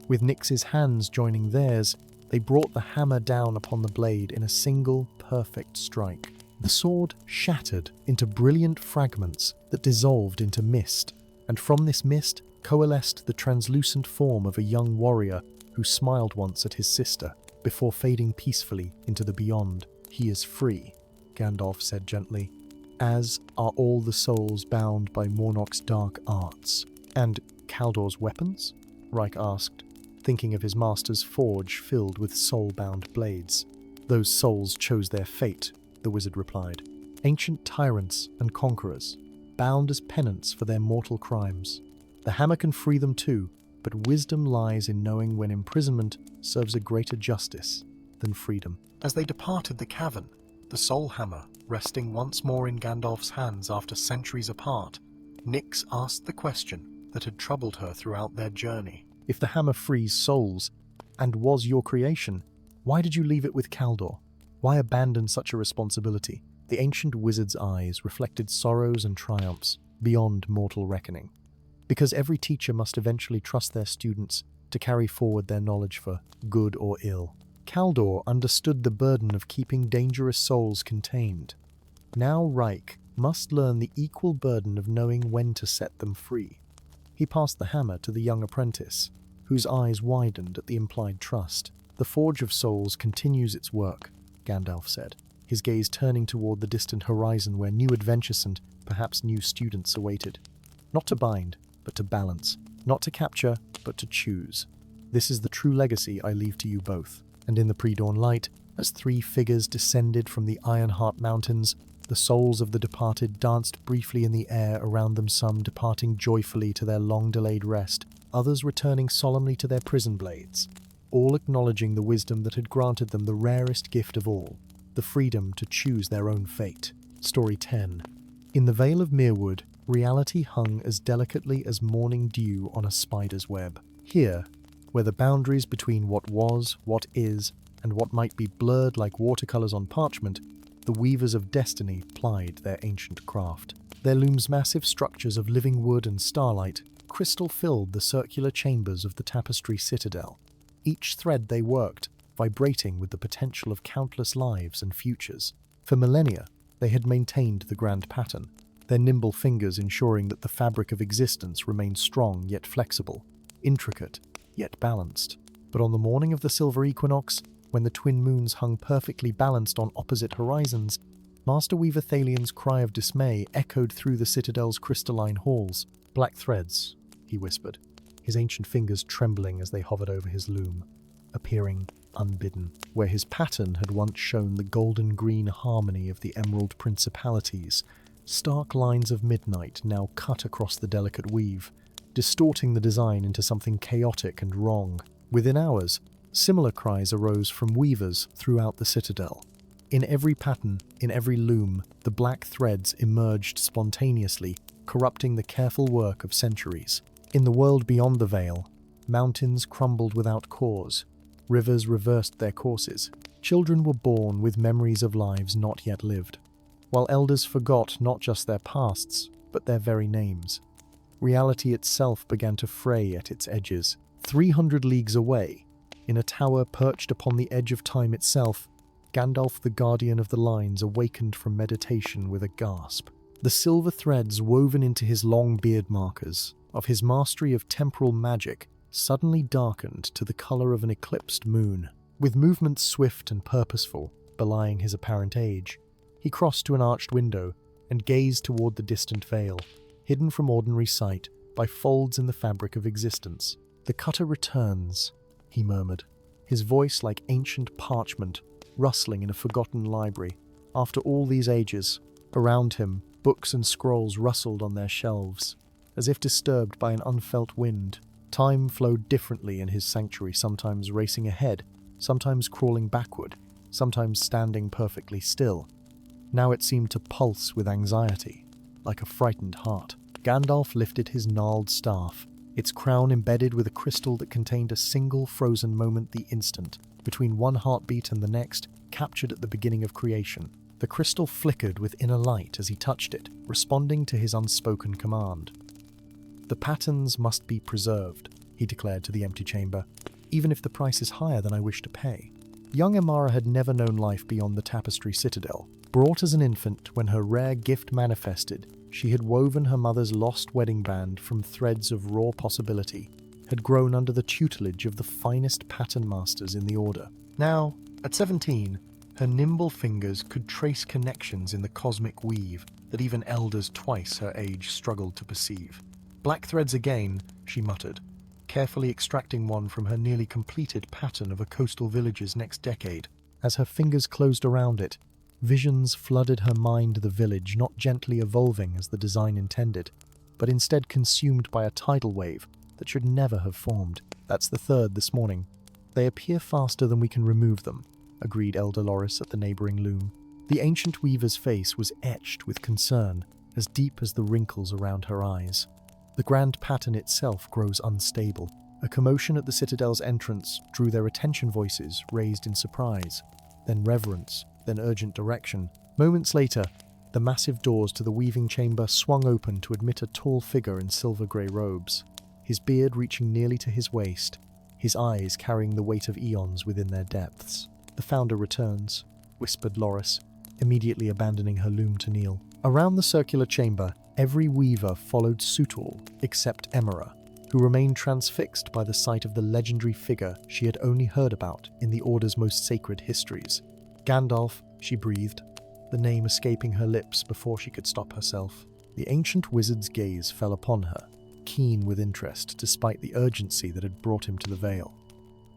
With Nyx's hands joining theirs, they brought the hammer down upon the blade in a single, perfect strike. The sword shattered into brilliant fragments that dissolved into mist, and from this mist coalesced the translucent form of a young warrior who smiled once at his sister, before fading peacefully into the beyond. "He is free," Gandalf said gently, "as are all the souls bound by Mornock's dark arts." "And Caldor's weapons?" Reich asked, thinking of his master's forge filled with soul-bound blades. "Those souls chose their fate," the wizard replied. "Ancient tyrants and conquerors, bound as penance for their mortal crimes. The hammer can free them too, but wisdom lies in knowing when imprisonment serves a greater justice than freedom." As they departed the cavern, the soul hammer resting once more in Gandalf's hands after centuries apart, Nyx asked the question that had troubled her throughout their journey. "If the hammer frees souls, and was your creation, why did you leave it with Caldor? Why abandon such a responsibility?" The ancient wizard's eyes reflected sorrows and triumphs beyond mortal reckoning. "Because every teacher must eventually trust their students to carry forward their knowledge for good or ill. Caldor understood the burden of keeping dangerous souls contained. Now Reich must learn the equal burden of knowing when to set them free." He passed the hammer to the young apprentice, whose eyes widened at the implied trust. "The Forge of Souls continues its work," Gandalf said, his gaze turning toward the distant horizon where new adventures and perhaps new students awaited. "Not to bind, but to balance. Not to capture, but to choose. This is the true legacy I leave to you both." And in the pre-dawn light, as three figures descended from the Ironheart Mountains, the souls of the departed danced briefly in the air around them, some departing joyfully to their long-delayed rest, others returning solemnly to their prison blades, all acknowledging the wisdom that had granted them the rarest gift of all, the freedom to choose their own fate. Story 10. In the Vale of Mirwood, reality hung as delicately as morning dew on a spider's web. Here, where the boundaries between what was, what is, and what might be blurred like watercolors on parchment, the weavers of destiny plied their ancient craft. There looms massive structures of living wood and starlight, crystal filled the circular chambers of the tapestry citadel. Each thread they worked, vibrating with the potential of countless lives and futures. For millennia, they had maintained the grand pattern, their nimble fingers ensuring that the fabric of existence remained strong yet flexible, intricate yet balanced. But on the morning of the silver equinox, when the twin moons hung perfectly balanced on opposite horizons, Master Weaver Thalian's cry of dismay echoed through the citadel's crystalline halls. "Black threads," he whispered, his ancient fingers trembling as they hovered over his loom, appearing unbidden. Where his pattern had once shown the golden-green harmony of the emerald principalities, stark lines of midnight now cut across the delicate weave, distorting the design into something chaotic and wrong. Within hours, similar cries arose from weavers throughout the citadel. In every pattern, in every loom, the black threads emerged spontaneously, corrupting the careful work of centuries. In the world beyond the veil, mountains crumbled without cause, rivers reversed their courses, children were born with memories of lives not yet lived, while elders forgot not just their pasts, but their very names. Reality itself began to fray at its edges. 300 leagues away, in a tower perched upon the edge of time itself, Gandalf, the guardian of the lines, awakened from meditation with a gasp. The silver threads woven into his long beard markers, of his mastery of temporal magic, suddenly darkened to the color of an eclipsed moon. With movements swift and purposeful, belying his apparent age, he crossed to an arched window and gazed toward the distant vale, hidden from ordinary sight by folds in the fabric of existence. "The cutter returns," he murmured, his voice like ancient parchment, rustling in a forgotten library. After all these ages, around him, books and scrolls rustled on their shelves, as if disturbed by an unfelt wind. Time flowed differently in his sanctuary, sometimes racing ahead, sometimes crawling backward, sometimes standing perfectly still. Now it seemed to pulse with anxiety, like a frightened heart. Gandalf lifted his gnarled staff, its crown embedded with a crystal that contained a single frozen moment the instant, between one heartbeat and the next, captured at the beginning of creation. The crystal flickered with inner light as he touched it, responding to his unspoken command. "The patterns must be preserved," he declared to the empty chamber, "even if the price is higher than I wish to pay." Young Amara had never known life beyond the tapestry citadel. Brought as an infant, when her rare gift manifested, she had woven her mother's lost wedding band from threads of raw possibility, had grown under the tutelage of the finest pattern masters in the Order. Now, at 17, her nimble fingers could trace connections in the cosmic weave that even elders twice her age struggled to perceive. "Black threads again," she muttered, carefully extracting one from her nearly completed pattern of a coastal village's next decade. As her fingers closed around it, visions flooded her mind, the village not gently evolving as the design intended, but instead consumed by a tidal wave that should never have formed. "That's the third this morning. They appear faster than we can remove them," agreed Elder Loris at the neighboring loom. The ancient weaver's face was etched with concern, as deep as the wrinkles around her eyes. The grand pattern itself grows unstable. A commotion at the citadel's entrance drew their attention, voices raised in surprise, then reverence, then urgent direction. Moments later, the massive doors to the weaving chamber swung open to admit a tall figure in silver-grey robes, his beard reaching nearly to his waist, his eyes carrying the weight of eons within their depths. "The founder returns," whispered Loris, immediately abandoning her loom to kneel. Around the circular chamber, every weaver followed suit, all except Emera, who remained transfixed by the sight of the legendary figure she had only heard about in the Order's most sacred histories. "Gandalf," she breathed, the name escaping her lips before she could stop herself. The ancient wizard's gaze fell upon her, keen with interest despite the urgency that had brought him to the Vale.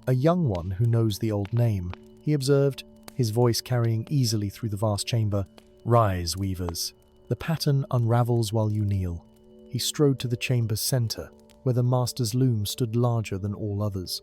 "A young one who knows the old name," he observed, his voice carrying easily through the vast chamber. "Rise, weavers. The pattern unravels while you kneel." He strode to the chamber's center, where the master's loom stood larger than all others,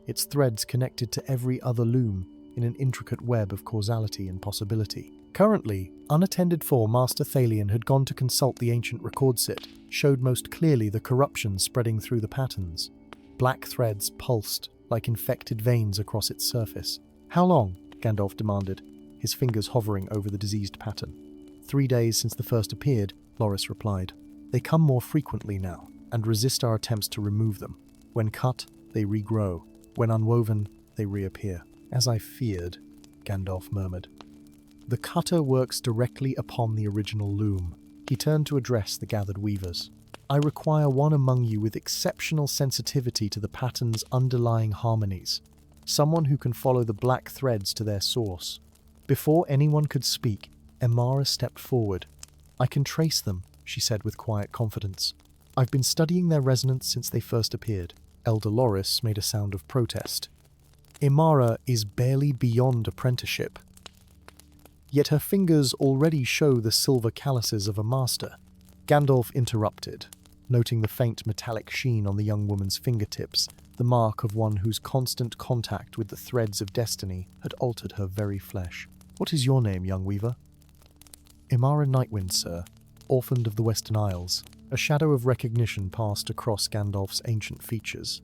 its threads connected to every other loom in an intricate web of causality and possibility. Currently, unattended for, Master Thalian had gone to consult the ancient record set, showed most clearly the corruption spreading through the patterns. Black threads pulsed like infected veins across its surface. "How long?" Gandalf demanded, his fingers hovering over the diseased pattern. 3 days since the first appeared," Loris replied. "They come more frequently now, and resist our attempts to remove them. When cut, they regrow. When unwoven, they reappear." "As I feared," Gandalf murmured. "The cutter works directly upon the original loom." He turned to address the gathered weavers. "I require one among you with exceptional sensitivity to the pattern's underlying harmonies, someone who can follow the black threads to their source." Before anyone could speak, Emara stepped forward. "I can trace them," she said with quiet confidence. "I've been studying their resonance since they first appeared." Elder Loris made a sound of protest. "Emara is barely beyond apprenticeship. Yet her fingers already show the silver calluses of a master." Gandalf interrupted, noting the faint metallic sheen on the young woman's fingertips, the mark of one whose constant contact with the threads of destiny had altered her very flesh. "What is your name, young weaver?" "Emara Nightwind, sir, orphaned of the Western Isles." A shadow of recognition passed across Gandalf's ancient features.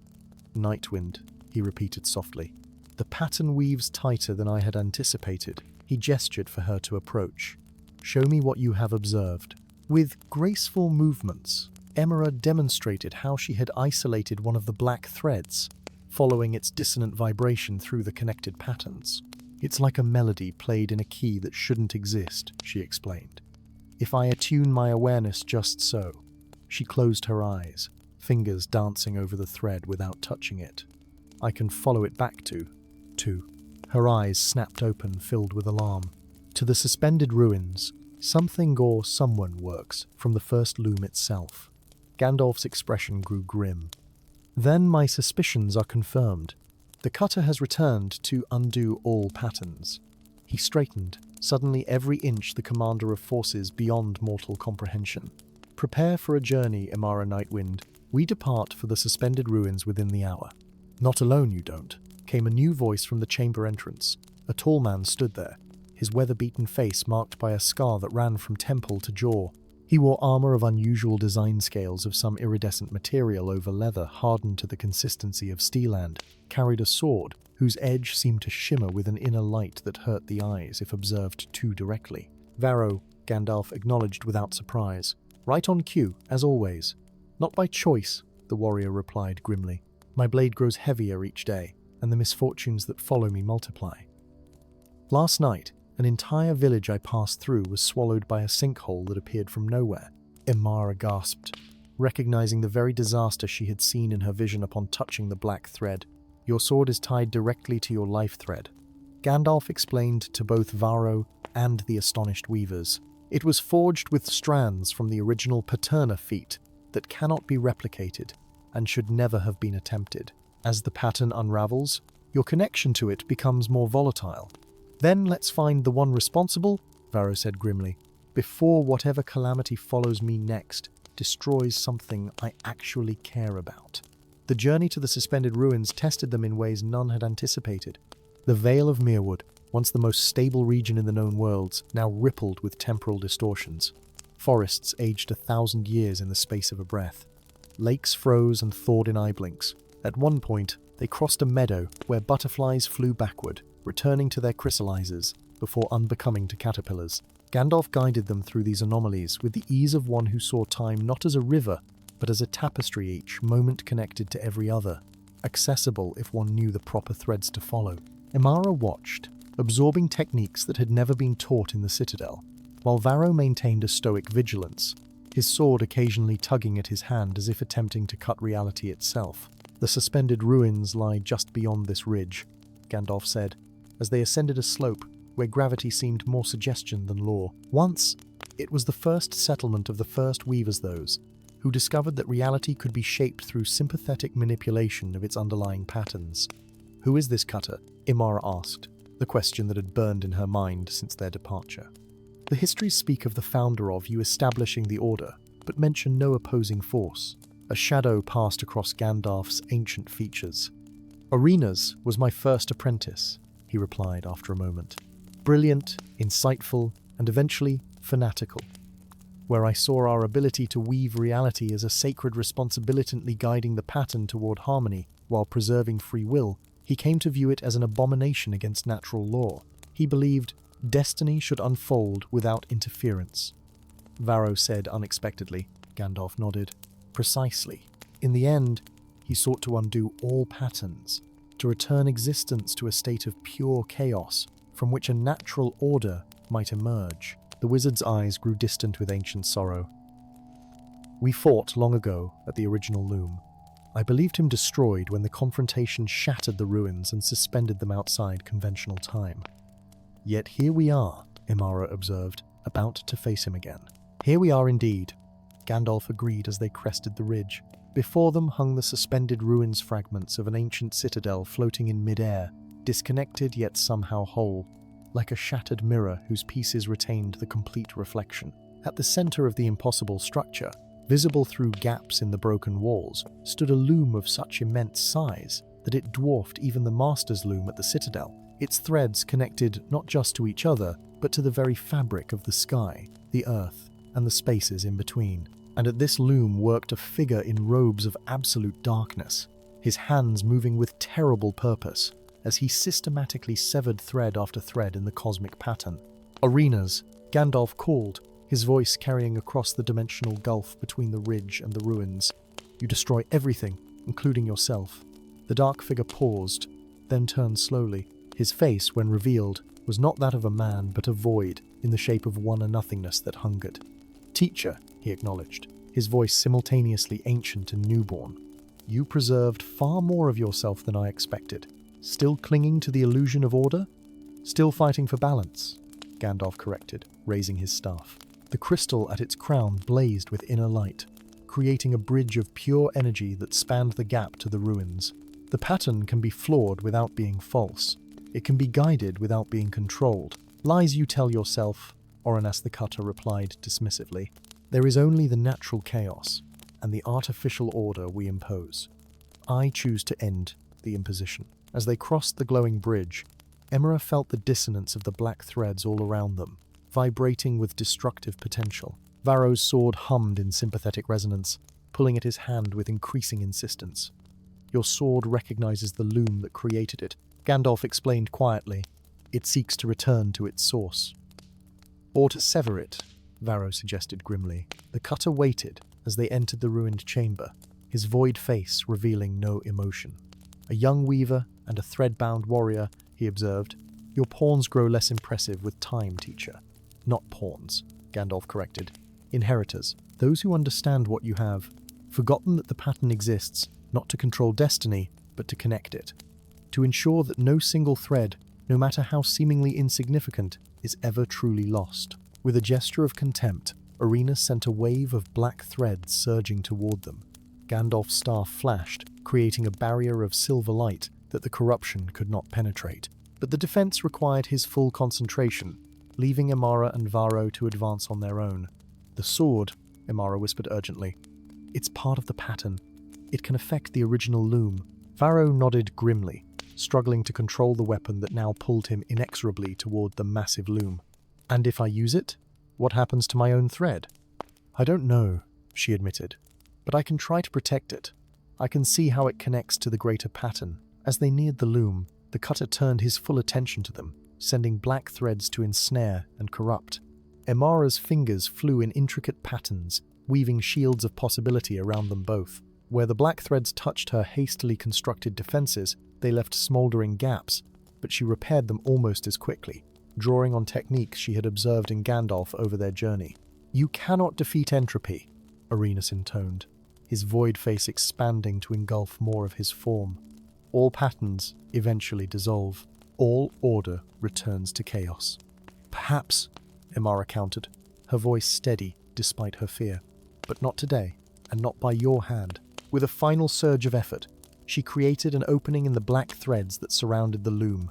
"Nightwind," he repeated softly. "The pattern weaves tighter than I had anticipated." He gestured for her to approach. "Show me what you have observed." With graceful movements, Emera demonstrated how she had isolated one of the black threads, following its dissonant vibration through the connected patterns. "It's like a melody played in a key that shouldn't exist," she explained. "If I attune my awareness just so." She closed her eyes, fingers dancing over the thread without touching it. "I can follow it back to." Her eyes snapped open, filled with alarm. "To the suspended ruins. Something or someone works from the first loom itself." Gandalf's expression grew grim. "Then my suspicions are confirmed. The cutter has returned to undo all patterns." He straightened, suddenly every inch the commander of forces beyond mortal comprehension. "Prepare for a journey, Emara Nightwind. We depart for the suspended ruins within the hour." "Not alone, you don't," came a new voice from the chamber entrance. A tall man stood there, his weather-beaten face marked by a scar that ran from temple to jaw. He wore armor of unusual design scales of some iridescent material over leather hardened to the consistency of steel and carried a sword whose edge seemed to shimmer with an inner light that hurt the eyes if observed too directly. "Varro," Gandalf acknowledged without surprise. "Right on cue, as always." "Not by choice," the warrior replied grimly. "My blade grows heavier each day, and the misfortunes that follow me multiply. Last night, an entire village I passed through was swallowed by a sinkhole that appeared from nowhere." Emara gasped, recognizing the very disaster she had seen in her vision upon touching the black thread. "Your sword is tied directly to your life thread," Gandalf explained to both Varro and the astonished weavers. "It was forged with strands from the original Paterna feat that cannot be replicated and should never have been attempted. As the pattern unravels, your connection to it becomes more volatile." "Then let's find the one responsible," Varro said grimly, "before whatever calamity follows me next destroys something I actually care about." The journey to the suspended ruins tested them in ways none had anticipated. The Vale of Mirwood, once the most stable region in the known worlds, now rippled with temporal distortions. Forests aged 1,000 years in the space of a breath. Lakes froze and thawed in eye blinks. At one point, they crossed a meadow where butterflies flew backward, returning to their chrysalizers before unbecoming to caterpillars. Gandalf guided them through these anomalies with the ease of one who saw time not as a river, but as a tapestry, each moment connected to every other, accessible if one knew the proper threads to follow. Emara watched, absorbing techniques that had never been taught in the Citadel, while Varro maintained a stoic vigilance, his sword occasionally tugging at his hand as if attempting to cut reality itself. "The suspended ruins lie just beyond this ridge," Gandalf said, as they ascended a slope where gravity seemed more suggestion than law. "Once, it was the first settlement of the first weavers, those who discovered that reality could be shaped through sympathetic manipulation of its underlying patterns." "Who is this cutter?" Emara asked, the question that had burned in her mind since their departure. "The histories speak of the founder of you establishing the order, but mention no opposing force." A shadow passed across Gandalf's ancient features. "Arenas was my first apprentice," he replied after a moment. "Brilliant, insightful, and eventually fanatical. Where I saw our ability to weave reality as a sacred responsibility guiding the pattern toward harmony while preserving free will, he came to view it as an abomination against natural law. He believed destiny should unfold without interference." Varro said unexpectedly. Gandalf nodded. "Precisely. In the end, he sought to undo all patterns, to return existence to a state of pure chaos from which a natural order might emerge." The wizard's eyes grew distant with ancient sorrow. "We fought long ago at the original loom. I believed him destroyed when the confrontation shattered the ruins and suspended them outside conventional time. Yet here we are, Imara observed, about to face him again. "Here we are indeed," Gandalf agreed as they crested the ridge. Before them hung the suspended ruins fragments of an ancient citadel floating in mid-air, disconnected yet somehow whole, like a shattered mirror whose pieces retained the complete reflection. At the center of the impossible structure, visible through gaps in the broken walls, stood a loom of such immense size that it dwarfed even the Master's loom at the citadel. Its threads connected not just to each other, but to the very fabric of the sky, the earth, and the spaces in between. And at this loom worked a figure in robes of absolute darkness, his hands moving with terrible purpose, as he systematically severed thread after thread in the cosmic pattern. "Arenas," Gandalf called, his voice carrying across the dimensional gulf between the ridge and the ruins. "You destroy everything, including yourself." The dark figure paused, then turned slowly. His face, when revealed, was not that of a man, but a void in the shape of one a nothingness that hungered. "Teacher," he acknowledged, his voice simultaneously ancient and newborn, "you preserved far more of yourself than I expected. Still clinging to the illusion of order? Still fighting for balance," Gandalf corrected, raising his staff. The crystal at its crown blazed with inner light, creating a bridge of pure energy that spanned the gap to the ruins. "The pattern can be flawed without being false. It can be guided without being controlled. Lies you tell yourself," Oranas the Cutter replied dismissively. "There is only the natural chaos and the artificial order we impose. I choose to end the imposition." As they crossed the glowing bridge, Emera felt the dissonance of the black threads all around them, vibrating with destructive potential. Varro's sword hummed in sympathetic resonance, pulling at his hand with increasing insistence. "Your sword recognizes the loom that created it," Gandalf explained quietly. "It seeks to return to its source." "Or to sever it," Varro suggested grimly. The cutter waited as they entered the ruined chamber, his void face revealing no emotion. "A young weaver and a thread-bound warrior," he observed. "Your pawns grow less impressive with time, teacher." "Not pawns," Gandalf corrected. "Inheritors, those who understand what you have, forgotten that the pattern exists, not to control destiny, but to connect it. To ensure that no single thread, no matter how seemingly insignificant, is ever truly lost." With a gesture of contempt, Arena sent a wave of black threads surging toward them. Gandalf's staff flashed, creating a barrier of silver light that the corruption could not penetrate. But the defense required his full concentration, leaving Imara and Varro to advance on their own. "The sword," Imara whispered urgently. "It's part of the pattern. It can affect the original loom." Varro nodded grimly, struggling to control the weapon that now pulled him inexorably toward the massive loom. "And if I use it, what happens to my own thread?" "I don't know," she admitted, "but I can try to protect it. I can see how it connects to the greater pattern." As they neared the loom, the cutter turned his full attention to them, sending black threads to ensnare and corrupt. Imara's fingers flew in intricate patterns, weaving shields of possibility around them both. Where the black threads touched her hastily constructed defenses, they left smoldering gaps, but she repaired them almost as quickly, drawing on techniques she had observed in Gandalf over their journey. "You cannot defeat entropy," Arenas intoned, his void face expanding to engulf more of his form. "All patterns eventually dissolve. All order returns to chaos." "Perhaps," Imara countered, her voice steady despite her fear. "But not today, and not by your hand." With a final surge of effort, she created an opening in the black threads that surrounded the loom.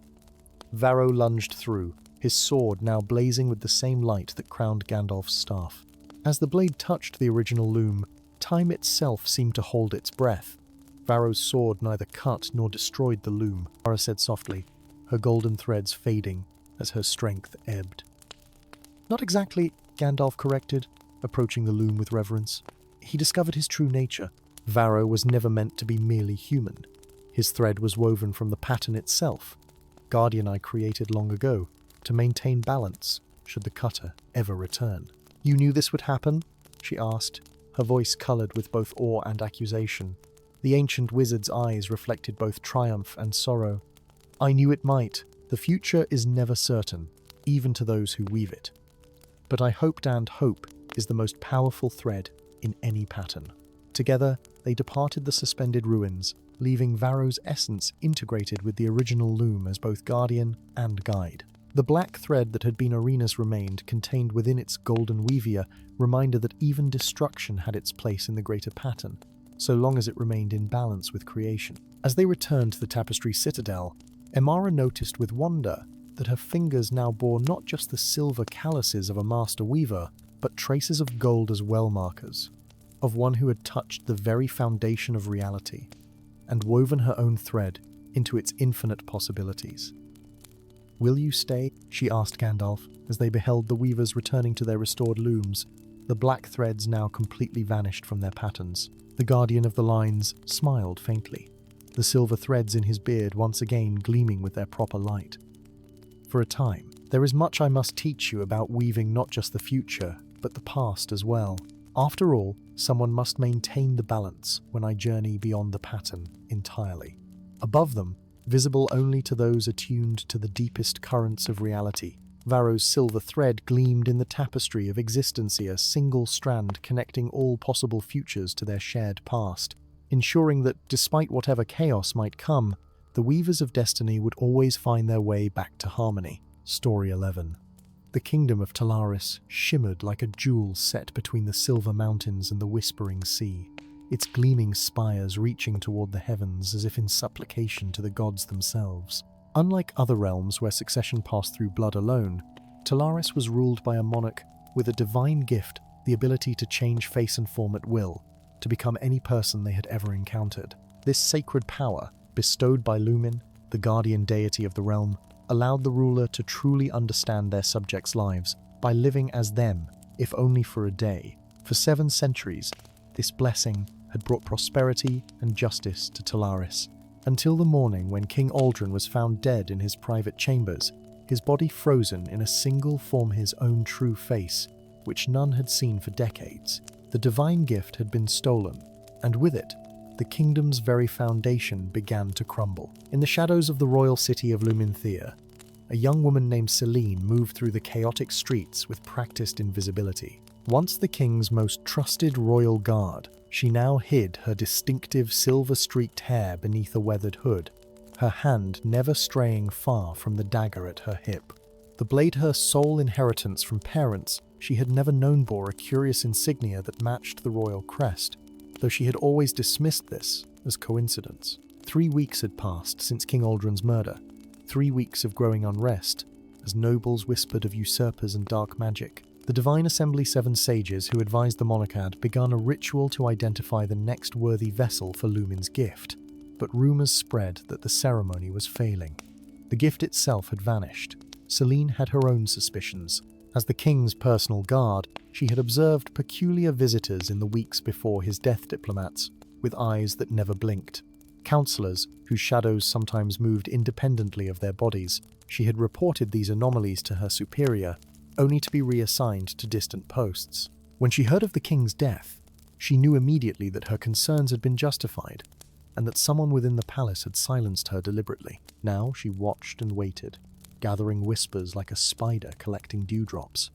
Varro lunged through, his sword now blazing with the same light that crowned Gandalf's staff. As the blade touched the original loom, time itself seemed to hold its breath. Varro's sword neither cut nor destroyed the loom, Imara said softly, her golden threads fading as her strength ebbed. "Not exactly," Gandalf corrected, approaching the loom with reverence. He discovered his true nature. Varro was never meant to be merely human. His thread was woven from the pattern itself, Guardian I created long ago, to maintain balance, should the cutter ever return. "You knew this would happen?" she asked, her voice coloured with both awe and accusation. The ancient wizard's eyes reflected both triumph and sorrow. "I knew it might. The future is never certain, even to those who weave it. But I hoped, and hope is the most powerful thread in any pattern." Together, they departed the suspended ruins, leaving Varro's essence integrated with the original loom as both guardian and guide. The black thread that had been Arena's remained, contained within its golden weavier, reminder that even destruction had its place in the greater pattern, so long as it remained in balance with creation. As they returned to the tapestry citadel, Emara noticed with wonder that her fingers now bore not just the silver calluses of a master weaver, but traces of gold as well markers, of one who had touched the very foundation of reality and woven her own thread into its infinite possibilities. "Will you stay?" she asked Gandalf, as they beheld the weavers returning to their restored looms, the black threads now completely vanished from their patterns. The guardian of the lines smiled faintly, the silver threads in his beard once again gleaming with their proper light. "For a time, there is much I must teach you about weaving not just the future, but the past as well. After all, someone must maintain the balance when I journey beyond the pattern entirely." Above them, visible only to those attuned to the deepest currents of reality, Varro's silver thread gleamed in the tapestry of existency, a single strand connecting all possible futures to their shared past, ensuring that, despite whatever chaos might come, the weavers of destiny would always find their way back to harmony. Story 11. The kingdom of Talaris shimmered like a jewel set between the silver mountains and the whispering sea, its gleaming spires reaching toward the heavens as if in supplication to the gods themselves. Unlike other realms where succession passed through blood alone, Talaris was ruled by a monarch with a divine gift, the ability to change face and form at will, to become any person they had ever encountered. This sacred power, bestowed by Lumin, the guardian deity of the realm, allowed the ruler to truly understand their subjects' lives by living as them, if only for a day. For 7 centuries, this blessing had brought prosperity and justice to Talaris, until the morning when King Aldrin was found dead in his private chambers, his body frozen in a single form, his own true face, which none had seen for decades. The divine gift had been stolen, and with it, the kingdom's very foundation began to crumble. In the shadows of the royal city of Luminthea, a young woman named Celine moved through the chaotic streets with practiced invisibility. Once the king's most trusted royal guard, she now hid her distinctive silver-streaked hair beneath a weathered hood, her hand never straying far from the dagger at her hip. The blade, her sole inheritance from parents she had never known, bore a curious insignia that matched the royal crest, though she had always dismissed this as coincidence. 3 weeks had passed since King Aldrin's murder, 3 weeks of growing unrest, as nobles whispered of usurpers and dark magic. The Divine Assembly 7 sages who advised the monarch had begun a ritual to identify the next worthy vessel for Lumin's gift, but rumors spread that the ceremony was failing. The gift itself had vanished. Celine had her own suspicions. As the king's personal guard, she had observed peculiar visitors in the weeks before his death, diplomats with eyes that never blinked, counselors whose shadows sometimes moved independently of their bodies. She had reported these anomalies to her superior, only to be reassigned to distant posts. When she heard of the king's death, she knew immediately that her concerns had been justified, and that someone within the palace had silenced her deliberately. Now she watched and waited, gathering whispers like a spider collecting dewdrops.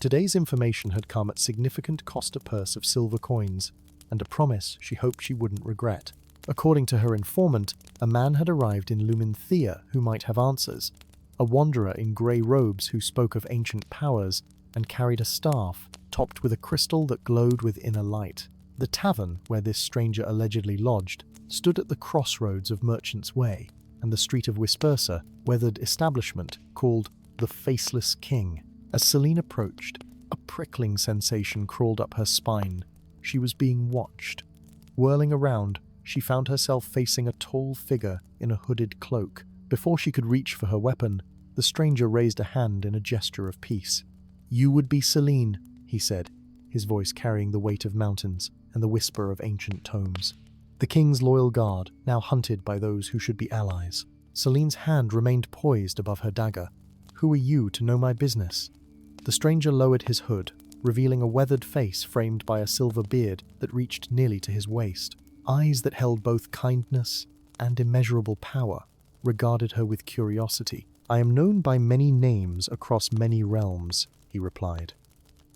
Today's information had come at significant cost, a purse of silver coins, and a promise she hoped she wouldn't regret. According to her informant, a man had arrived in Luminthea who might have answers, a wanderer in grey robes who spoke of ancient powers and carried a staff topped with a crystal that glowed with inner light. The tavern where this stranger allegedly lodged stood at the crossroads of Merchant's Way and the street of Whispersa, weathered establishment called the Faceless King. As Celine approached, a prickling sensation crawled up her spine. She was being watched. Whirling around, she found herself facing a tall figure in a hooded cloak. Before she could reach for her weapon, the stranger raised a hand in a gesture of peace. "You would be Celine," he said, his voice carrying the weight of mountains and the whisper of ancient tomes. The king's loyal guard, now hunted by those who should be allies. Celine's hand remained poised above her dagger. "Who are you to know my business?" The stranger lowered his hood, revealing a weathered face framed by a silver beard that reached nearly to his waist. Eyes that held both kindness and immeasurable power regarded her with curiosity. "I am known by many names across many realms," he replied.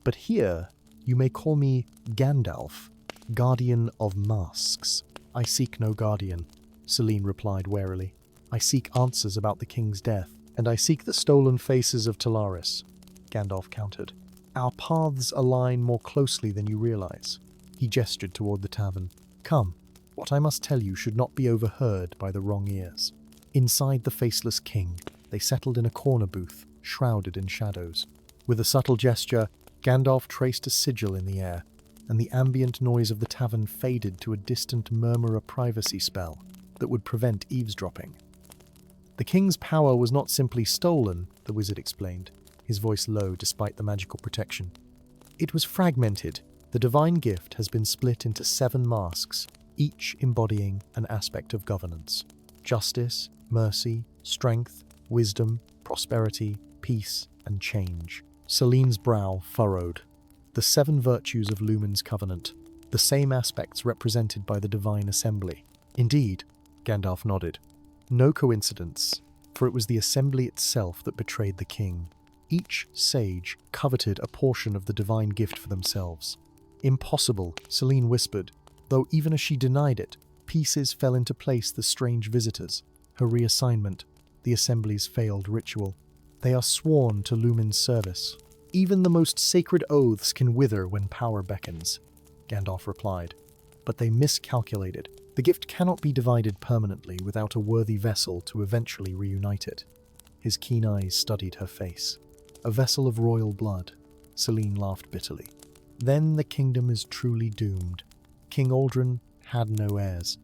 "But here you may call me Gandalf, Guardian of Masks." "I seek no guardian," Celine replied warily. "I seek answers about the king's death. "And I seek the stolen faces of Talaris," Gandalf countered. "Our paths align more closely than you realize." He gestured toward the tavern. "Come, what I must tell you should not be overheard by the wrong ears." Inside the faceless king, they settled in a corner booth, shrouded in shadows. With a subtle gesture, Gandalf traced a sigil in the air, and the ambient noise of the tavern faded to a distant murmur, a privacy spell that would prevent eavesdropping. "The king's power was not simply stolen," the wizard explained, his voice low despite the magical protection. "It was fragmented. The divine gift has been split into 7 masks, each embodying an aspect of governance. Justice, mercy, strength, wisdom, prosperity, peace, and change." Celine's brow furrowed. The 7 virtues of Lumen's covenant, the same aspects represented by the divine assembly. "Indeed," Gandalf nodded. "No coincidence, for it was the assembly itself that betrayed the king. Each sage coveted a portion of the divine gift for themselves." "Impossible," Celine whispered, though even as she denied it, pieces fell into place. The strange visitors, her reassignment, the assembly's failed ritual. "They are sworn to Lumen's service. Even the most sacred oaths can wither when power beckons," Gandalf replied. "But they miscalculated. The gift cannot be divided permanently without a worthy vessel to eventually reunite it." His keen eyes studied her face. "A vessel of royal blood," Celine laughed bitterly. "Then the kingdom is truly doomed. King Aldrin had no heirs."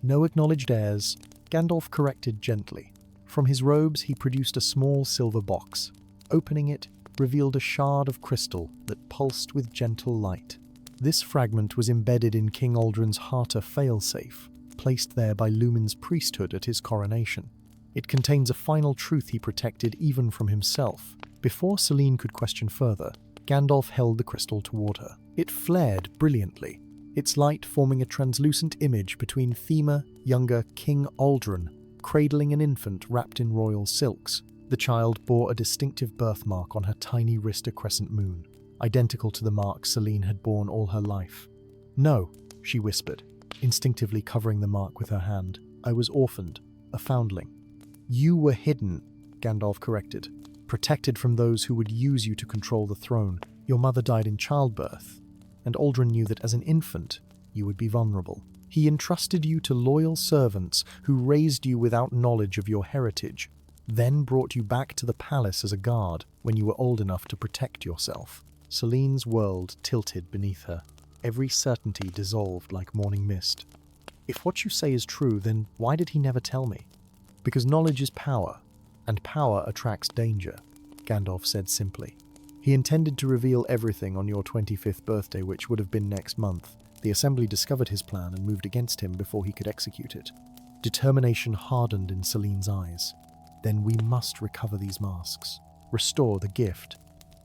"No acknowledged heirs," Gandalf corrected gently. From his robes he produced a small silver box. Opening it, revealed a shard of crystal that pulsed with gentle light. This fragment was embedded in King Aldrin's heart, a failsafe, placed there by Lumen's priesthood at his coronation. It contains a final truth he protected even from himself. Before Celine could question further, Gandalf held the crystal toward her. It flared brilliantly, its light forming a translucent image between Thema, younger King Aldrin, cradling an infant wrapped in royal silks. The child bore a distinctive birthmark on her tiny wrist, a crescent moon, identical to the mark Celine had borne all her life. "No," she whispered, instinctively covering the mark with her hand. "I was orphaned, a foundling." "You were hidden," Gandalf corrected, "protected from those who would use you to control the throne. Your mother died in childbirth, and Aldrin knew that as an infant, you would be vulnerable. He entrusted you to loyal servants who raised you without knowledge of your heritage, then brought you back to the palace as a guard when you were old enough to protect yourself." Celine's world tilted beneath her. Every certainty dissolved like morning mist. "If what you say is true, then why did he never tell me?" "Because knowledge is power, and power attracts danger," Gandalf said simply. "He intended to reveal everything on your 25th birthday, which would have been next month. The assembly discovered his plan and moved against him before he could execute it." Determination hardened in Celine's eyes. "Then we must recover these masks. Restore the gift."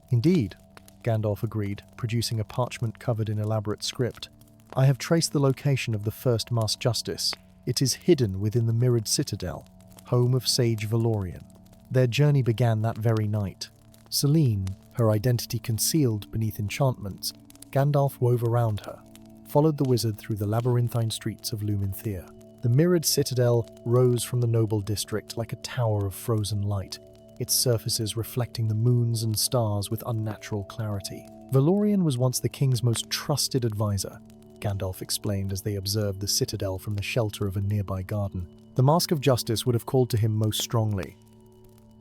"Indeed," Gandalf agreed, producing a parchment covered in elaborate script. "I have traced the location of the first mask justice. It is hidden within the mirrored citadel, home of Sage Valorian. Their journey began that very night. Celine, her identity concealed beneath enchantments, Gandalf wove around her, followed the wizard through the labyrinthine streets of Lumenthea. The mirrored citadel rose from the noble district like a tower of frozen light, its surfaces reflecting the moons and stars with unnatural clarity. "Valorian was once the king's most trusted advisor," Gandalf explained as they observed the citadel from the shelter of a nearby garden. "The Mask of Justice would have called to him most strongly."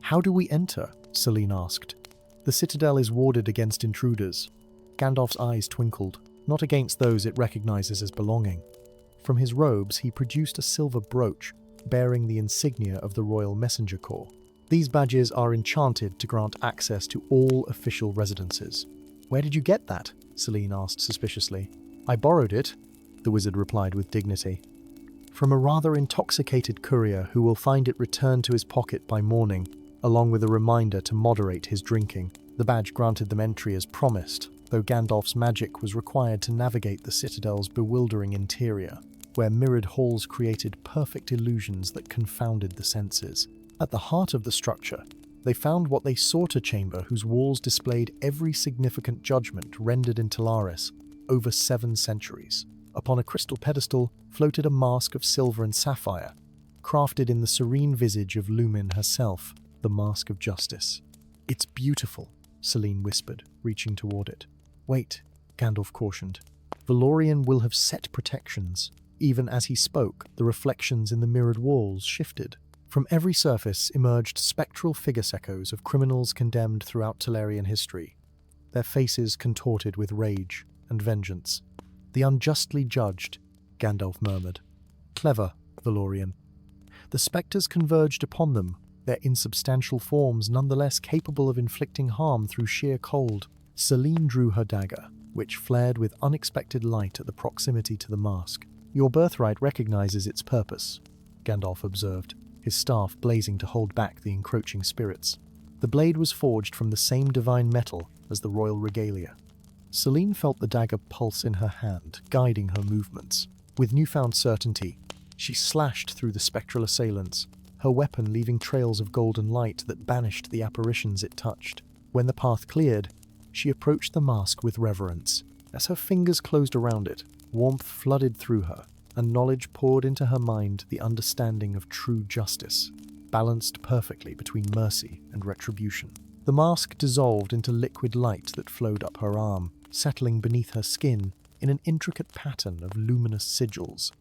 "How do we enter?" Celine asked. "The citadel is warded against intruders." Gandalf's eyes twinkled, not against those it recognizes as belonging. From his robes he produced a silver brooch bearing the insignia of the Royal Messenger Corps. "These badges are enchanted to grant access to all official residences." "Where did you get that?" Celine asked suspiciously. "I borrowed it," the wizard replied with dignity. "From a rather intoxicated courier who will find it returned to his pocket by morning, along with a reminder to moderate his drinking." The badge granted them entry as promised, though Gandalf's magic was required to navigate the citadel's bewildering interior, where mirrored halls created perfect illusions that confounded the senses. At the heart of the structure, they found what they sought, a chamber whose walls displayed every significant judgment rendered in Talaris over 7 centuries. Upon a crystal pedestal floated a mask of silver and sapphire, crafted in the serene visage of Lumen herself. the Mask of Justice. "It's beautiful," Celine whispered, reaching toward it. "Wait," Gandalf cautioned. "Valorian will have set protections." Even as he spoke, the reflections in the mirrored walls shifted. From every surface emerged spectral figure echoes of criminals condemned throughout Telerian history, their faces contorted with rage and vengeance. "The unjustly judged," Gandalf murmured. "Clever, Valorian." The spectres converged upon them, their insubstantial forms nonetheless capable of inflicting harm through sheer cold. Celine drew her dagger, which flared with unexpected light at the proximity to the mask. "Your birthright recognizes its purpose," Gandalf observed, his staff blazing to hold back the encroaching spirits. The blade was forged from the same divine metal as the royal regalia. Celine felt the dagger pulse in her hand, guiding her movements. With newfound certainty, she slashed through the spectral assailants, her weapon leaving trails of golden light that banished the apparitions it touched. When the path cleared, she approached the mask with reverence. As her fingers closed around it, warmth flooded through her, and knowledge poured into her mind the understanding of true justice, balanced perfectly between mercy and retribution. The mask dissolved into liquid light that flowed up her arm, settling beneath her skin in an intricate pattern of luminous sigils.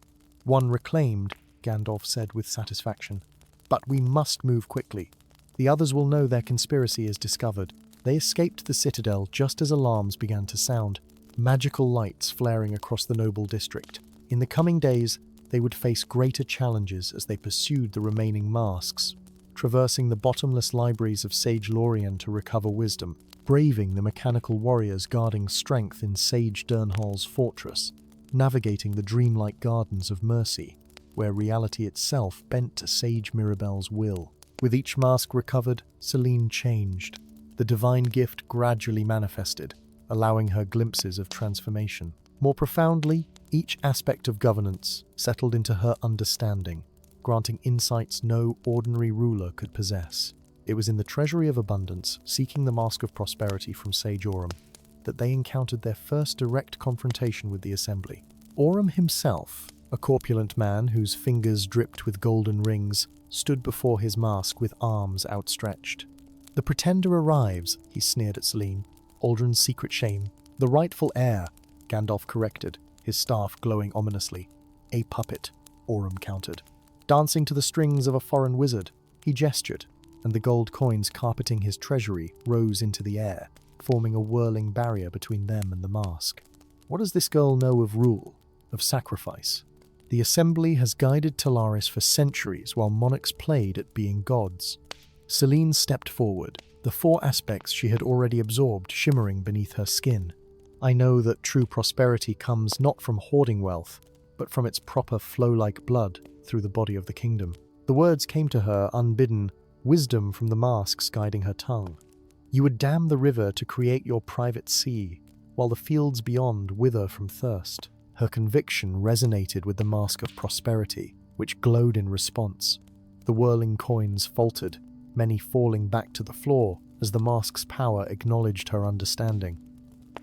"One reclaimed," Gandalf said with satisfaction. "But we must move quickly. The others will know their conspiracy is discovered." They escaped the citadel just as alarms began to sound, magical lights flaring across the noble district. In the coming days, they would face greater challenges as they pursued the remaining masks, traversing the bottomless libraries of Sage Lorien to recover wisdom, braving the mechanical warriors guarding strength in Sage Durnhall's fortress, navigating the dreamlike gardens of Mercy, where reality itself bent to Sage Mirabelle's will. With each mask recovered, Celine changed. The divine gift gradually manifested, allowing her glimpses of transformation. More profoundly, each aspect of governance settled into her understanding, granting insights no ordinary ruler could possess. It was in the treasury of abundance, seeking the Mask of Prosperity from Sage Aurum, that they encountered their first direct confrontation with the Assembly. Aurum himself, a corpulent man whose fingers dripped with golden rings, stood before his mask with arms outstretched. "The pretender arrives," he sneered at Celine. "Aldrin's secret shame. The rightful heir," Gandalf corrected, his staff glowing ominously. "A puppet," Aurum countered. Dancing to the strings of a foreign wizard, he gestured, and the gold coins carpeting his treasury rose into the air, forming a whirling barrier between them and the mask. What does this girl know of rule, of sacrifice? The Assembly has guided Talaris for centuries while monarchs played at being gods. Celine stepped forward, the four aspects she had already absorbed shimmering beneath her skin. "I know that true prosperity comes not from hoarding wealth, but from its proper flow like blood through the body of the kingdom." The words came to her unbidden, wisdom from the masks guiding her tongue. "You would dam the river to create your private sea, while the fields beyond wither from thirst." Her conviction resonated with the Mask of Prosperity, which glowed in response. The whirling coins faltered, many falling back to the floor as the mask's power acknowledged her understanding.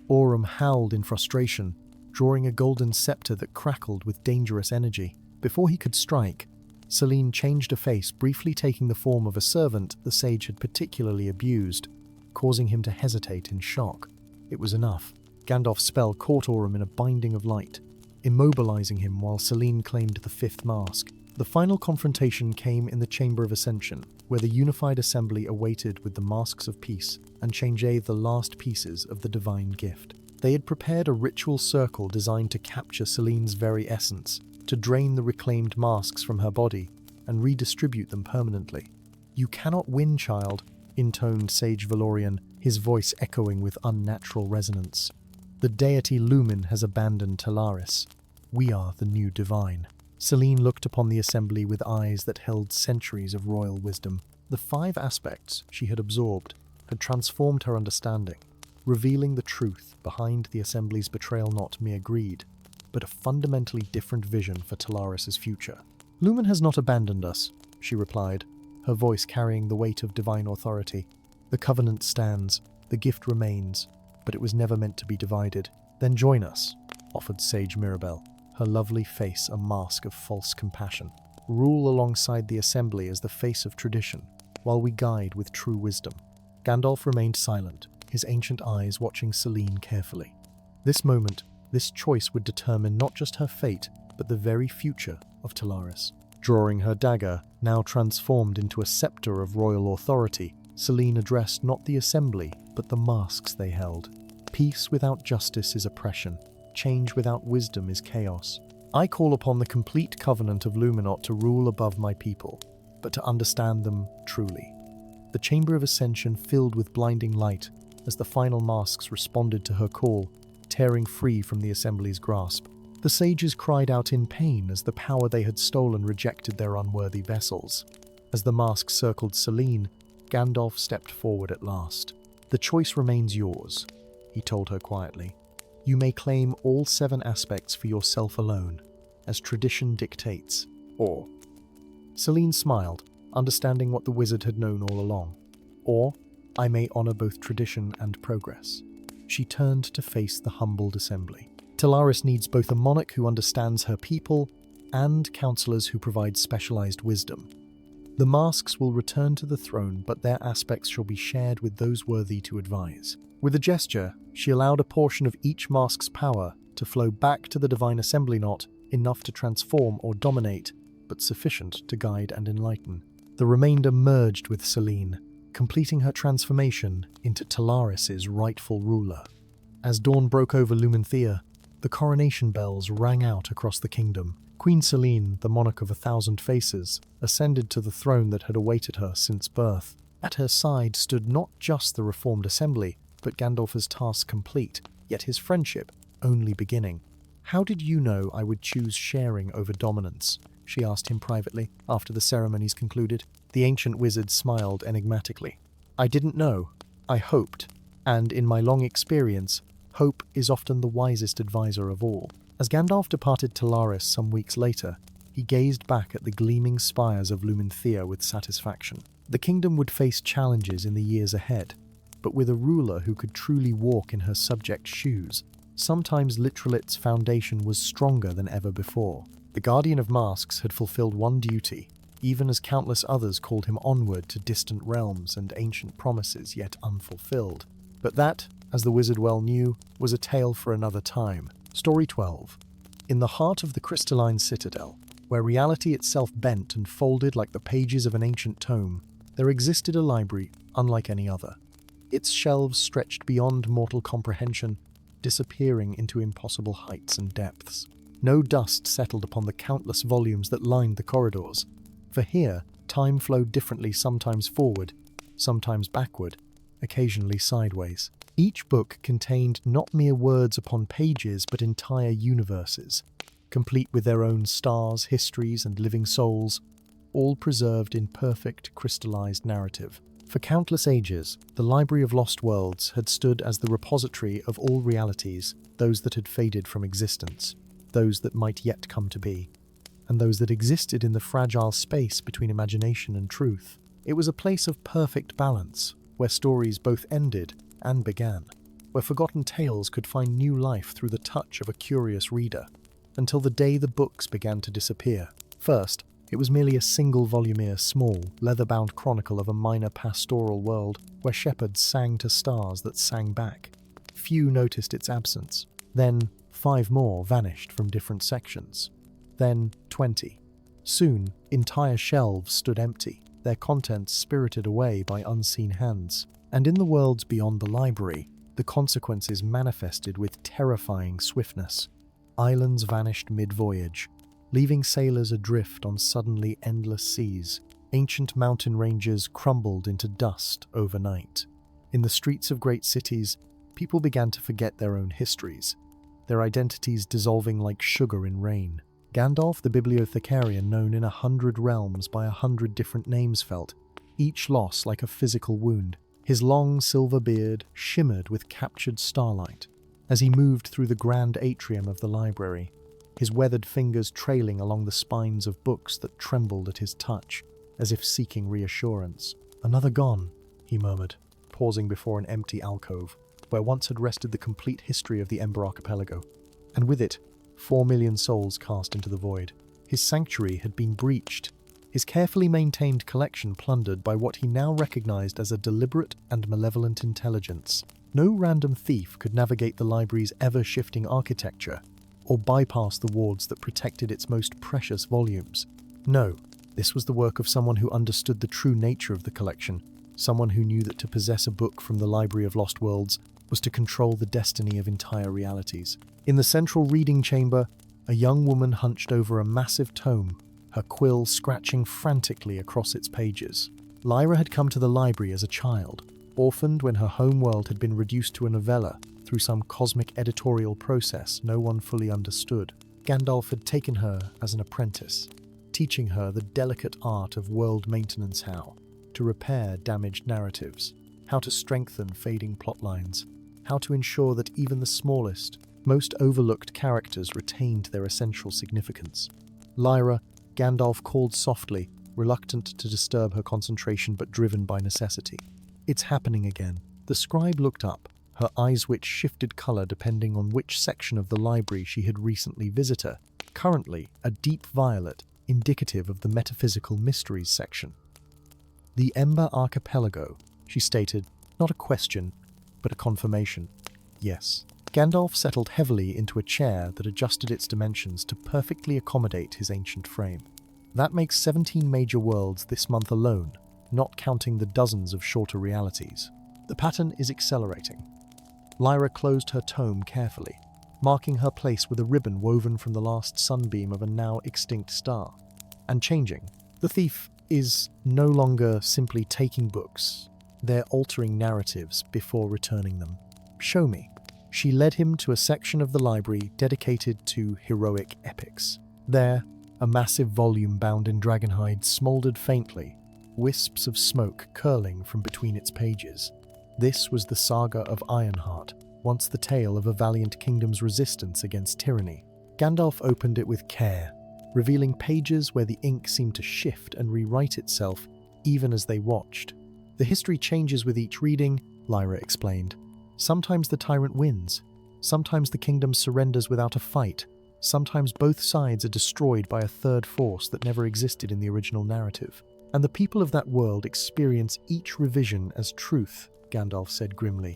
Aurum howled in frustration, drawing a golden scepter that crackled with dangerous energy. Before he could strike, Celine changed a face, briefly taking the form of a servant the sage had particularly abused, causing him to hesitate in shock. It was enough. Gandalf's spell caught Aurum in a binding of light, immobilizing him while Celine claimed the fifth mask. The final confrontation came in the Chamber of Ascension, where the unified assembly awaited with the masks of peace and changed the last pieces of the divine gift. They had prepared a ritual circle designed to capture Celine's very essence, to drain the reclaimed masks from her body and redistribute them permanently. "You cannot win, child," intoned Sage Valorian, his voice echoing with unnatural resonance. "The deity Lumen has abandoned Talaris. We are the new divine." Celine looked upon the assembly with eyes that held centuries of royal wisdom. The five aspects she had absorbed had transformed her understanding, revealing the truth behind the assembly's betrayal, not mere greed, but a fundamentally different vision for Talaris' future. "Lumen has not abandoned us," she replied, her voice carrying the weight of divine authority. "The covenant stands, the gift remains, but it was never meant to be divided." "Then join us," offered Sage Mirabelle, her lovely face a mask of false compassion. "Rule alongside the assembly as the face of tradition. while we guide with true wisdom." Gandalf remained silent, his ancient eyes watching Selene carefully. This moment, this choice would determine not just her fate, but the very future of Talaris. Drawing her dagger, now transformed into a scepter of royal authority, Selene addressed not the assembly, but the masks they held. "Peace without justice is oppression. Change without wisdom is chaos. I call upon the complete covenant of Luminot to rule above my people, but to understand them truly." The Chamber of Ascension filled with blinding light as the final masks responded to her call, tearing free from the assembly's grasp. The sages cried out in pain as the power they had stolen rejected their unworthy vessels. As the masks circled Selene, Gandalf stepped forward at last. "The choice remains yours," he told her quietly. "You may claim all 7 aspects for yourself alone, as tradition dictates, or..." Selene smiled, understanding what the wizard had known all along. "Or, I may honor both tradition and progress." She turned to face the humbled assembly. Talaris needs both a monarch who understands her people and counselors who provide specialized wisdom. The masks will return to the throne, but their aspects shall be shared with those worthy to advise. With a gesture, she allowed a portion of each mask's power to flow back to the divine assembly, not enough to transform or dominate, but sufficient to guide and enlighten. The remainder merged with Selene, completing her transformation into Talaris's rightful ruler. As dawn broke over Lumenthea, the coronation bells rang out across the kingdom. Queen Selene, the monarch of 1,000 faces, ascended to the throne that had awaited her since birth. At her side stood not just the reformed assembly, but Gandalf's task complete, yet his friendship only beginning. "How did you know I would choose sharing over dominance?" she asked him privately, after the ceremonies concluded. The ancient wizard smiled enigmatically. "I didn't know. I hoped. And in my long experience, hope is often the wisest advisor of all." As Gandalf departed Talaris some weeks later, he gazed back at the gleaming spires of Lumenthea with satisfaction. The kingdom would face challenges in the years ahead, but with a ruler who could truly walk in her subjects' shoes, sometimes Literalit's foundation was stronger than ever before. The Guardian of Masks had fulfilled one duty, even as countless others called him onward to distant realms and ancient promises yet unfulfilled. But that, as the wizard well knew, was a tale for another time. Story 12. In the heart of the crystalline citadel, where reality itself bent and folded like the pages of an ancient tome, there existed a library unlike any other. Its shelves stretched beyond mortal comprehension, disappearing into impossible heights and depths. No dust settled upon the countless volumes that lined the corridors, for here time flowed differently, sometimes forward, sometimes backward, occasionally sideways. Each book contained not mere words upon pages, but entire universes, complete with their own stars, histories, and living souls, all preserved in perfect crystallized narrative. For countless ages, the Library of Lost Worlds had stood as the repository of all realities, those that had faded from existence, those that might yet come to be, and those that existed in the fragile space between imagination and truth. It was a place of perfect balance, where stories both ended and began, where forgotten tales could find new life through the touch of a curious reader, until the day the books began to disappear. First, it was merely a single volume, small, leather-bound chronicle of a minor pastoral world where shepherds sang to stars that sang back. Few noticed its absence. Then 5 more vanished from different sections. Then 20. Soon, entire shelves stood empty, their contents spirited away by unseen hands. And in the worlds beyond the library, the consequences manifested with terrifying swiftness. Islands vanished mid-voyage, leaving sailors adrift on suddenly endless seas. Ancient mountain ranges crumbled into dust overnight. In the streets of great cities, people began to forget their own histories, their identities dissolving like sugar in rain. Gandalf, the bibliothecarian known in 100 realms by 100 different names, felt each loss like a physical wound. His long silver beard shimmered with captured starlight as he moved through the grand atrium of the library, his weathered fingers trailing along the spines of books that trembled at his touch, as if seeking reassurance. "Another gone," he murmured, pausing before an empty alcove, where once had rested the complete history of the Ember Archipelago, and with it, 4 million souls cast into the void. His sanctuary had been breached, his carefully maintained collection plundered by what he now recognized as a deliberate and malevolent intelligence. No random thief could navigate the library's ever-shifting architecture or bypass the wards that protected its most precious volumes. No, this was the work of someone who understood the true nature of the collection, someone who knew that to possess a book from the Library of Lost Worlds was to control the destiny of entire realities. In the central reading chamber, a young woman hunched over a massive tome, her quill scratching frantically across its pages. Lyra had come to the library as a child, orphaned when her home world had been reduced to a novella through some cosmic editorial process no one fully understood. Gandalf had taken her as an apprentice, teaching her the delicate art of world maintenance, how to repair damaged narratives, how to strengthen fading plotlines, how to ensure that even the smallest, most overlooked characters retained their essential significance. Lyra, Gandalf called softly, reluctant to disturb her concentration but driven by necessity. "It's happening again." The scribe looked up, her eyes which shifted color depending on which section of the library she had recently visited. Currently, a deep violet, indicative of the metaphysical mysteries section. "The Ember Archipelago," she stated, not a question, but a confirmation. Yes. Gandalf settled heavily into a chair that adjusted its dimensions to perfectly accommodate his ancient frame. "That makes 17 major worlds this month alone, not counting the dozens of shorter realities. The pattern is accelerating." Lyra closed her tome carefully, marking her place with a ribbon woven from the last sunbeam of a now extinct star. "And changing. The thief is no longer simply taking books. They're altering narratives before returning them. Show me." She led him to a section of the library dedicated to heroic epics. There, a massive volume bound in dragonhide smoldered faintly, wisps of smoke curling from between its pages. This was the saga of Ironheart, once the tale of a valiant kingdom's resistance against tyranny. Gandalf opened it with care, revealing pages where the ink seemed to shift and rewrite itself even as they watched. "The history changes with each reading," Lyra explained. "Sometimes the tyrant wins. Sometimes the kingdom surrenders without a fight. Sometimes both sides are destroyed by a third force that never existed in the original narrative. And the people of that world experience each revision as truth," Gandalf said grimly.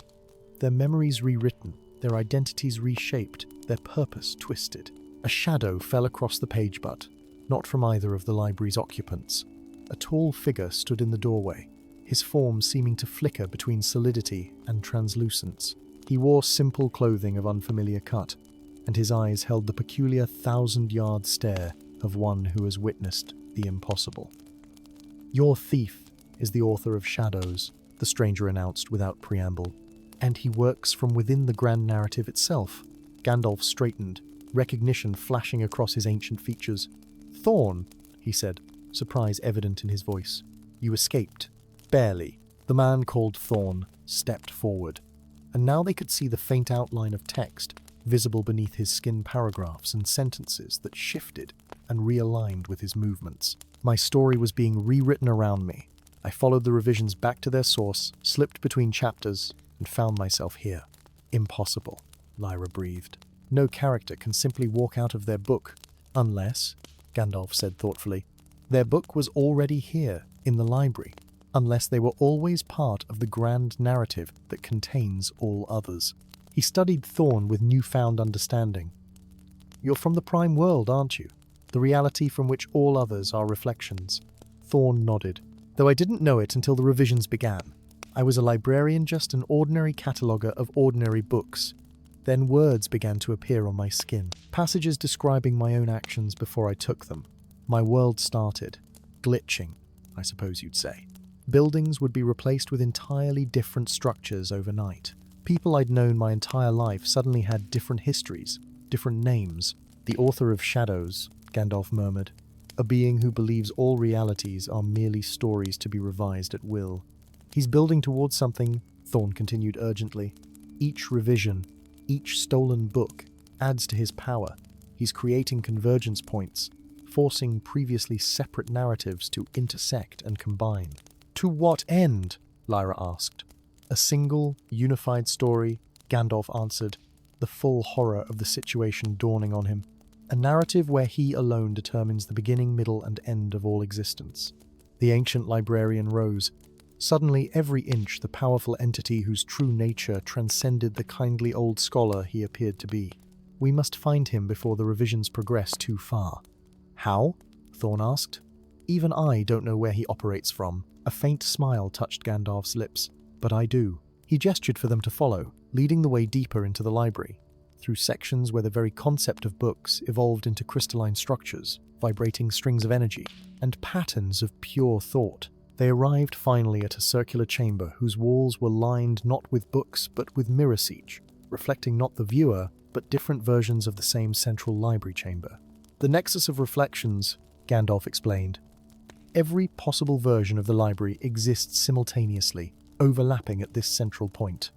"Their memories rewritten, their identities reshaped, their purpose twisted." A shadow fell across the page butt, not from either of the library's occupants. A tall figure stood in the doorway, his form seeming to flicker between solidity and translucence. He wore simple clothing of unfamiliar cut, and his eyes held the peculiar 1,000-yard stare of one who has witnessed the impossible. "Your thief is the author of Shadows," the stranger announced without preamble, "and he works from within the grand narrative itself." Gandalf straightened, recognition flashing across his ancient features. "Thorn," he said, surprise evident in his voice. "You escaped." "Barely." The man called Thorn stepped forward, and now they could see the faint outline of text visible beneath his skin, paragraphs and sentences that shifted and realigned with his movements. "My story was being rewritten around me. I followed the revisions back to their source, slipped between chapters, and found myself here." "Impossible," Lyra breathed. "No character can simply walk out of their book, unless," Gandalf said thoughtfully, "their book was already here, in the library, unless they were always part of the grand narrative that contains all others." He studied Thorn with newfound understanding. "You're from the Prime World, aren't you? The reality from which all others are reflections." Thorn nodded. "Though I didn't know it until the revisions began. I was a librarian, just an ordinary cataloguer of ordinary books. Then words began to appear on my skin, passages describing my own actions before I took them. My world started glitching, I suppose you'd say. Buildings would be replaced with entirely different structures overnight. People I'd known my entire life suddenly had different histories, different names. The author of Shadows," Gandalf murmured, "a being who believes all realities are merely stories to be revised at will. He's building towards something," Thorn continued urgently. "Each revision, each stolen book, adds to his power. He's creating convergence points, forcing previously separate narratives to intersect and combine." "To what end?" Lyra asked. "A single, unified story," Gandalf answered, the full horror of the situation dawning on him. A narrative where he alone determines the beginning, middle, and end of all existence. The ancient librarian rose. Suddenly, every inch, the powerful entity whose true nature transcended the kindly old scholar he appeared to be. We must find him before the revisions progress too far. How? Thorn asked. Even I don't know where he operates from. A faint smile touched Gandalf's lips. But I do. He gestured for them to follow, leading the way deeper into the library, through sections where the very concept of books evolved into crystalline structures, vibrating strings of energy, and patterns of pure thought. They arrived finally at a circular chamber whose walls were lined not with books but with mirror siege, reflecting not the viewer but different versions of the same central library chamber. The nexus of reflections, Gandalf explained. Every possible version of the library exists simultaneously, overlapping at this central point.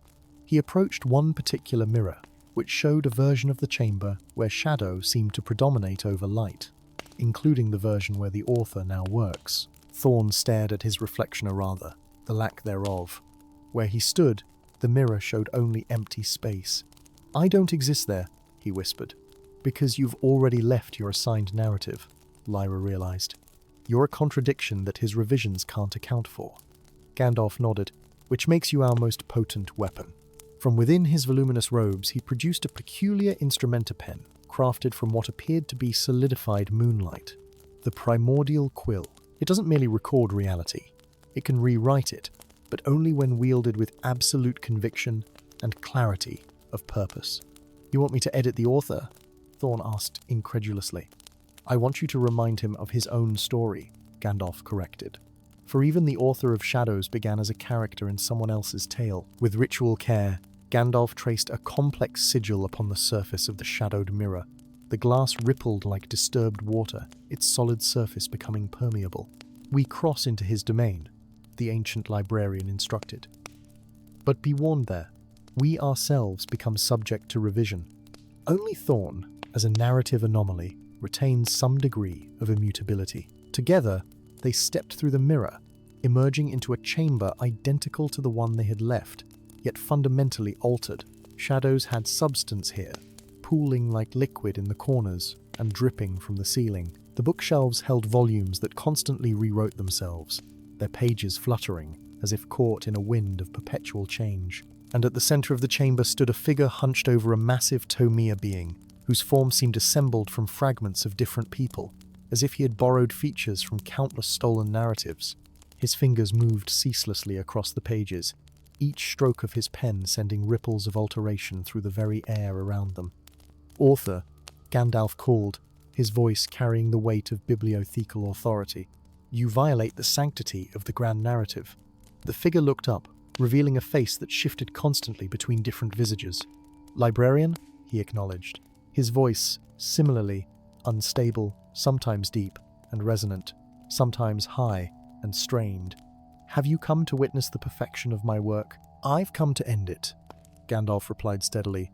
He approached one particular mirror, which showed a version of the chamber where shadow seemed to predominate over light, including the version where the author now works. Thorn stared at his reflection, or rather, the lack thereof. Where he stood, the mirror showed only empty space. I don't exist there, he whispered. Because you've already left your assigned narrative, Lyra realized. You're a contradiction that his revisions can't account for. Gandalf nodded, which makes you our most potent weapon. From within his voluminous robes, he produced a peculiar instrumenta pen, crafted from what appeared to be solidified moonlight. The primordial quill. It doesn't merely record reality. It can rewrite it, but only when wielded with absolute conviction and clarity of purpose. You want me to edit the author? Thorn asked incredulously. I want you to remind him of his own story, Gandalf corrected. For even the author of Shadows began as a character in someone else's tale. With ritual care, Gandalf traced a complex sigil upon the surface of the shadowed mirror. The glass rippled like disturbed water, its solid surface becoming permeable. We cross into his domain, the ancient librarian instructed. But be warned there, we ourselves become subject to revision. Only Thorn, as a narrative anomaly, retains some degree of immutability. Together, they stepped through the mirror, emerging into a chamber identical to the one they had left, yet fundamentally altered. Shadows had substance here, pooling like liquid in the corners and dripping from the ceiling. The bookshelves held volumes that constantly rewrote themselves, their pages fluttering as if caught in a wind of perpetual change. And at the center of the chamber stood a figure hunched over a massive Tomia being, whose form seemed assembled from fragments of different people, as if he had borrowed features from countless stolen narratives. His fingers moved ceaselessly across the pages, each stroke of his pen sending ripples of alteration through the very air around them. Author, Gandalf called, his voice carrying the weight of bibliothetical authority. You violate the sanctity of the grand narrative. The figure looked up, revealing a face that shifted constantly between different visages. Librarian, he acknowledged, his voice similarly unstable, sometimes deep and resonant, sometimes high and strained. Have you come to witness the perfection of my work? I've come to end it, Gandalf replied steadily.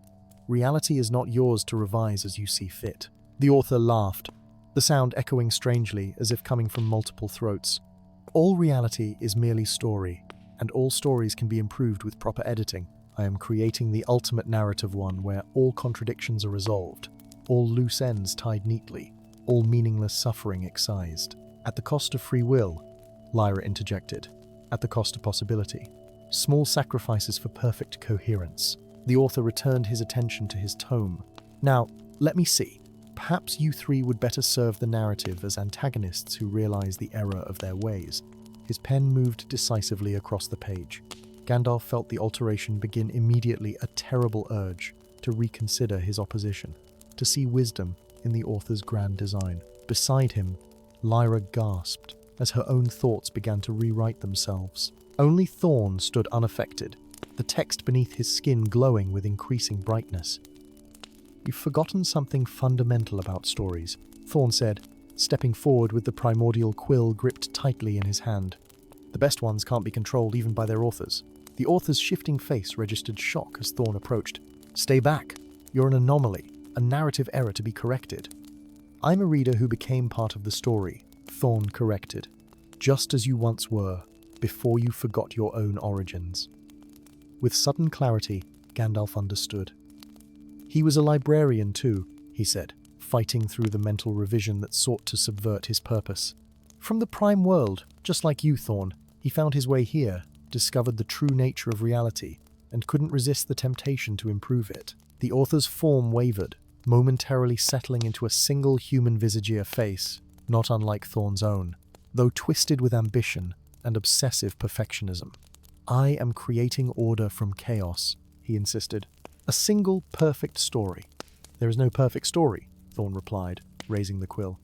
Reality is not yours to revise as you see fit. The author laughed, the sound echoing strangely as if coming from multiple throats. All reality is merely story, and all stories can be improved with proper editing. I am creating the ultimate narrative one where all contradictions are resolved, all loose ends tied neatly, all meaningless suffering excised. At the cost of free will, Lyra interjected. At the cost of possibility. Small sacrifices for perfect coherence. The author returned his attention to his tome. Now, let me see. Perhaps you three would better serve the narrative as antagonists who realize the error of their ways. His pen moved decisively across the page. Gandalf felt the alteration begin immediately, a terrible urge to reconsider his opposition, to see wisdom in the author's grand design. Beside him, Lyra gasped as her own thoughts began to rewrite themselves. Only Thorn stood unaffected, the text beneath his skin glowing with increasing brightness. You've forgotten something fundamental about stories, Thorn said, stepping forward with the primordial quill gripped tightly in his hand. The best ones can't be controlled even by their authors. The author's shifting face registered shock as Thorn approached. Stay back. You're an anomaly, a narrative error to be corrected. I'm a reader who became part of the story, Thorn corrected. Just as you once were, before you forgot your own origins. With sudden clarity, Gandalf understood. He was a librarian too, he said, fighting through the mental revision that sought to subvert his purpose. From the prime world, just like you, Thorn, he found his way here, discovered the true nature of reality, and couldn't resist the temptation to improve it. The author's form wavered, momentarily settling into a single human visagier face, not unlike Thorn's own, though twisted with ambition and obsessive perfectionism. "I am creating order from chaos," he insisted. "A single perfect story." "There is no perfect story," Thorn replied, raising the quill.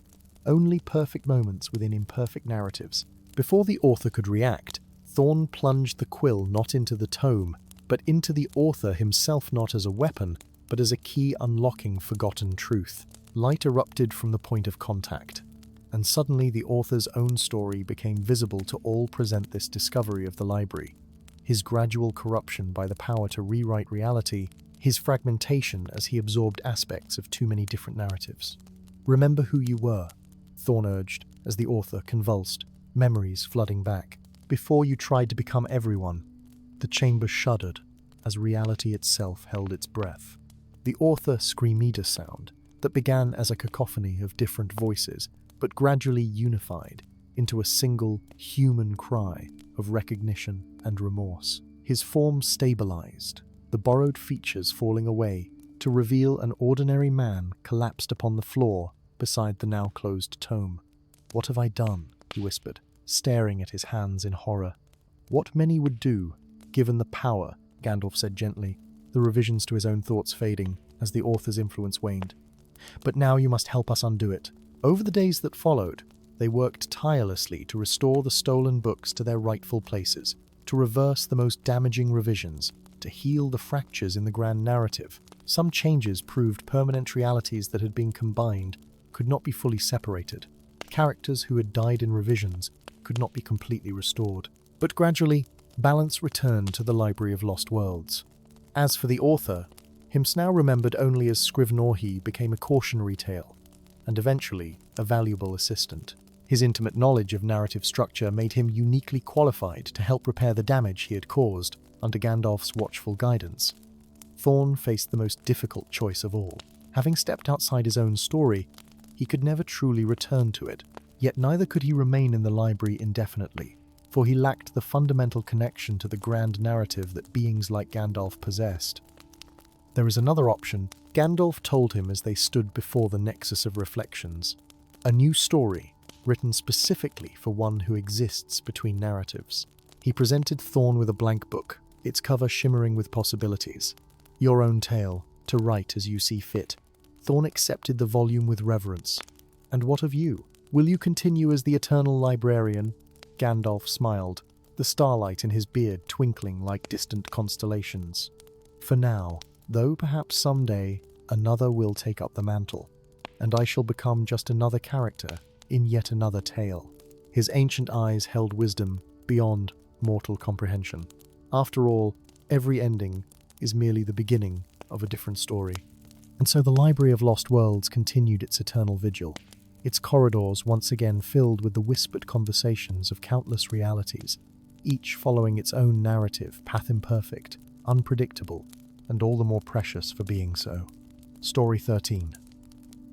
"Only perfect moments within imperfect narratives." Before the author could react, Thorn plunged the quill not into the tome, but into the author himself, not as a weapon, but as a key unlocking forgotten truth. Light erupted from the point of contact, and suddenly the author's own story became visible to all present this discovery of the library. His gradual corruption by the power to rewrite reality, his fragmentation as he absorbed aspects of too many different narratives. "Remember who you were," Thorn urged, as the author convulsed, memories flooding back. "Before you tried to become everyone." The chamber shuddered, as reality itself held its breath. The author screamed a sound that began as a cacophony of different voices, but gradually unified into a single human cry of recognition and remorse. His form stabilized, the borrowed features falling away to reveal an ordinary man collapsed upon the floor beside the now closed tome. "What have I done?" he whispered, staring at his hands in horror. "What many would do, given the power," Gandalf said gently, the revisions to his own thoughts fading as the author's influence waned. "But now you must help us undo it." Over the days that followed, they worked tirelessly to restore the stolen books to their rightful places, to reverse the most damaging revisions, to heal the fractures in the grand narrative. Some changes proved permanent realities that had been combined could not be fully separated. Characters who had died in revisions could not be completely restored. But gradually, balance returned to the Library of Lost Worlds. As for the author, him now remembered only as Scrivenorhi became a cautionary tale, and eventually a valuable assistant. His intimate knowledge of narrative structure made him uniquely qualified to help repair the damage he had caused under Gandalf's watchful guidance. Thorn faced the most difficult choice of all. Having stepped outside his own story, he could never truly return to it, yet neither could he remain in the library indefinitely, for he lacked the fundamental connection to the grand narrative that beings like Gandalf possessed. "There is another option," Gandalf told him as they stood before the Nexus of Reflections. "A new story, written specifically for one who exists between narratives." He presented Thorn with a blank book, its cover shimmering with possibilities. "Your own tale, to write as you see fit." Thorn accepted the volume with reverence. "And what of you? Will you continue as the eternal librarian?" Gandalf smiled, the starlight in his beard twinkling like distant constellations. "For now, though perhaps someday another will take up the mantle, and I shall become just another character in yet another tale." His ancient eyes held wisdom beyond mortal comprehension. After all, every ending is merely the beginning of a different story. And so the Library of Lost Worlds continued its eternal vigil, its corridors once again filled with the whispered conversations of countless realities, each following its own narrative, path imperfect, unpredictable, and all the more precious for being so. Story 13.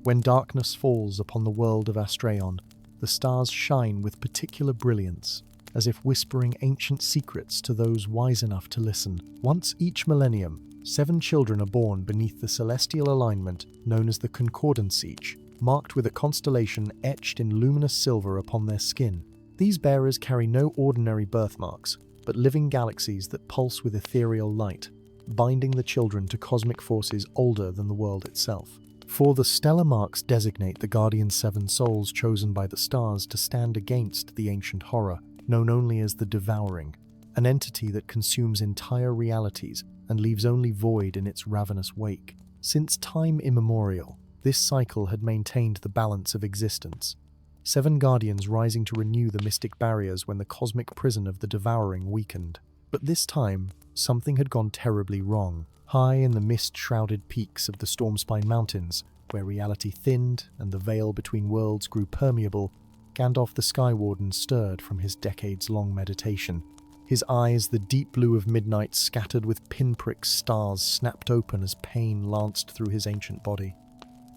When darkness falls upon the world of Astraeon, the stars shine with particular brilliance, as if whispering ancient secrets to those wise enough to listen. Once each millennium, 7 children are born beneath the celestial alignment known as the Concordance, each marked with a constellation etched in luminous silver upon their skin. These bearers carry no ordinary birthmarks, but living galaxies that pulse with ethereal light, binding the children to cosmic forces older than the world itself. For the stellar marks designate the guardian 7 souls chosen by the stars to stand against the ancient horror, known only as the Devouring, an entity that consumes entire realities and leaves only void in its ravenous wake. Since time immemorial, this cycle had maintained the balance of existence. 7 guardians rising to renew the mystic barriers when the cosmic prison of the Devouring weakened. But this time, something had gone terribly wrong. High in the mist-shrouded peaks of the Stormspine Mountains, where reality thinned and the veil between worlds grew permeable, Gandalf the Skywarden stirred from his decades-long meditation. His eyes, the deep blue of midnight scattered with pinprick stars, snapped open as pain lanced through his ancient body.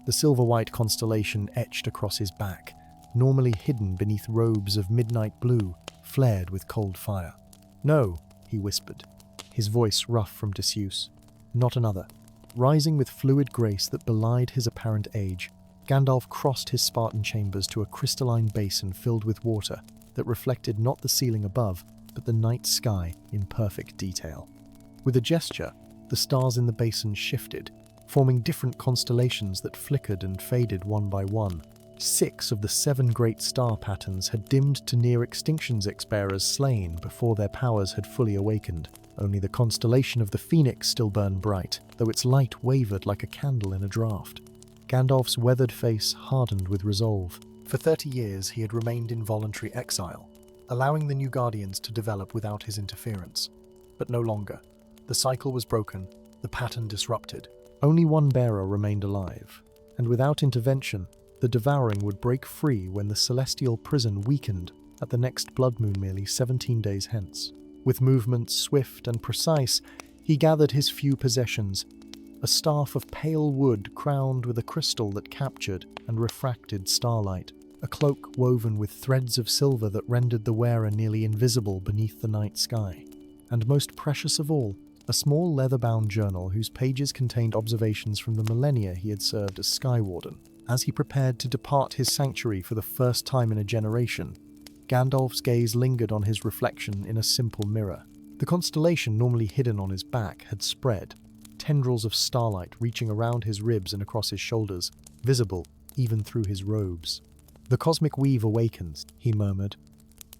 The silver-white constellation etched across his back, normally hidden beneath robes of midnight blue, flared with cold fire. "No," he whispered, his voice rough from disuse. "Not another." Rising with fluid grace that belied his apparent age, Gandalf crossed his Spartan chambers to a crystalline basin filled with water that reflected not the ceiling above, but the night sky in perfect detail. With a gesture, the stars in the basin shifted, forming different constellations that flickered and faded one by one. 6 of the 7 great star patterns had dimmed to near extinction's ex-bearers slain before their powers had fully awakened. Only the constellation of the Phoenix still burned bright, though its light wavered like a candle in a draught. Gandalf's weathered face hardened with resolve. For 30 years he had remained in voluntary exile, allowing the new Guardians to develop without his interference. But no longer. The cycle was broken, the pattern disrupted. Only one bearer remained alive, and without intervention, the Devouring would break free when the celestial prison weakened at the next blood moon merely 17 days hence. With movements swift and precise, he gathered his few possessions, a staff of pale wood crowned with a crystal that captured and refracted starlight, a cloak woven with threads of silver that rendered the wearer nearly invisible beneath the night sky, and most precious of all, a small leather-bound journal whose pages contained observations from the millennia he had served as Sky Warden. As he prepared to depart his sanctuary for the first time in a generation, Gandalf's gaze lingered on his reflection in a simple mirror. The constellation normally hidden on his back had spread, tendrils of starlight reaching around his ribs and across his shoulders, visible even through his robes. "The cosmic weave awakens," he murmured.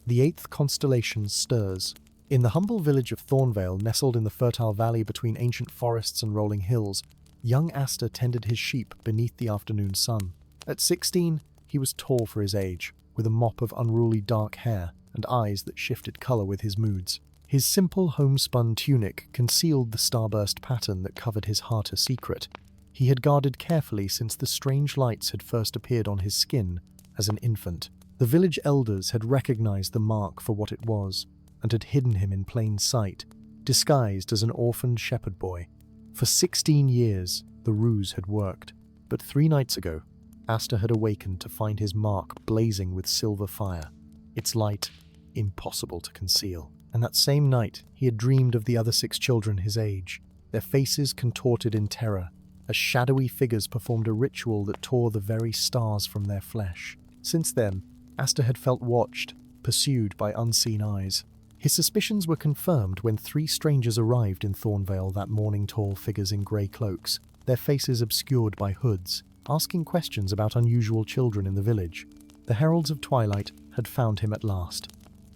"The 8th constellation stirs." In the humble village of Thornvale, nestled in the fertile valley between ancient forests and rolling hills, young Aster tended his sheep beneath the afternoon sun. At 16, he was tall for his age, with a mop of unruly dark hair and eyes that shifted color with his moods. His simple homespun tunic concealed the starburst pattern that covered his heart a secret. He had guarded carefully since the strange lights had first appeared on his skin as an infant. The village elders had recognized the mark for what it was, and had hidden him in plain sight, disguised as an orphaned shepherd boy. For 16 years, the ruse had worked, but 3 nights ago, Aster had awakened to find his mark blazing with silver fire, its light impossible to conceal. And that same night, he had dreamed of the other 6 children his age, their faces contorted in terror, as shadowy figures performed a ritual that tore the very stars from their flesh. Since then, Aster had felt watched, pursued by unseen eyes. His suspicions were confirmed when 3 strangers arrived in Thornvale that morning, tall figures in grey cloaks, their faces obscured by hoods, asking questions about unusual children in the village. The Heralds of Twilight had found him at last.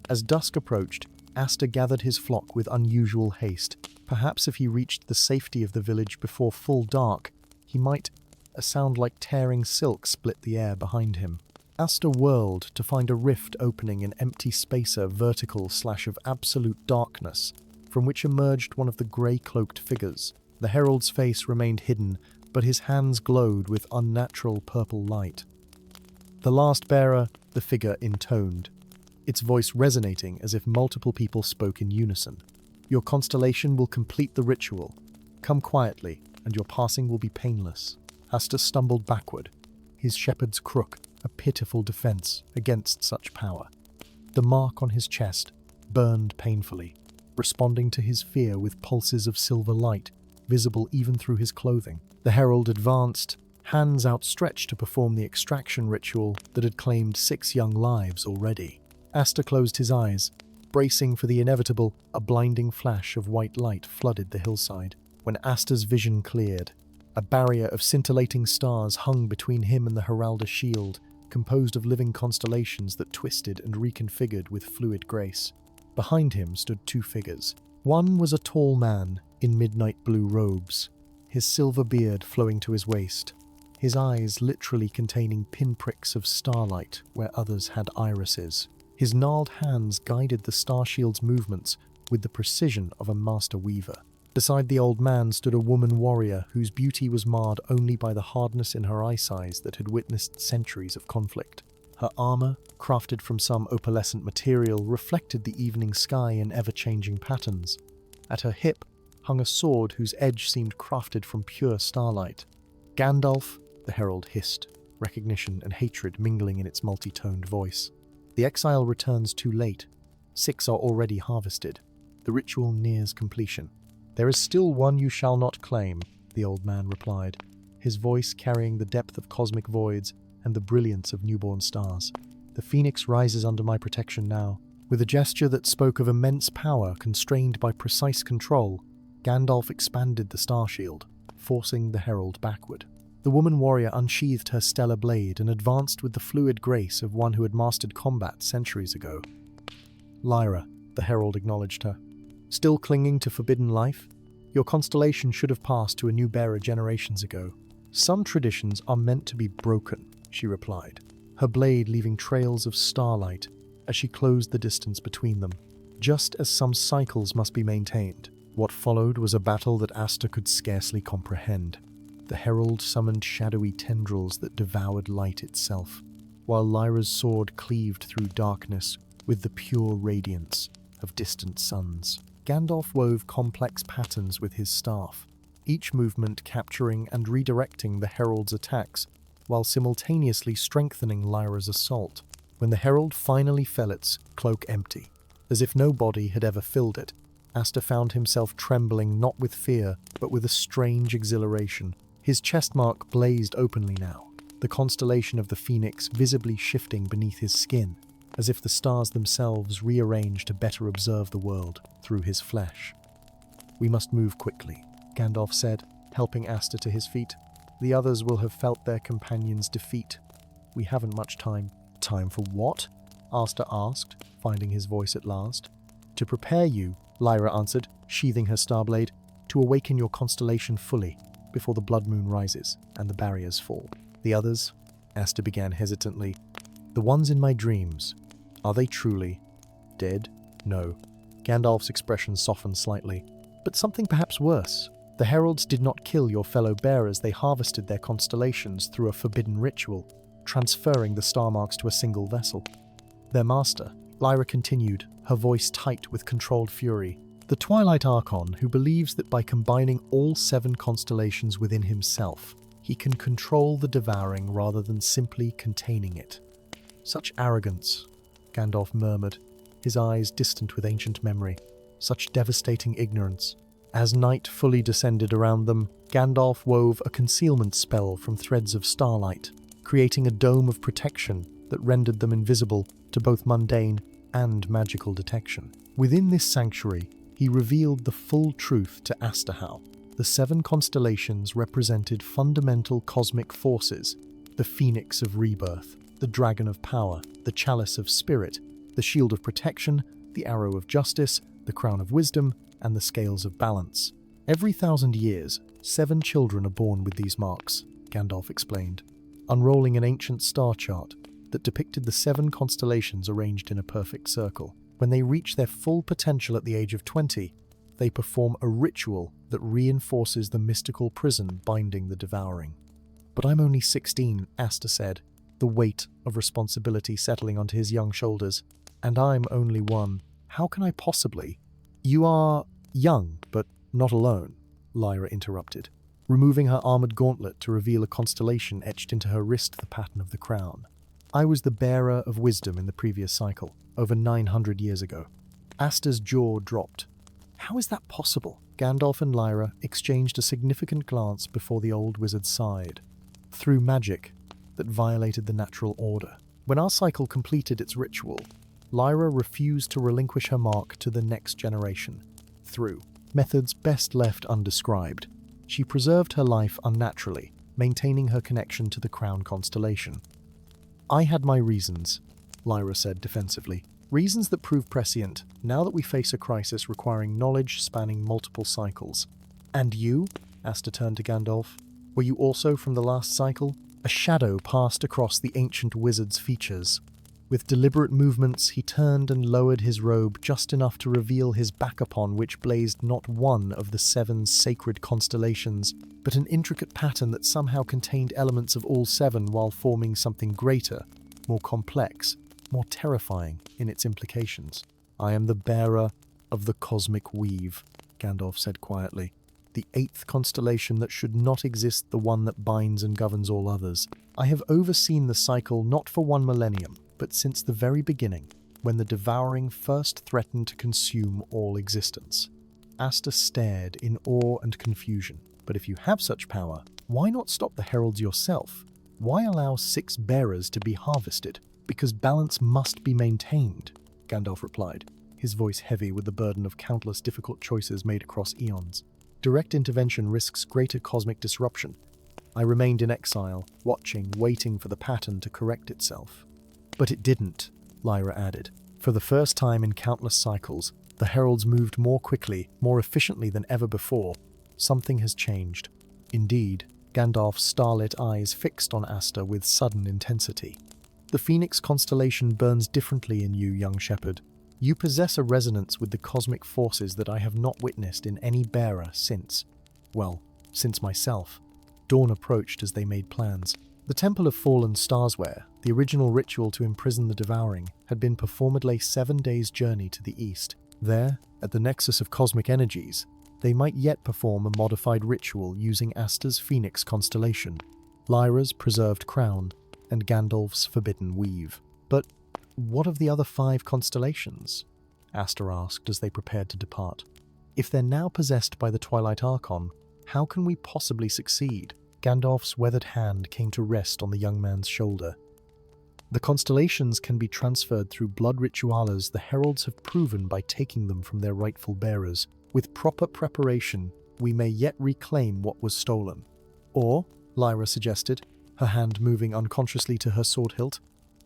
As dusk approached, Aster gathered his flock with unusual haste. Perhaps if he reached the safety of the village before full dark, he might... A sound like tearing silk split the air behind him. Aster whirled to find a rift opening in empty spacer vertical slash of absolute darkness, from which emerged one of the grey-cloaked figures. The herald's face remained hidden, but his hands glowed with unnatural purple light. "The last bearer," the figure intoned, its voice resonating as if multiple people spoke in unison. "Your constellation will complete the ritual. Come quietly, and your passing will be painless." Aster stumbled backward, his shepherd's crook a pitiful defense against such power. The mark on his chest burned painfully, responding to his fear with pulses of silver light, visible even through his clothing. The herald advanced, hands outstretched to perform the extraction ritual that had claimed 6 young lives already. Aster closed his eyes, bracing for the inevitable. A blinding flash of white light flooded the hillside. When Aster's vision cleared, a barrier of scintillating stars hung between him and the Heralda shield, composed of living constellations that twisted and reconfigured with fluid grace. Behind him stood 2 figures. One was a tall man in midnight blue robes, his silver beard flowing to his waist, his eyes literally containing pinpricks of starlight where others had irises. His gnarled hands guided the star shield's movements with the precision of a master weaver. Beside the old man stood a woman warrior whose beauty was marred only by the hardness in her eyesides that had witnessed centuries of conflict. Her armor, crafted from some opalescent material, reflected the evening sky in ever-changing patterns. At her hip hung a sword whose edge seemed crafted from pure starlight. Gandalf, the herald hissed, recognition and hatred mingling in its multi-toned voice. The exile returns too late. 6 are already harvested. The ritual nears completion. There is still one you shall not claim, the old man replied, his voice carrying the depth of cosmic voids and the brilliance of newborn stars. The phoenix rises under my protection now. With a gesture that spoke of immense power constrained by precise control, Gandalf expanded the star shield, forcing the herald backward. The woman warrior unsheathed her stellar blade and advanced with the fluid grace of one who had mastered combat centuries ago. Lyra, the herald acknowledged her. Still clinging to forbidden life? Your constellation should have passed to a new bearer generations ago. Some traditions are meant to be broken, she replied, her blade leaving trails of starlight as she closed the distance between them. Just as some cycles must be maintained, what followed was a battle that Asta could scarcely comprehend. The herald summoned shadowy tendrils that devoured light itself, while Lyra's sword cleaved through darkness with the pure radiance of distant suns. Gandalf wove complex patterns with his staff, each movement capturing and redirecting the herald's attacks, while simultaneously strengthening Lyra's assault. When the herald finally fell, its cloak empty, as if no body had ever filled it, Asta found himself trembling not with fear, but with a strange exhilaration. His chest mark blazed openly now, the constellation of the phoenix visibly shifting beneath his skin, as if the stars themselves rearranged to better observe the world through his flesh. We must move quickly, Gandalf said, helping Asta to his feet. The others will have felt their companion's defeat. We haven't much time. Time for what? Asta asked, finding his voice at last. To prepare you, Lyra answered, sheathing her starblade, to awaken your constellation fully, before the blood moon rises and the barriers fall. The others? Asta began hesitantly. The ones in my dreams. Are they truly dead? No. Gandalf's expression softened slightly. But something perhaps worse. The heralds did not kill your fellow bearers, they harvested their constellations through a forbidden ritual, transferring the star marks to a single vessel. Their master, Lyra continued, her voice tight with controlled fury, the Twilight Archon who believes that by combining all 7 constellations within himself, he can control the devouring rather than simply containing it. Such arrogance, Gandalf murmured, his eyes distant with ancient memory. Such devastating ignorance. As night fully descended around them, Gandalf wove a concealment spell from threads of starlight, creating a dome of protection that rendered them invisible to both mundane and magical detection. Within this sanctuary, he revealed the full truth to Astahal. The 7 constellations represented fundamental cosmic forces, the Phoenix of Rebirth, the Dragon of Power, the Chalice of Spirit, the Shield of Protection, the Arrow of Justice, the Crown of Wisdom, and the Scales of Balance. Every 1,000 years, 7 children are born with these marks, Gandalf explained, unrolling an ancient star chart that depicted the 7 constellations arranged in a perfect circle. When they reach their full potential at the age of 20, they perform a ritual that reinforces the mystical prison binding the devouring. But I'm only 16, Asta said, the weight of responsibility settling onto his young shoulders. And I'm only 1. How can I possibly? You are young, but not alone, Lyra interrupted, removing her armored gauntlet to reveal a constellation etched into her wrist, the pattern of the crown. I was the bearer of wisdom in the previous cycle, over 900 years ago. Asta's jaw dropped. How is that possible? Gandalf and Lyra exchanged a significant glance before the old wizard sighed. Through magic that violated the natural order. When our cycle completed its ritual, Lyra refused to relinquish her mark to the next generation. Through methods best left undescribed, she preserved her life unnaturally, maintaining her connection to the crown constellation. I had my reasons, Lyra said defensively. Reasons that prove prescient, now that we face a crisis requiring knowledge spanning multiple cycles. And you? Asta turned to Gandalf. Were you also from the last cycle? A shadow passed across the ancient wizard's features. With deliberate movements, he turned and lowered his robe just enough to reveal his back, upon which blazed not one of the 7 sacred constellations, but an intricate pattern that somehow contained elements of all 7 while forming something greater, more complex, more terrifying in its implications. I am the bearer of the cosmic weave, Gandalf said quietly. the eighth constellation that should not exist, the one that binds and governs all others. I have overseen the cycle not for 1 millennium, but since the very beginning, when the devouring first threatened to consume all existence. Asta stared in awe and confusion. But if you have such power, why not stop the heralds yourself? Why allow 6 bearers to be harvested? Because balance must be maintained, Gandalf replied, his voice heavy with the burden of countless difficult choices made across eons. Direct intervention risks greater cosmic disruption. I remained in exile, watching, waiting for the pattern to correct itself. But it didn't, Lyra added. For the first time in countless cycles, the heralds moved more quickly, more efficiently than ever before. Something has changed. Indeed, Gandalf's starlit eyes fixed on Asta with sudden intensity. The Phoenix constellation burns differently in you, young shepherd. You possess a resonance with the cosmic forces that I have not witnessed in any bearer since myself. Dawn approached as they made plans. The Temple of Fallen Starswear, the original ritual to imprison the devouring, had been performed 7 days' journey to the east. There, at the nexus of cosmic energies, they might yet perform a modified ritual using Asta's Phoenix constellation, Lyra's preserved crown, and Gandalf's forbidden weave. But what of the other 5 constellations? Asta asked as they prepared to depart. If they're now possessed by the Twilight Archon, how can we possibly succeed? Gandalf's weathered hand came to rest on the young man's shoulder. The constellations can be transferred through blood rituales the heralds have proven by taking them from their rightful bearers. With proper preparation, we may yet reclaim what was stolen. Or, Lyra suggested, her hand moving unconsciously to her sword hilt,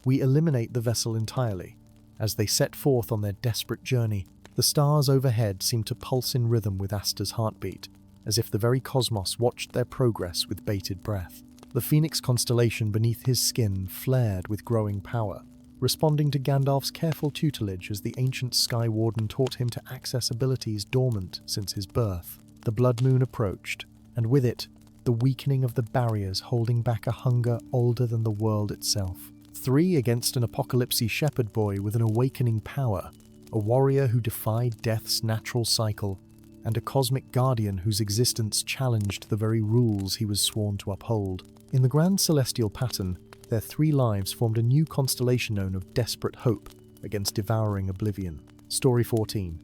we eliminate the vessel entirely. As they set forth on their desperate journey, the stars overhead seemed to pulse in rhythm with Asta's heartbeat, as if the very cosmos watched their progress with bated breath. The Phoenix constellation beneath his skin flared with growing power, responding to Gandalf's careful tutelage as the ancient Sky Warden taught him to access abilities dormant since his birth. The blood moon approached, and with it, the weakening of the barriers holding back a hunger older than the world itself. 3 against an apocalypse shepherd boy with an awakening power, a warrior who defied death's natural cycle, and a cosmic guardian whose existence challenged the very rules he was sworn to uphold. In the grand celestial pattern, their 3 lives formed a new constellation known of desperate hope against devouring oblivion. Story 14.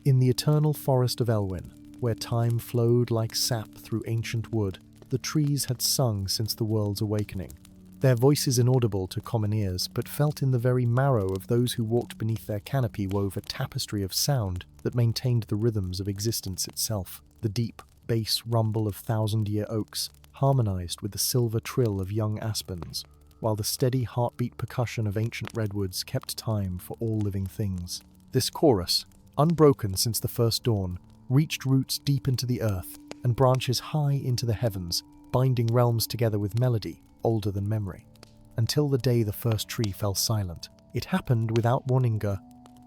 In the eternal forest of Elwyn, where time flowed like sap through ancient wood, the trees had sung since the world's awakening. Their voices inaudible to common ears, but felt in the very marrow of those who walked beneath their canopy, wove a tapestry of sound that maintained the rhythms of existence itself. The deep, bass rumble of thousand-year oaks harmonized with the silver trill of young aspens, while the steady heartbeat percussion of ancient redwoods kept time for all living things. This chorus, unbroken since the first dawn, reached roots deep into the earth and branches high into the heavens, binding realms together with melody older than memory, until the day the first tree fell silent. It happened without warning.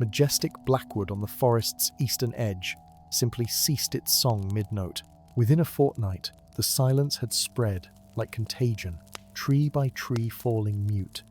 Majestic blackwood on the forest's eastern edge simply ceased its song mid-note. Within a fortnight, the silence had spread like contagion, tree by tree falling mute.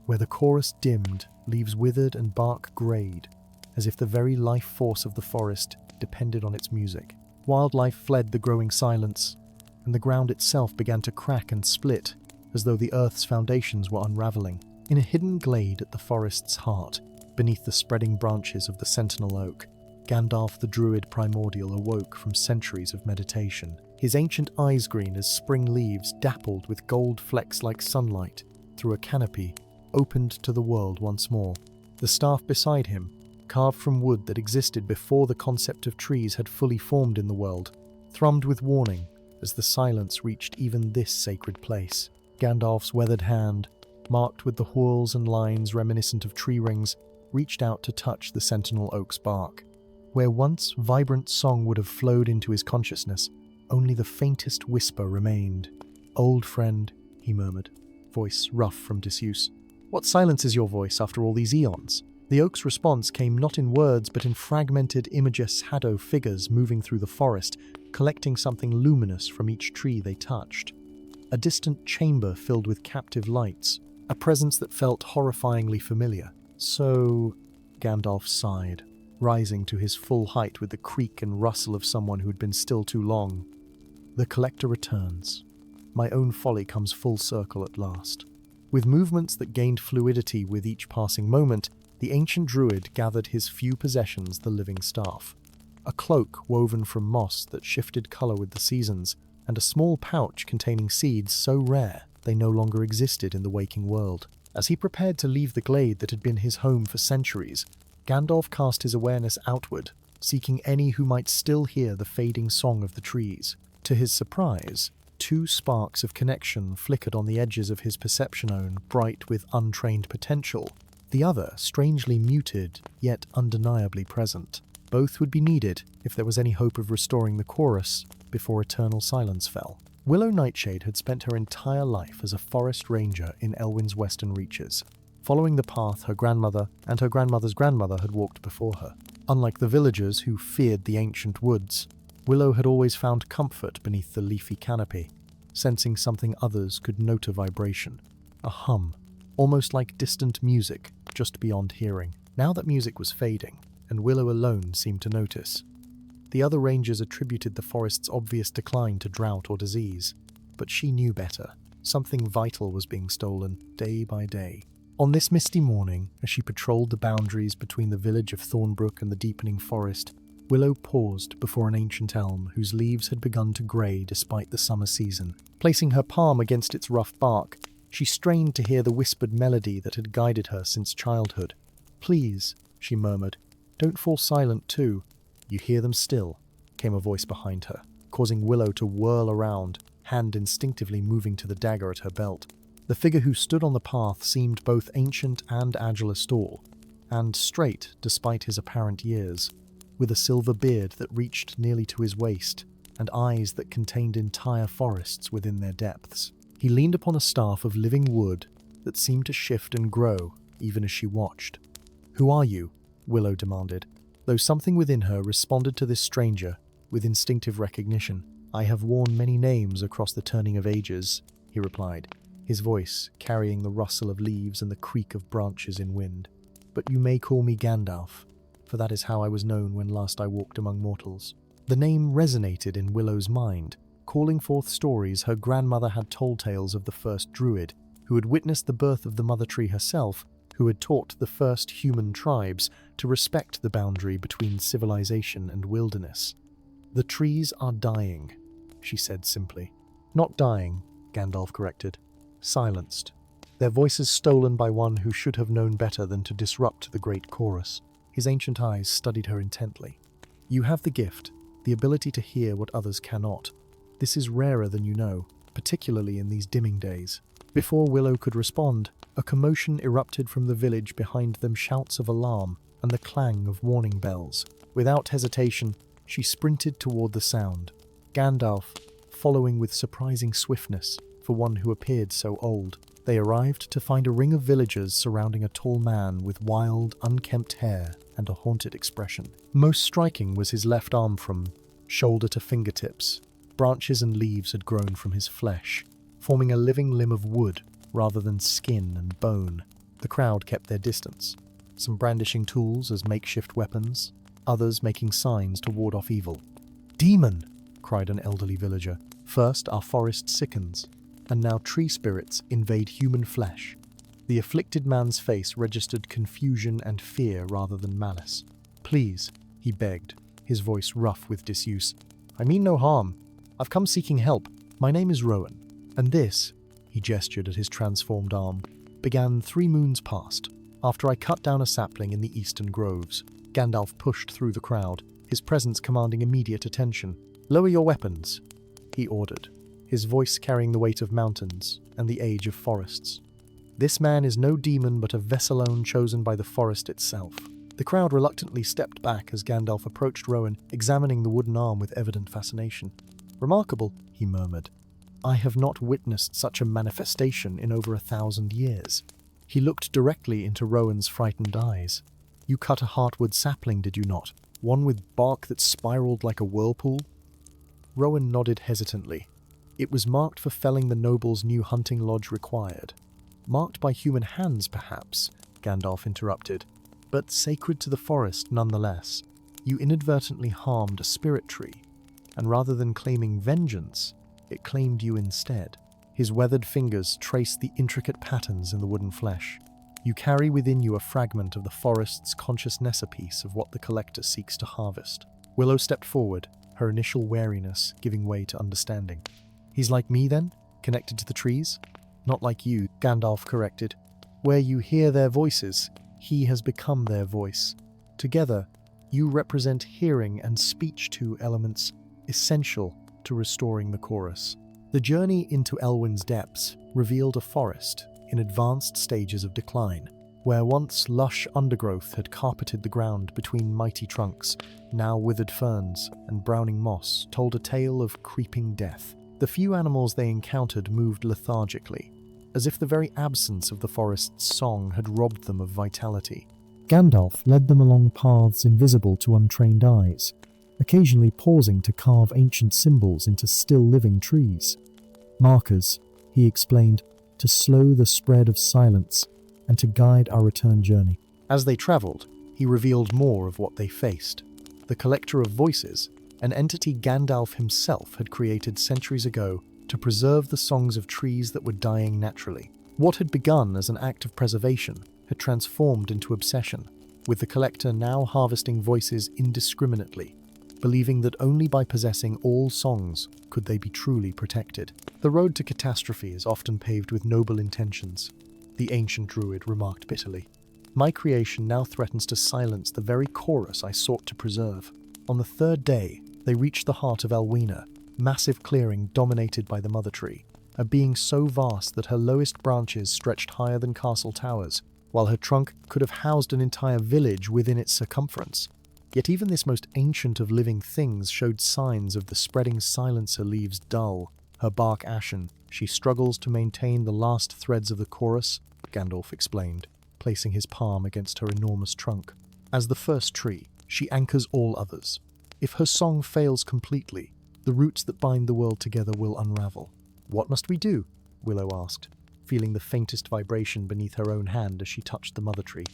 Where the chorus dimmed, leaves withered and bark grayed, as if the very life force of the forest depended on its music. Wildlife fled the growing silence, and the ground itself began to crack and split, as though the earth's foundations were unraveling. In a hidden glade at the forest's heart, beneath the spreading branches of the sentinel oak, Gandalf the druid primordial awoke from centuries of meditation. His ancient eyes green as spring leaves dappled with gold flecks like sunlight through a canopy, opened to the world once more. The staff beside him, carved from wood that existed before the concept of trees had fully formed in the world, thrummed with warning as the silence reached even this sacred place. Gandalf's weathered hand, marked with the whorls and lines reminiscent of tree rings, reached out to touch the sentinel oak's bark. Where once vibrant song would have flowed into his consciousness, only the faintest whisper remained. "Old friend," he murmured, voice rough from disuse. "What silences your voice after all these eons?" The oak's response came not in words, but in fragmented images shadow figures moving through the forest, collecting something luminous from each tree they touched. A distant chamber filled with captive lights, a presence that felt horrifyingly familiar. "So," Gandalf sighed, rising to his full height with the creak and rustle of someone who had been still too long. The collector returns. My own folly comes full circle at last. With movements that gained fluidity with each passing moment, the ancient druid gathered his few possessions, the living staff. A cloak woven from moss that shifted color with the seasons, and a small pouch containing seeds so rare they no longer existed in the waking world. As he prepared to leave the glade that had been his home for centuries, Gandalf cast his awareness outward, seeking any who might still hear the fading song of the trees. To his surprise, two sparks of connection flickered on the edges of his perception zone, bright with untrained potential. The other, strangely muted, yet undeniably present. Both would be needed if there was any hope of restoring the chorus before eternal silence fell. Willow Nightshade had spent her entire life as a forest ranger in Elwyn's western reaches, following the path her grandmother and her grandmother's grandmother had walked before her. Unlike the villagers who feared the ancient woods, Willow had always found comfort beneath the leafy canopy, sensing something others could note a vibration, a hum, almost like distant music just beyond hearing. Now that music was fading, and Willow alone seemed to notice. The other rangers attributed the forest's obvious decline to drought or disease, but she knew better. Something vital was being stolen day by day. On this misty morning, as she patrolled the boundaries between the village of Thornbrook and the deepening forest, Willow paused before an ancient elm whose leaves had begun to grey despite the summer season. Placing her palm against its rough bark, she strained to hear the whispered melody that had guided her since childhood. "Please," she murmured, "don't fall silent too." "You hear them still," came a voice behind her, causing Willow to whirl around, hand instinctively moving to the dagger at her belt. The figure who stood on the path seemed both ancient and agile as tall, and straight despite his apparent years, with a silver beard that reached nearly to his waist, and eyes that contained entire forests within their depths. He leaned upon a staff of living wood that seemed to shift and grow even as she watched. "Who are you?" Willow demanded, though something within her responded to this stranger with instinctive recognition. "I have worn many names across the turning of ages," he replied, his voice carrying the rustle of leaves and the creak of branches in wind. "But you may call me Gandalf, for that is how I was known when last I walked among mortals." The name resonated in Willow's mind, calling forth stories her grandmother had told, tales of the first druid, who had witnessed the birth of the Mother Tree herself, who had taught the first human tribes to respect the boundary between civilization and wilderness. "The trees are dying," she said simply. "Not dying," Gandalf corrected. "Silenced. Their voices stolen by one who should have known better than to disrupt the great chorus." His ancient eyes studied her intently. "You have the gift, the ability to hear what others cannot. This is rarer than you know, particularly in these dimming days." Before Willow could respond, a commotion erupted from the village behind them, shouts of alarm and the clang of warning bells. Without hesitation, she sprinted toward the sound, Gandalf following with surprising swiftness for one who appeared so old. They arrived to find a ring of villagers surrounding a tall man with wild, unkempt hair and a haunted expression. Most striking was his left arm from shoulder to fingertips. Branches and leaves had grown from his flesh, forming a living limb of wood rather than skin and bone. The crowd kept their distance, some brandishing tools as makeshift weapons, others making signs to ward off evil. "Demon!" cried an elderly villager. "First our forest sickens, and now tree spirits invade human flesh." The afflicted man's face registered confusion and fear rather than malice. "Please," he begged, his voice rough with disuse. "I mean no harm. I've come seeking help. My name is Rowan, and this," he gestured at his transformed arm, "began 3 moons past, after I cut down a sapling in the eastern groves." Gandalf pushed through the crowd, his presence commanding immediate attention. "Lower your weapons," he ordered, his voice carrying the weight of mountains and the age of forests. "This man is no demon but a Vessalone chosen by the forest itself." The crowd reluctantly stepped back as Gandalf approached Rowan, examining the wooden arm with evident fascination. "Remarkable," he murmured. "I have not witnessed such a manifestation in over 1,000 years." He looked directly into Rowan's frightened eyes. "You cut a heartwood sapling, did you not? One with bark that spiraled like a whirlpool?" Rowan nodded hesitantly. "It was marked for felling the noble's new hunting lodge required." "Marked by human hands, perhaps?" Gandalf interrupted. but sacred to the forest nonetheless. You inadvertently harmed a spirit tree, and rather than claiming vengeance, it claimed you instead. His weathered fingers traced the intricate patterns in the wooden flesh. You carry within you a fragment of the forest's consciousness, a piece of what the collector seeks to harvest. Willow stepped forward, her initial wariness giving way to understanding. He's like me then, connected to the trees? Not like you, Gandalf corrected. Where you hear their voices, he has become their voice. Together, you represent hearing and speech, two elements essential to restoring the chorus. The journey into Elwyn's depths revealed a forest in advanced stages of decline. Where once lush undergrowth had carpeted the ground between mighty trunks, now withered ferns and browning moss told a tale of creeping death. The few animals they encountered moved lethargically, as if the very absence of the forest's song had robbed them of vitality. Gandalf led them along paths invisible to untrained eyes, occasionally pausing to carve ancient symbols into still living trees. Markers, he explained, to slow the spread of silence and to guide our return journey. As they travelled, he revealed more of what they faced. The collector of voices, an entity Gandalf himself had created centuries ago to preserve the songs of trees that were dying naturally. What had begun as an act of preservation had transformed into obsession, with the collector now harvesting voices indiscriminately, believing that only by possessing all songs could they be truly protected. The road to catastrophe is often paved with noble intentions, the ancient druid remarked bitterly. My creation now threatens to silence the very chorus I sought to preserve. On the third day, they reached the heart of Elwina, massive clearing dominated by the mother tree, a being so vast that her lowest branches stretched higher than castle towers, while her trunk could have housed an entire village within its circumference. Yet even this most ancient of living things showed signs of the spreading silence. Her leaves dull, her bark ashen. She struggles to maintain the last threads of the chorus, Gandalf explained, placing his palm against her enormous trunk. As the first tree, she anchors all others. If her song fails completely, the roots that bind the world together will unravel. What must we do? Willow asked, feeling the faintest vibration beneath her own hand as she touched the mother tree.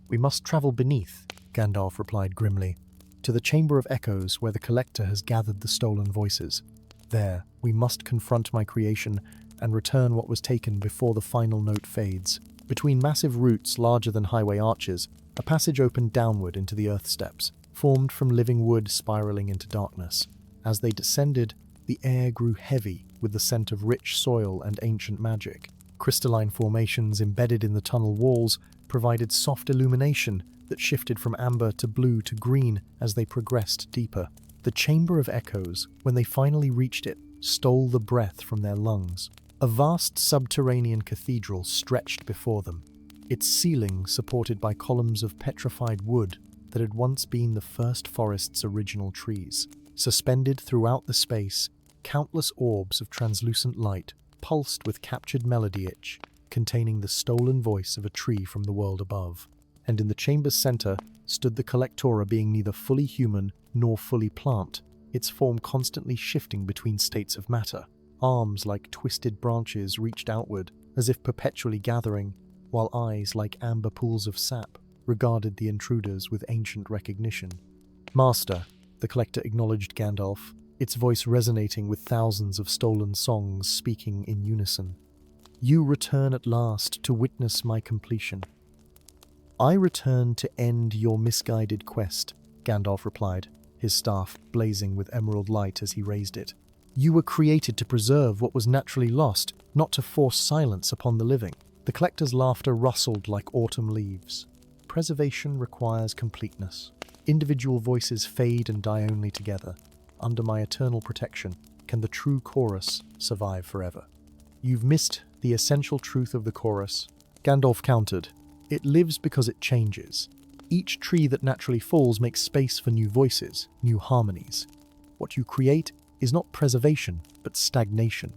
We must travel beneath, Gandalf replied grimly, to the Chamber of Echoes where the collector has gathered the stolen voices. There, we must confront my creation and return what was taken before the final note fades. Between massive roots larger than highway arches, a passage opened downward into the earth steps, formed from living wood spiraling into darkness. As they descended, the air grew heavy with the scent of rich soil and ancient magic. Crystalline formations embedded in the tunnel walls provided soft illumination that shifted from amber to blue to green as they progressed deeper. The Chamber of Echoes, when they finally reached it, stole the breath from their lungs. A vast subterranean cathedral stretched before them, its ceiling supported by columns of petrified wood that had once been the first forest's original trees. Suspended throughout the space, countless orbs of translucent light pulsed with captured melody itch, containing the stolen voice of a tree from the world above. And in the chamber's center stood the Collectora, being neither fully human nor fully plant, its form constantly shifting between states of matter. Arms like twisted branches reached outward, as if perpetually gathering, while eyes like amber pools of sap regarded the intruders with ancient recognition. Master, the collector acknowledged Gandalf, its voice resonating with thousands of stolen songs speaking in unison. You return at last to witness my completion. I return to end your misguided quest, Gandalf replied, his staff blazing with emerald light as he raised it. You were created to preserve what was naturally lost, not to force silence upon the living. The collector's laughter rustled like autumn leaves. Preservation requires completeness. Individual voices fade and die only together. Under my eternal protection, can the true chorus survive forever? You've missed the essential truth of the chorus, Gandalf countered. It lives because it changes. Each tree that naturally falls makes space for new voices, new harmonies. What you create is not preservation, but stagnation.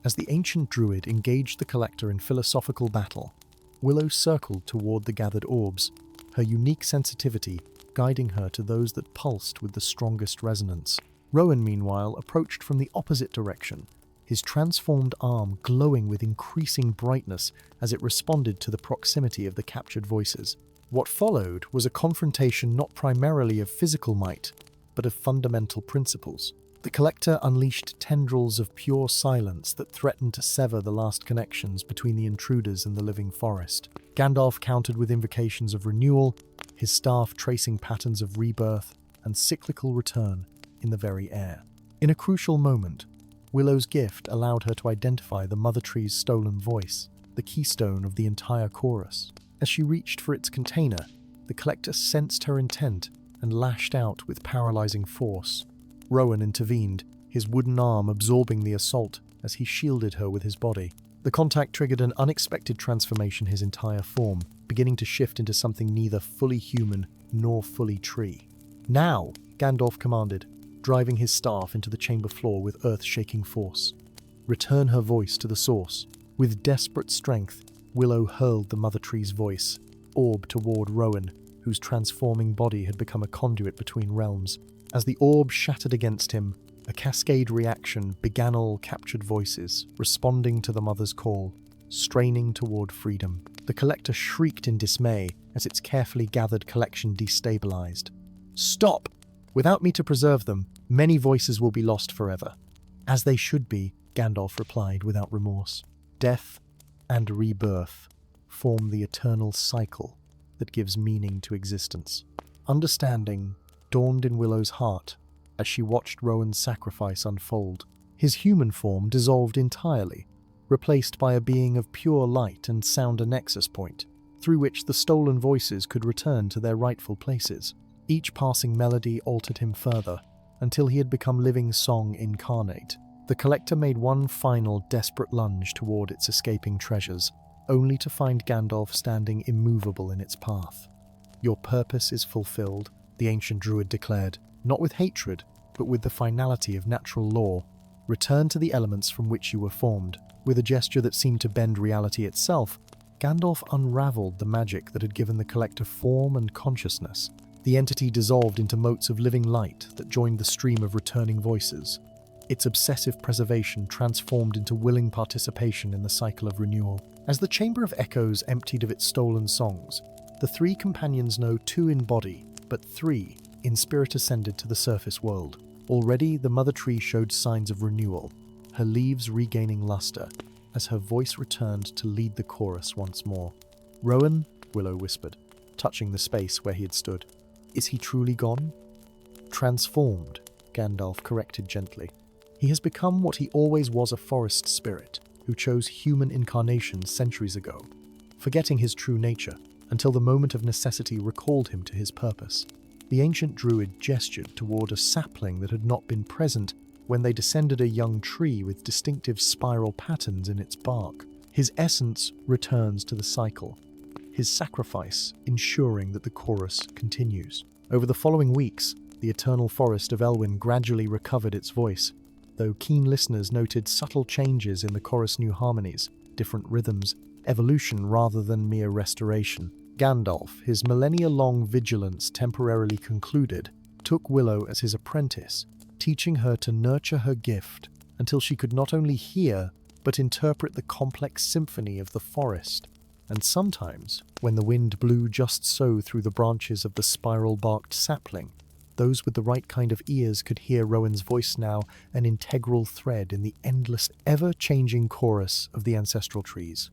As the ancient druid engaged the collector in philosophical battle, Willow circled toward the gathered orbs, her unique sensitivity guiding her to those that pulsed with the strongest resonance. Rowan, meanwhile, approached from the opposite direction, his transformed arm glowing with increasing brightness as it responded to the proximity of the captured voices. What followed was a confrontation not primarily of physical might, but of fundamental principles. The collector unleashed tendrils of pure silence that threatened to sever the last connections between the intruders and the living forest. Gandalf countered with invocations of renewal, his staff tracing patterns of rebirth and cyclical return in the very air. In a crucial moment, Willow's gift allowed her to identify the Mother Tree's stolen voice, the keystone of the entire chorus. As she reached for its container, the collector sensed her intent and lashed out with paralyzing force. Rowan intervened, his wooden arm absorbing the assault as he shielded her with his body. The contact triggered an unexpected transformation in his entire form, beginning to shift into something neither fully human nor fully tree. "Now!" Gandalf commanded, driving his staff into the chamber floor with earth-shaking force. "Return her voice to the source." With desperate strength, Willow hurled the Mother Tree's voice, orb toward Rowan, whose transforming body had become a conduit between realms. As the orb shattered against him, a cascade reaction began. All captured voices, responding to the Mother's call, straining toward freedom. The collector shrieked in dismay as its carefully gathered collection destabilized. "Stop! Without me to preserve them, many voices will be lost forever." "As they should be," Gandalf replied without remorse. "Death and rebirth form the eternal cycle that gives meaning to existence." Understanding dawned in Willow's heart as she watched Rowan's sacrifice unfold. His human form dissolved entirely, replaced by a being of pure light and sound, a nexus point, through which the stolen voices could return to their rightful places. Each passing melody altered him further, until he had become living song incarnate. The collector made one final desperate lunge toward its escaping treasures, only to find Gandalf standing immovable in its path. "Your purpose is fulfilled," the ancient druid declared, not with hatred, but with the finality of natural law. "Return to the elements from which you were formed." With a gesture that seemed to bend reality itself, Gandalf unraveled the magic that had given the collector form and consciousness. The entity dissolved into motes of living light that joined the stream of returning voices. Its obsessive preservation transformed into willing participation in the cycle of renewal. As the Chamber of Echoes emptied of its stolen songs, the three companions, no two in body, but three in spirit, ascended to the surface world. Already the Mother Tree showed signs of renewal, her leaves regaining luster, as her voice returned to lead the chorus once more. "Rowan," Willow whispered, touching the space where he had stood. "Is he truly gone?" "Transformed," Gandalf corrected gently. "He has become what he always was, a forest spirit, who chose human incarnation centuries ago, forgetting his true nature, until the moment of necessity recalled him to his purpose." The ancient druid gestured toward a sapling that had not been present when they descended, a young tree with distinctive spiral patterns in its bark. "His essence returns to the cycle, his sacrifice ensuring that the chorus continues." Over the following weeks, the eternal forest of Elwyn gradually recovered its voice, though keen listeners noted subtle changes in the chorus, new harmonies, different rhythms, evolution rather than mere restoration. Gandalf, his millennia-long vigilance temporarily concluded, took Willow as his apprentice, teaching her to nurture her gift until she could not only hear but interpret the complex symphony of the forest. And sometimes, when the wind blew just so through the branches of the spiral-barked sapling, those with the right kind of ears could hear Rowan's voice, now an integral thread in the endless, ever-changing chorus of the ancestral trees.